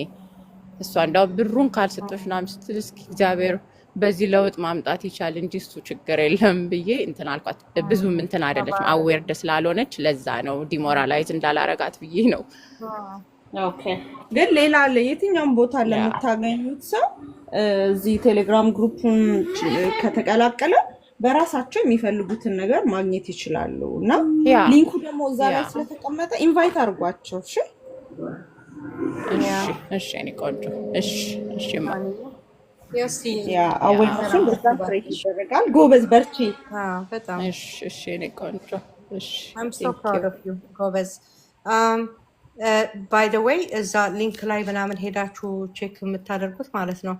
እሷ እንደው ብሩን ካልሰጠሽ ምናምን ስትል እስኪ እግዚአብሔር በዚህ ለውጥ ማምጣት ይቻል እንጂ እሱ ችግር የለም ብዬ እንትን አልኳት። ብዙም እንትን አይደለችም አዌርድ ስላልሆነች ለዛ ነው ዲሞራላይዝ እንዳላረጋት ብዬ ነው። ኦኬ። ግን ሌላ የትኛውም ቦታ ለምታገኙት ሰው እዚህ ቴሌግራም ግሩፑን ከተቀላቀለ በራሳቸው የሚፈልጉትን ነገር ማግኘት ይችላሉ እና ሊንኩ ደግሞ እዛ ላይ ስለተቀመጠ ኢንቫይት አድርጓቸው። እሺ እሺ እኔ ቆንጆ እሺ ያ አዌርነሱን በጣም ክሬት ይደረጋል። ጎበዝ በርቺ። በጣም እሺ እኔ ቆንጆ እሺ I'm so proud of you ጎበዝ። by the way እዛ ሊንክ ላይ ምናምን ሄዳችሁ ቼክ የምታደርጉት ማለት ነው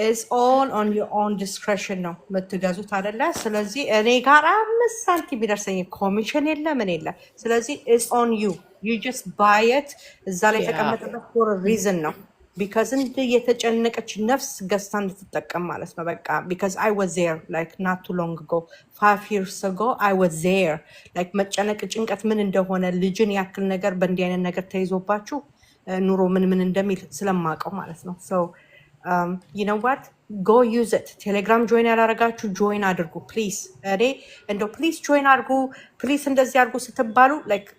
is all on your own discretion ነው የምትገዙት አይደለ? ስለዚህ እኔ ጋር 5 ሳንቲም ቢደርሰኝ ኮሚሽን የለ ምን የለ። ስለዚህ is on you just buy it። እዛ ላይ የተቀመጠበት for a reason ነው because እንደ የተጨነቀች ነፍስ ገዝታ እንድትጠቀም ማለት ነው። በቃ because I was there like not too long ago 5 years ago I was there like መጨነቅ ጭንቀት ምን እንደሆነ ልጅን ያክል ነገር በእንዲህ አይነት ነገር ተይዞባችሁ ኑሮ ምን እንደሚል ስለማውቀው ማለት ነው። so you know what go use it። ቴሌግራም ጆይን ያላረጋችሁ ጆይን አድርጉ ፕሊዝ። እኔ እንደው ፕሊዝ ጆይን አድርጉ ፕሊዝ እንደዚህ አድርጉ ስትባሉ like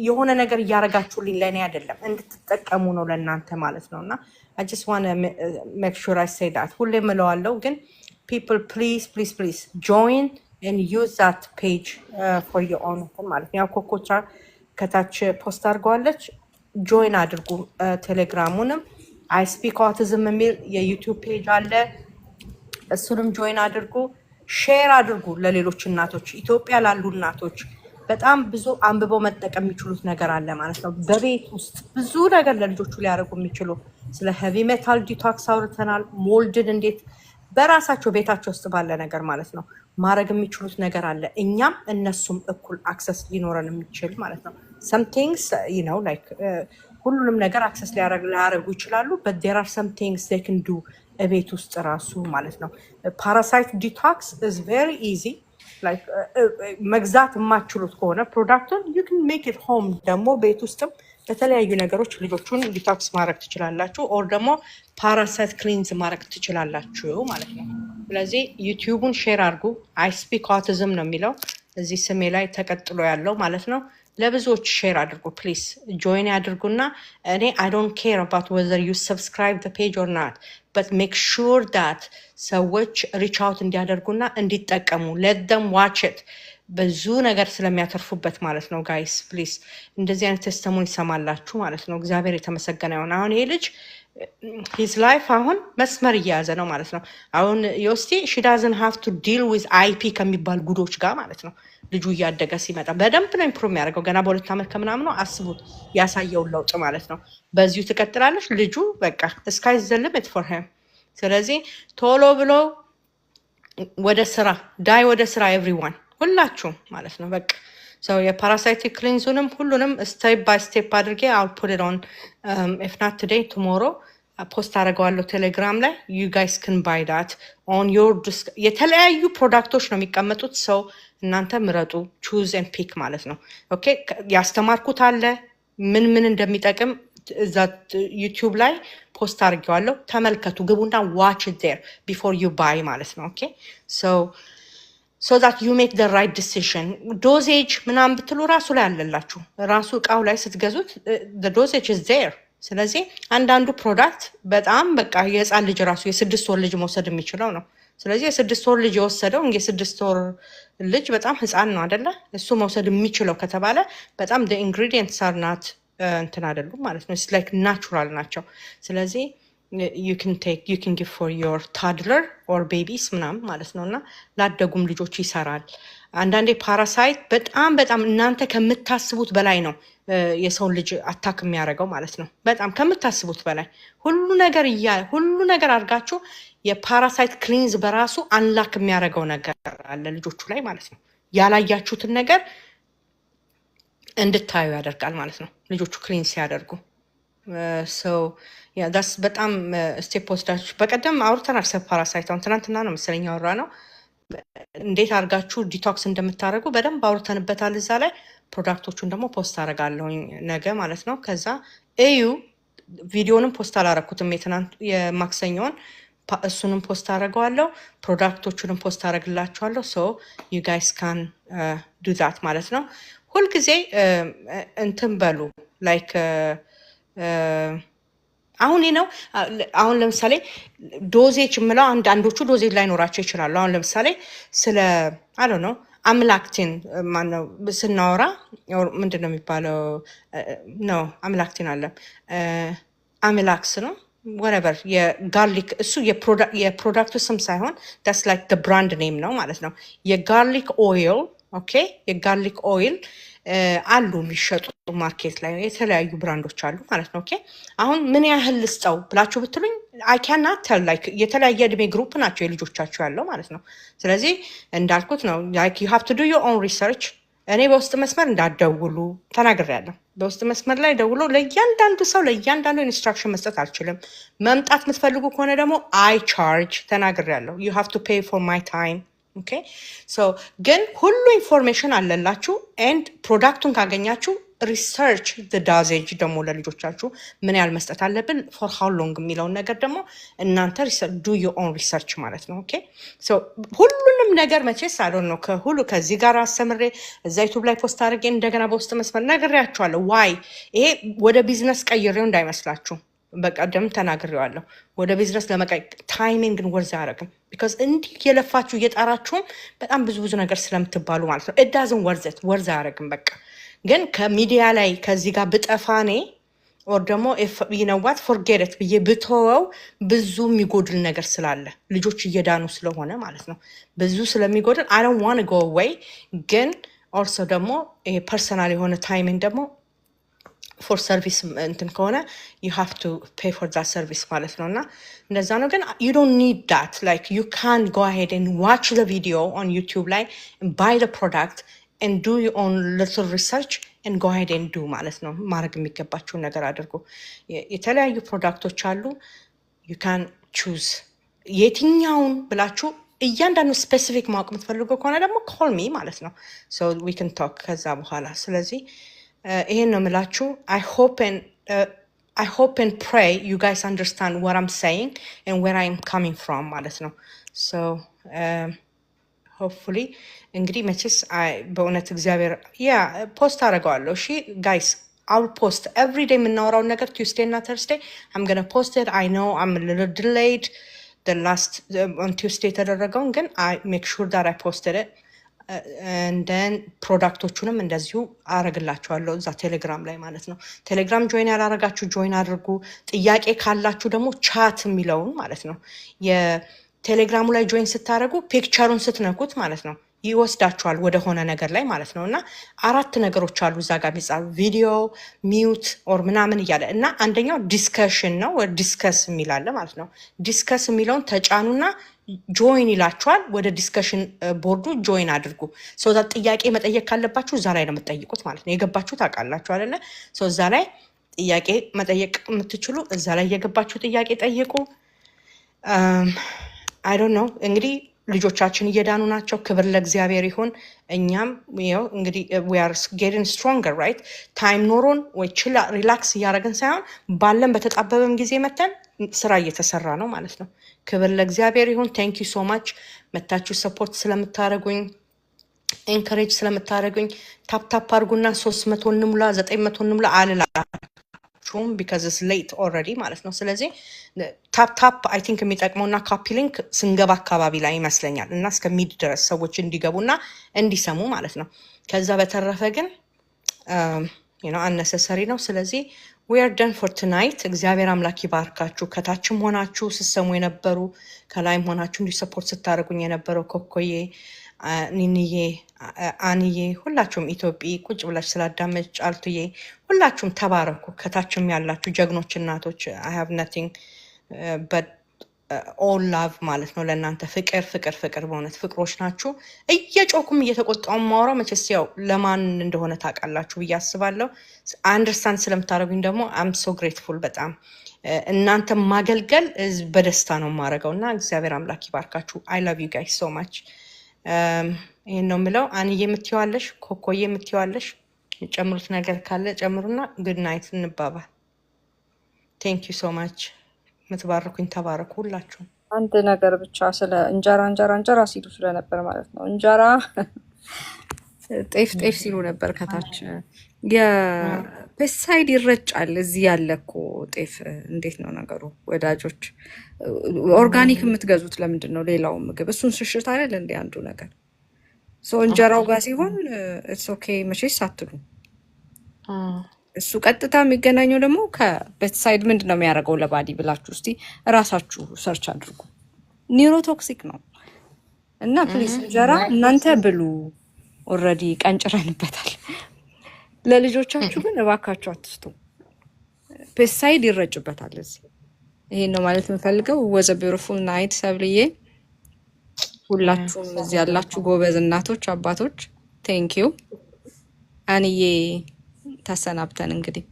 የሆነ ነገር እያረጋችሁልኝ ለእኔ አይደለም እንድትጠቀሙ ነው ለእናንተ ማለት ነው። እና I just want to make sure I say that ሁሌ እምለዋለሁ ግን people please join and use that page for your own ማለት ነው። ያው ኮኮቻ ከታች ፖስት አድርገዋለች ጆይን አድርጉ። ቴሌግራሙንም I speak autism የሚል የዩቲዩብ ፔጅ አለ እሱንም ጆይን አድርጉ። ሼር አድርጉ ለሌሎች እናቶች ኢትዮጵያ ላሉ እናቶች በጣም ብዙ አንብበው መጠቀም የሚችሉት ነገር አለ ማለት ነው። በቤት ውስጥ ብዙ ነገር ለልጆቹ ሊያደርጉ የሚችሉ ስለ ሄቪ ሜታል ዲቶክስ አውርተናል። ሞልድን እንዴት በራሳቸው ቤታቸው ውስጥ ባለ ነገር ማለት ነው ማድረግ የሚችሉት ነገር አለ። እኛም እነሱም እኩል አክሰስ ሊኖረን የሚችል ማለት ነው። some things you know like ሁሉንም ነገር አክሰስ ሊያደርጉ ይችላሉ but there are some things they can do ቤት ውስጥ ራሱ ማለት ነው። ፓራሳይት ዲቶክስ is very easy like መግዛት የማትችሉት ከሆነ ፕሮዳክቱን you can make it home ደግሞ ቤት ውስጥም በተለያዩ ነገሮች ልጆቹን ዲቶክስ ማድረግ ትችላላችሁ or ደግሞ ፓራሳይት ክሊንዝ ማድረግ ትችላላችሁ ማለት ነው። ስለዚህ ዩቲዩቡን ሼር አድርጉ። I speak autism ነው የሚለው እዚህ ስሜ ላይ ተቀጥሎ ያለው ማለት ነው። ለብዙዎች ሼር አድርጉ ፕሊዝ ጆይን ያድርጉና እኔ I don't care about whether you subscribe the page or not but make sure that ሰዎች reach out እንዲያደርጉና እንዲጠቀሙ let them watch it ብዙ ነገር ስለሚያተርፉበት ማለት ነው። ጋይስ ፕሊዝ እንደዚህ አይነት ቴስቲሞኒ ይሰማላችሁ ማለት ነው። እግዚአብሔር የተመሰገነ ይሁን። አሁን ይሄ ልጅ his life አሁን መስመር እየያዘ ነው ማለት ነው። አሁን ዮስቲ she doesn't have to deal with IP ከሚባል ጉዶች ጋር ማለት ነው። ልጁ እያደገ ሲመጣ በደንብ ነው ኢምፕሩቭ የሚያደርገው። ገና በ2 ዓመት ከምናምን ነው አስቡት ያሳየውን ለውጥ ማለት ነው። በዚሁ ትቀጥላለች ልጁ በቃ sky is the limit for him። ስለዚህ ቶሎ ብሎ ወደ ስራ ወደ ስራ everyone ሁላችሁም ማለት ነው። በቃ ሰው የፓራሳይቲክ ክሊንዙንም ሁሉንም ስቴፕ ባይ ስቴፕ አድርጌ I'll put it on if not today tomorrow ፖስት አደርገዋለሁ ቴሌግራም ላይ you guys can buy that on your የተለያዩ ፕሮዳክቶች ነው የሚቀመጡት። ሰው እናንተ ምረጡ choose and pick ማለት ነው። ኦኬ ያስተማርኩት አለ ምን እንደሚጠቅም እዛ ዩቲዩብ ላይ ፖስት አድርጌዋለሁ። ተመልከቱ ግቡና watch it there before you buy ማለት ነው። ኦኬ so that you make the right decision። ዶዜጅ ምናምን ብትሉ ራሱ ላይ አለላችሁ ራሱ እቃው ላይ ስትገዙት the dosage is there። ስለዚህ አንዳንዱ ፕሮዳክት በጣም በቃ የህፃን ልጅ ራሱ የ6 ወር ልጅ መውሰድ የሚችለው ነው። ስለዚህ የ6 ወር ልጅ የወሰደው የ6 ወር ልጅ በጣም ህፃን ነው አይደለ? እሱ መውሰድ የሚችለው ከተባለ በጣም the ingredients are not እንትን አይደሉም ማለት ነው። it's like natural ናቸው። ስለዚህ you can give for your toddler or babies ምናምን ማለት ነው። እና ላደጉም ልጆች ይሰራል። አንዳንዴ ፓራሳይት በጣም እናንተ ከምታስቡት በላይ ነው የሰው ልጅ አታክ የሚያደርገው ማለት ነው። በጣም ከምታስቡት በላይ ሁሉ ነገር አድርጋችሁ የፓራሳይት ክሊንዝ በራሱ አንላክ የሚያደርገው ነገር አለ ልጆቹ ላይ ማለት ነው። ያላያችሁትን ነገር እንድታዩ ያደርጋል ማለት ነው ልጆቹ ክሊንዝ ሲያደርጉ። ዳስ በጣም ስቴፕ ወስዳችሁ በቀደም አውርተናል ስለ ፓራሳይት። አሁን ትናንትና ነው መሰለኝ ያወራ ነው እንዴት አድርጋችሁ ዲቶክስ እንደምታደርጉ በደንብ አውርተንበታል እዛ ላይ። ፕሮዳክቶቹን ደግሞ ፖስት አደርጋለሁኝ ነገ ማለት ነው። ከዛ እዩ ቪዲዮንም ፖስት አላረኩትም የማክሰኞውን እሱንም ፖስት አደርገዋለሁ፣ ፕሮዳክቶቹንም ፖስት አደርግላችኋለሁ። ሶ ዩ ጋይስ ካን ዱ ዛት ማለት ነው። ሁልጊዜ እንትን በሉ ላይክ አሁን ነው። አሁን ለምሳሌ ዶዜጅ የምለው አንዳንዶቹ ዶዜጅ ላይኖራቸው ይችላሉ። አሁን ለምሳሌ ስለ አይ ዶንት ኖ አምላክቲን ማነው ስናወራ ምንድን ነው የሚባለው? ነው አምላክቲን አለ አምላክስ ነው ወረበር የጋርሊክ እሱ የፕሮዳክቱ ስም ሳይሆን ዳስ ላይክ ደ ብራንድ ኔም ነው ማለት ነው። የጋርሊክ ኦይል ኦኬ፣ የጋርሊክ ኦይል አሉ የሚሸጡ ማርኬት ላይ የተለያዩ ብራንዶች አሉ ማለት ነው። ኦኬ አሁን ምን ያህል ልስጠው ብላችሁ ብትሉኝ አይ ካናት ቴል ላይክ የተለያየ እድሜ ግሩፕ ናቸው የልጆቻችሁ ያለው ማለት ነው። ስለዚህ እንዳልኩት ነው ላይክ ዩ ሃቭ ቱ ዱ ዮር ኦን ሪሰርች። እኔ በውስጥ መስመር እንዳትደውሉ ተናግሬያለሁ። በውስጥ መስመር ላይ ደውሎ ለእያንዳንዱ ሰው ለእያንዳንዱ ኢንስትራክሽን መስጠት አልችልም። መምጣት የምትፈልጉ ከሆነ ደግሞ አይ ቻርጅ ተናግሬያለሁ። ዩ ሃቭ ቱ ፔይ ፎር ማይ ታይም ኦኬ ሶ ግን ሁሉ ኢንፎርሜሽን አለላችሁ ኤንድ ፕሮዳክቱን ካገኛችሁ ሪሰርች ዳዜጅ ደግሞ ለልጆቻችሁ ምን ያህል መስጠት አለብን ፎር ሃው ሎንግ የሚለውን ነገር ደግሞ እናንተ ዱ ዩ ኦን ሪሰርች ማለት ነው። ኦኬ ሶ ሁሉንም ነገር መቼስ አልሆን ነው ከሁሉ ከዚህ ጋር አስተምሬ እዛ ዩቱብ ላይ ፖስት አድርጌ እንደገና በውስጥ መስመር ነግሬያችኋለሁ። ዋይ ይሄ ወደ ቢዝነስ ቀይሬው እንዳይመስላችሁ በቀደም ተናግሬዋለሁ። ወደ ቢዝነስ ታይሚንግን ወርዝ አያደርግም። ቢካዝ እንዲህ የለፋችሁ እየጣራችሁም በጣም ብዙ ነገር ስለምትባሉ ማለት ነው። እዳዝን ወርዝ አያደርግም። በቃ ግን ከሚዲያ ላይ ከዚህ ጋር ብጠፋኔ ኦር ደግሞ ይነዋት ፎርጌት ብዬ ብተወው ብዙ የሚጎድል ነገር ስላለ ልጆች እየዳኑ ስለሆነ ማለት ነው። ብዙ ስለሚጎድል አይ ዶንት ዋንት ጎ አዌይ። ግን ኦልሶ ደግሞ ፐርሰናል የሆነ ታይሚንግ ደግሞ ፎር ሰርቪስ እንትን ከሆነ ዩ ሃቭ ቱ ፔይ ፎር ዛት ሰርቪስ ማለት ነው። እና እንደዛ ነው። ግን ዩ ዶንት ኒድ ዳት ላይክ ዩ ካን ጎ አሄድ ኤንድ ዋች ዘ ቪዲዮ ኦን ዩቲዩብ ላይ ባይ ዘ ፕሮዳክት ኤንድ ዱ ዩር ኦን ሊትል ሪሰርች ኤንድ ጎ አሄድ ኤንድ ዱ ማለት ነው። ማድረግ የሚገባችውን ነገር አድርጎ የተለያዩ ፕሮዳክቶች አሉ። ዩ ካን ቹዝ የትኛውን ብላችሁ እያንዳንዱ ስፔሲፊክ ማወቅ የምትፈልገው ከሆነ ደግሞ ኮል ሚ ማለት ነው። ሶ ዊ ካን ቶክ ከዛ በኋላ ስለዚህ ይሄን ነው የምላችሁ። I hope and pray you guys understand what I'm saying and where I'm coming from ማለት ነው። So hopefully እንግዲህ መቼስ በእውነት እግዚአብሔር ፖስት አደርገዋለሁ። እሺ ጋይስ I'll post every day የምናወራውን ነገር Tuesday እና Thursday I'm gonna post it. I know I'm a little delayed the last on Tuesday የተደረገውን ግን I make sure that I posted it. እንደን ፕሮዳክቶቹንም እንደዚሁ አረግላችኋለሁ እዛ ቴሌግራም ላይ ማለት ነው። ቴሌግራም ጆይን ያላረጋችሁ ጆይን አድርጉ። ጥያቄ ካላችሁ ደግሞ ቻት የሚለውን ማለት ነው የቴሌግራሙ ላይ ጆይን ስታደርጉ ፒክቸሩን ስትነኩት ማለት ነው ይወስዳችኋል ወደ ሆነ ነገር ላይ ማለት ነው። እና 4 ነገሮች አሉ እዛ ጋር የሚጻፍ ቪዲዮ ሚውት ኦር ምናምን እያለ እና አንደኛው ዲስከሽን ነው ዲስከስ የሚላለ ማለት ነው። ዲስከስ የሚለውን ተጫኑና ጆይን ይላችኋል። ወደ ዲስከሽን ቦርዱ ጆይን አድርጉ። ሶ ዛ ጥያቄ መጠየቅ ካለባችሁ እዛ ላይ ነው የምትጠይቁት ማለት ነው። የገባችሁ ታውቃላችሁ አይደለ? ሶ እዛ ላይ ጥያቄ መጠየቅ የምትችሉ እዛ ላይ የገባችሁ ጥያቄ ጠይቁ። አይ ዶንት ኖ እንግዲህ ልጆቻችን እየዳኑ ናቸው። ክብር ለእግዚአብሔር ይሁን። እኛም ይኸው እንግዲህ we are getting stronger right ታይም ኖሮን ወይ ችላ ሪላክስ እያደረግን ሳይሆን ባለን በተጣበበም ጊዜ መተን ስራ እየተሰራ ነው ማለት ነው። ክብር ለእግዚአብሔር ይሁን። ቴንክ ዩ ሶ ማች መታችሁ ሰፖርት ስለምታደርጉኝ ኤንከሬጅ ስለምታደርጉኝ ታፕ አድርጉና 300 እንሙላ 900 እንሙላ አልላችሁም because it's late already ማለት ነው። ስለዚህ ታፕ አይ ቲንክ የሚጠቅመውና ካፒ ሊንክ ስንገባ አካባቢ ላይ ይመስለኛል እና እስከ ሚድ ድረስ ሰዎች እንዲገቡና እንዲሰሙ ማለት ነው። ከዛ በተረፈ ግን አነሰሰሪ ነው። ስለዚህ we are done for tonight። እግዚአብሔር አምላክ ይባርካችሁ። ከታችም ሆናችሁ ስሰሙ የነበሩ ከላይም ሆናችሁ እንዲህ ሰፖርት ስታደርጉኝ የነበረው ኮኮዬ፣ ኒንዬ፣ አንዬ ሁላችሁም ኢትዮጵያ ቁጭ ብላችሁ ስላዳመጭ ጫልቱዬ ሁላችሁም ተባረኩ። ከታችም ያላችሁ ጀግኖች እናቶች I have nothing but all love ማለት ነው ለእናንተ ፍቅር ፍቅር ፍቅር በእውነት ፍቅሮች ናችሁ። እየጮኩም እየተቆጣው ማውራው መቼስ ያው ለማን እንደሆነ ታውቃላችሁ ብዬ አስባለሁ። አንደርስታንድ ስለምታደርጉኝ ደግሞ አም ሶ ግሬትፉል በጣም እናንተ ማገልገል በደስታ ነው የማደርገው እና እግዚአብሔር አምላክ ይባርካችሁ። አይ ላቭ ዩ ጋይስ ሶ ማች። ይሄን ነው የምለው። አንዬ የምትይዋለሽ፣ ኮኮዬ የምትይዋለሽ ጨምሩት ነገር ካለ ጨምሩና ጉድ ናይት እንባባል። ቴንክ ዩ ሶ ማች። የምትባርኩኝ ተባረኩ ሁላችሁም። አንድ ነገር ብቻ ስለ እንጀራ ሲሉ ስለነበር ማለት ነው። እንጀራ ጤፍ ሲሉ ነበር ከታች የፔስቲሳይድ ይረጫል። እዚህ ያለ እኮ ጤፍ እንዴት ነው ነገሩ ወዳጆች? ኦርጋኒክ የምትገዙት ለምንድን ነው? ሌላው ምግብ እሱን ሽሽት አይደል እንዴ አንዱ ነገር። እንጀራው ጋር ሲሆን ኢትስ ኦኬ መቼስ አትሉ። እሱ ቀጥታ የሚገናኘው ደግሞ ከፔስቲሳይድ ምንድን ነው የሚያደርገው ለባዲ ብላችሁ እስቲ እራሳችሁ ሰርች አድርጉ። ኒውሮቶክሲክ ነው እና ፕሊስ እንጀራ እናንተ ብሉ። ኦልሬዲ ቀንጭረንበታል። ለልጆቻችሁ ግን እባካችሁ አትስጡ። ፔስቲሳይድ ይረጭበታል እዚህ። ይሄን ነው ማለት የምፈልገው። ወዘ ቢዩቲፉል ናይት ሰብልዬ፣ ሁላችሁም እዚህ ያላችሁ ጎበዝ እናቶች አባቶች ቴንክ ዩ። አንዬ ተሰናብተን እንግዲህ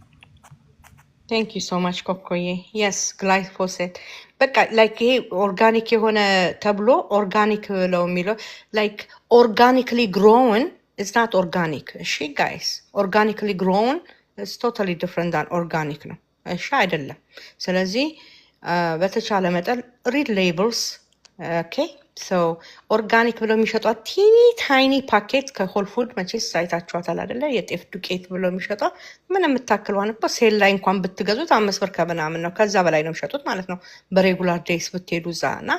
ቴንክ ዩ ሶ ማች ኮኮዬ። የስ ግላይፎሴት በቃ ላይክ ይሄ ኦርጋኒክ የሆነ ተብሎ ኦርጋኒክ ብለው የሚለው ላይክ ኦርጋኒክሊ ግሮውን ኢዝ ናት ኦርጋኒክ። እሺ ጋይስ ኦርጋኒክሊ ግሮውን ኢዝ ቶታሊ ዲፍረንት ዳን ኦርጋኒክ ነው። እሺ አይደለም። ስለዚህ በተቻለ መጠን ሪድ ሌብልስ ኦኬ። ሶ ኦርጋኒክ ብለው የሚሸጧት ቲኒ ታይኒ ፓኬት ከሆል ፉድ መቼስ አይታችኋታል አይደለ? የጤፍ ዱቄት ብለው የሚሸጧት ምን የምታክለዋን እኮ ሴል ላይ እንኳን ብትገዙት 5 ብር ከምናምን ነው። ከዛ በላይ ነው የሚሸጡት ማለት ነው በሬጉላር ዴይስ ብትሄዱ እዛ እና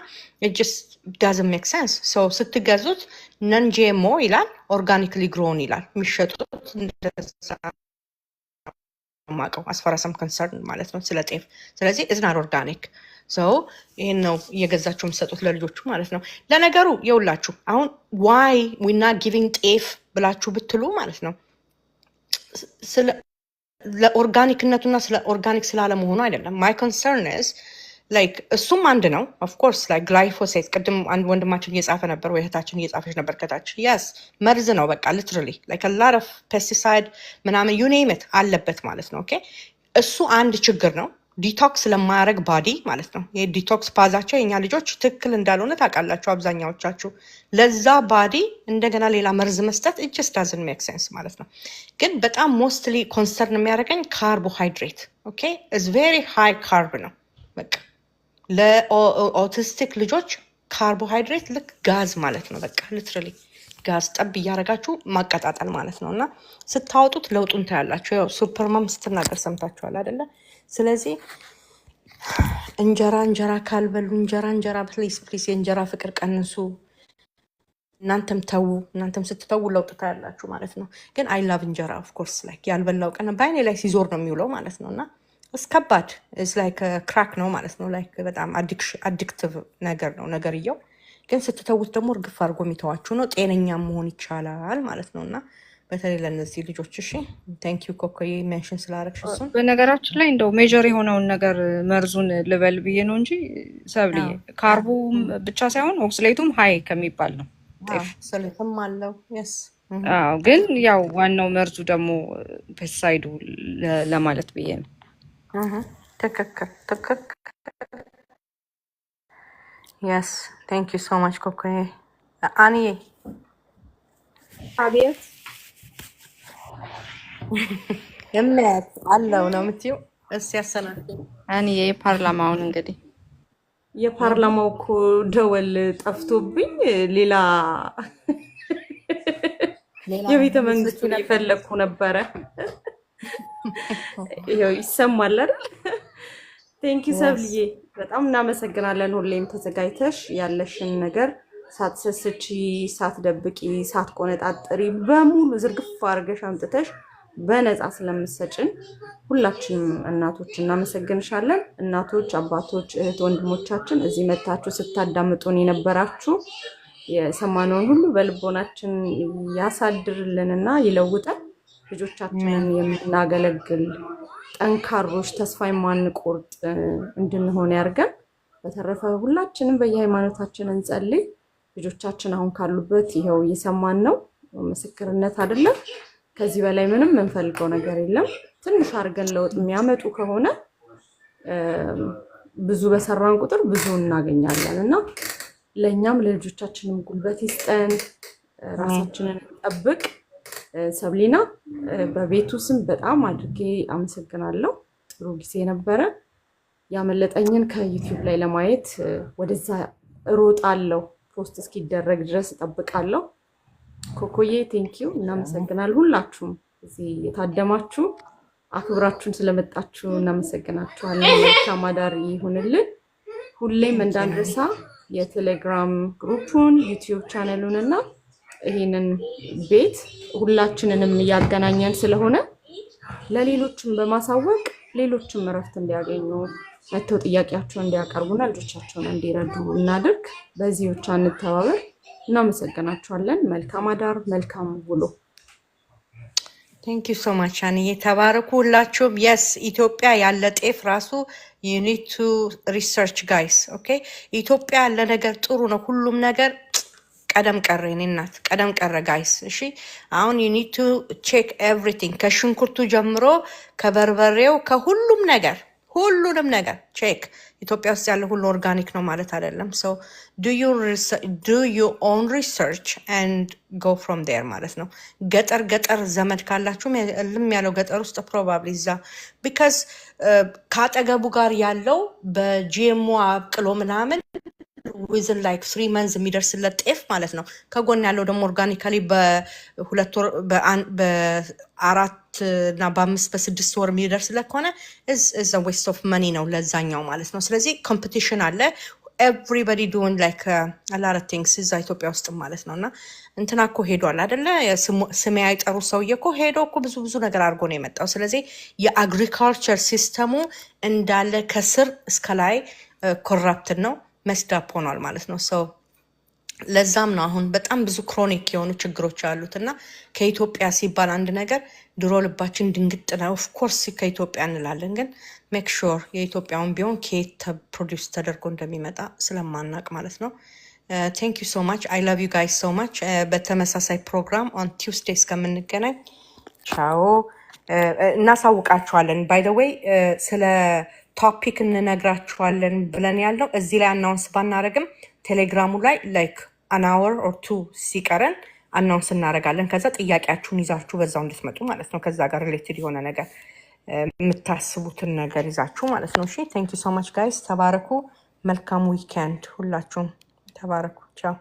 ጅስ ዳዝንት ሜክ ሴንስ። ሶ ስትገዙት ነን ጂኤምኦ ይላል፣ ኦርጋኒክሊ ግሮን ይላል የሚሸጡት እንደዛ ማቀው አስፈራሰም ኮንሰርን ማለት ነው ስለ ጤፍ። ስለዚህ ኢዝናት ኦርጋኒክ ሰው ይህን ነው እየገዛችሁ የምትሰጡት ለልጆቹ ማለት ነው። ለነገሩ የውላችሁ አሁን ዋይ ዊና ጊቪንግ ጤፍ ብላችሁ ብትሉ ማለት ነው ለኦርጋኒክነቱና ስለ ኦርጋኒክ ስላለመሆኑ አይደለም። ማይ ኮንሰርን ስ ላይክ እሱም አንድ ነው ኦፍኮርስ ላይክ ግላይፎሴት ቅድም አንድ ወንድማችን እየጻፈ ነበር ወይ እህታችን እየጻፈች ነበር ከታች። የስ መርዝ ነው በቃ ሊትራሊ ላይክ ላር ኦፍ ፔስቲሳይድ ምናምን ዩኔምት አለበት ማለት ነው። ኦኬ እሱ አንድ ችግር ነው። ዲቶክስ ለማያደርግ ባዲ ማለት ነው። ይሄ ዲቶክስ ፓዛቸው የኛ ልጆች ትክክል እንዳልሆነ ታውቃላችሁ አብዛኛዎቻችሁ። ለዛ ባዲ እንደገና ሌላ መርዝ መስጠት ጀስት ዳዝንት ሜክ ሴንስ ማለት ነው። ግን በጣም ሞስትሊ ኮንሰርን የሚያደርገኝ ካርቦሃይድሬት ኦኬ ኢዝ ቬሪ ሃይ ካርብ ነው በቃ ለኦቲስቲክ ልጆች ካርቦሃይድሬት ልክ ጋዝ ማለት ነው። በቃ ሊትራሊ ጋዝ ጠብ እያደረጋችሁ ማቀጣጠል ማለት ነው። እና ስታወጡት ለውጡን ታያላችሁ። ያው ሱፐርማም ስትናገር ሰምታችኋል አይደለ? ስለዚህ እንጀራ ካልበሉ እንጀራ ፕሊስ የእንጀራ ፍቅር ቀንሱ። እናንተም ተዉ። እናንተም ስትተዉ ለውጥ ታያላችሁ ማለት ነው። ግን አይ ላቭ እንጀራ ኦፍኮርስ ላይክ ያልበላው ቀን በአይኔ ላይ ሲዞር ነው የሚውለው ማለት ነው። እና እስከባድ ላይክ ክራክ ነው ማለት ነው። ላይክ በጣም አዲክቲቭ ነገር ነው ነገርየው። ግን ስትተዉት ደግሞ እርግፍ አድርጎ የሚተዋችሁ ነው። ጤነኛ መሆን ይቻላል ማለት ነው። እና በተለይ ለእነዚህ ልጆች እሺ። ቴንክ ዩ ኮኮዬ ሜንሽን ስላደረግሽ እሱን። በነገራችን ላይ እንደው ሜጀር የሆነውን ነገር መርዙን ልበል ብዬ ነው እንጂ ሰብልዬ ካርቡ ብቻ ሳይሆን ኦክስሌቱም ሀይ ከሚባል ነው። ኦክስሌትም አለው የስ። ግን ያው ዋናው መርዙ ደግሞ ፔስቲሳይዱ ለማለት ብዬ ነው። ትክክል የስ። ቴንክ ዩ ሶ ማች ኮኮዬ። አንዬ አቤት እምነት አለው ነው የምትይው? እስ ያሰናል አንዬ የፓርላማውን እንግዲህ የፓርላማው እኮ ደወል ጠፍቶብኝ ሌላ የቤተ መንግስቱን የፈለግኩ ነበረ። ይኸው ይሰማል አይደል? ቴንኪ ሰብልዬ በጣም እናመሰግናለን። ሁሌም ተዘጋጅተሽ ያለሽን ነገር ሳትሰስቺ፣ ሳትደብቂ፣ ሳትቆነጣጥሪ በሙሉ ዝርግፍ አድርገሽ አምጥተሽ በነፃ ስለምሰጭን ሁላችንም እናቶች እናመሰግንሻለን። እናቶች፣ አባቶች፣ እህት ወንድሞቻችን እዚህ መታችሁ ስታዳምጡን የነበራችሁ የሰማነውን ሁሉ በልቦናችን ያሳድርልንና ይለውጠን። ልጆቻችንን የምናገለግል ጠንካሮች፣ ተስፋ የማንቆርጥ እንድንሆን ያርገን። በተረፈ ሁላችንም በየሃይማኖታችን እንጸልይ። ልጆቻችን አሁን ካሉበት ይኸው እየሰማን ነው። ምስክርነት አይደለም። ከዚህ በላይ ምንም የምንፈልገው ነገር የለም። ትንሽ አድርገን ለውጥ የሚያመጡ ከሆነ ብዙ በሰራን ቁጥር ብዙ እናገኛለን እና ለእኛም ለልጆቻችንም ጉልበት ይስጠን። ራሳችንን እንጠብቅ። ሰብሊና በቤቱ ስም በጣም አድርጌ አመሰግናለሁ። ጥሩ ጊዜ ነበረ። ያመለጠኝን ከዩቲዩብ ላይ ለማየት ወደዛ እሮጣለሁ። ፖስት እስኪደረግ ድረስ እጠብቃለሁ። ኮኮዬ ቴንኪዩ፣ እናመሰግናለን። ሁላችሁም እዚህ የታደማችሁ አክብራችሁን ስለመጣችሁ እናመሰግናችኋለን። መልካም አዳር ይሁንልን። ሁሌም እንዳንረሳ የቴሌግራም ግሩፑን፣ ዩቲዩብ ቻናሉን እና ይሄንን ቤት ሁላችንንም እያገናኘን ስለሆነ ለሌሎችም በማሳወቅ ሌሎችም እረፍት እንዲያገኙ መተው ጥያቄያቸውን እንዲያቀርቡና ልጆቻቸውን እንዲረዱ እናድርግ። በዚህ ብቻ እንተባበር። እናመሰግናችኋለን። መልካም አዳር፣ መልካም ውሎ። ቴንክ ዩ ሶ ማች አንዬ፣ ተባረኩ ሁላችሁም። የስ ኢትዮጵያ ያለ ጤፍ ራሱ ዩ ኒድ ቱ ሪሰርች ጋይስ። ኦኬ ኢትዮጵያ ያለ ነገር ጥሩ ነው፣ ሁሉም ነገር ቀደም ቀረ። የኔ እናት ቀደም ቀረ ጋይስ። እሺ አሁን ዩ ኒድ ቱ ቼክ ኤቭሪቲንግ ከሽንኩርቱ ጀምሮ ከበርበሬው ከሁሉም ነገር ሁሉንም ነገር ቼክ። ኢትዮጵያ ውስጥ ያለ ሁሉ ኦርጋኒክ ነው ማለት አይደለም። ሶ ዱ ዩ ኦን ሪሰርች ኤንድ ጎ ፍሮም ዴር ማለት ነው። ገጠር ዘመድ ካላችሁም ልም ያለው ገጠር ውስጥ ፕሮባብሊ እዛ ቢካዝ ከአጠገቡ ጋር ያለው በጂኤምኦ አብቅሎ ምናምን ዊዝን ላይክ 3 መንዝ የሚደርስለት ጤፍ ማለት ነው። ከጎን ያለው ደግሞ ኦርጋኒካሊ በ2 ወር በ4 እና በ5 በ6 ወር የሚደርስለት ከሆነ is a waste of money ነው ለዛኛው ማለት ነው። ስለዚህ ኮምፒቲሽን አለ። everybody doing like a lot of things እዛ ኢትዮጵያ ውስጥ ማለት ነው። እና እንትና እኮ ሄዷል አይደለ? ስሜ አይጠሩ ሰውዬ እኮ ሄዶ እኮ ብዙ ነገር አድርጎ ነው የመጣው። ስለዚህ የአግሪካልቸር ሲስተሙ እንዳለ ከስር እስከ ላይ ኮራፕትን ነው መስዳፕ ሆኗል ማለት ነው። ሰው ለዛም ነው አሁን በጣም ብዙ ክሮኒክ የሆኑ ችግሮች አሉት። እና ከኢትዮጵያ ሲባል አንድ ነገር ድሮ ልባችን ድንግጥ ነው። ኦፍኮርስ ከኢትዮጵያ እንላለን፣ ግን ሜክ ሹር የኢትዮጵያውን ቢሆን ከየት ፕሮዲውስ ተደርጎ እንደሚመጣ ስለማናቅ ማለት ነው። ቴንክ ዩ ሶ ማች አይ ላቭ ዩ ጋይስ ሶ ማች። በተመሳሳይ ፕሮግራም ኦን ቲውስዴይ እስከምንገናኝ ቻው። እናሳውቃችኋለን። ባይ ዘ ዌይ ስለ ቶፒክ እንነግራችኋለን ብለን ያለው እዚህ ላይ አናውንስ ባናረግም ቴሌግራሙ ላይ ላይክ አን አወር ኦር 2 ሲቀረን አናውንስ እናደርጋለን። ከዛ ጥያቄያችሁን ይዛችሁ በዛው እንድትመጡ ማለት ነው። ከዛ ጋር ሪሌትድ የሆነ ነገር የምታስቡትን ነገር ይዛችሁ ማለት ነው። እሺ ቴንክ ዩ ሶ ማች ጋይስ። ተባረኩ። መልካም ዊኬንድ ሁላችሁም። ተባረኩ። ቻው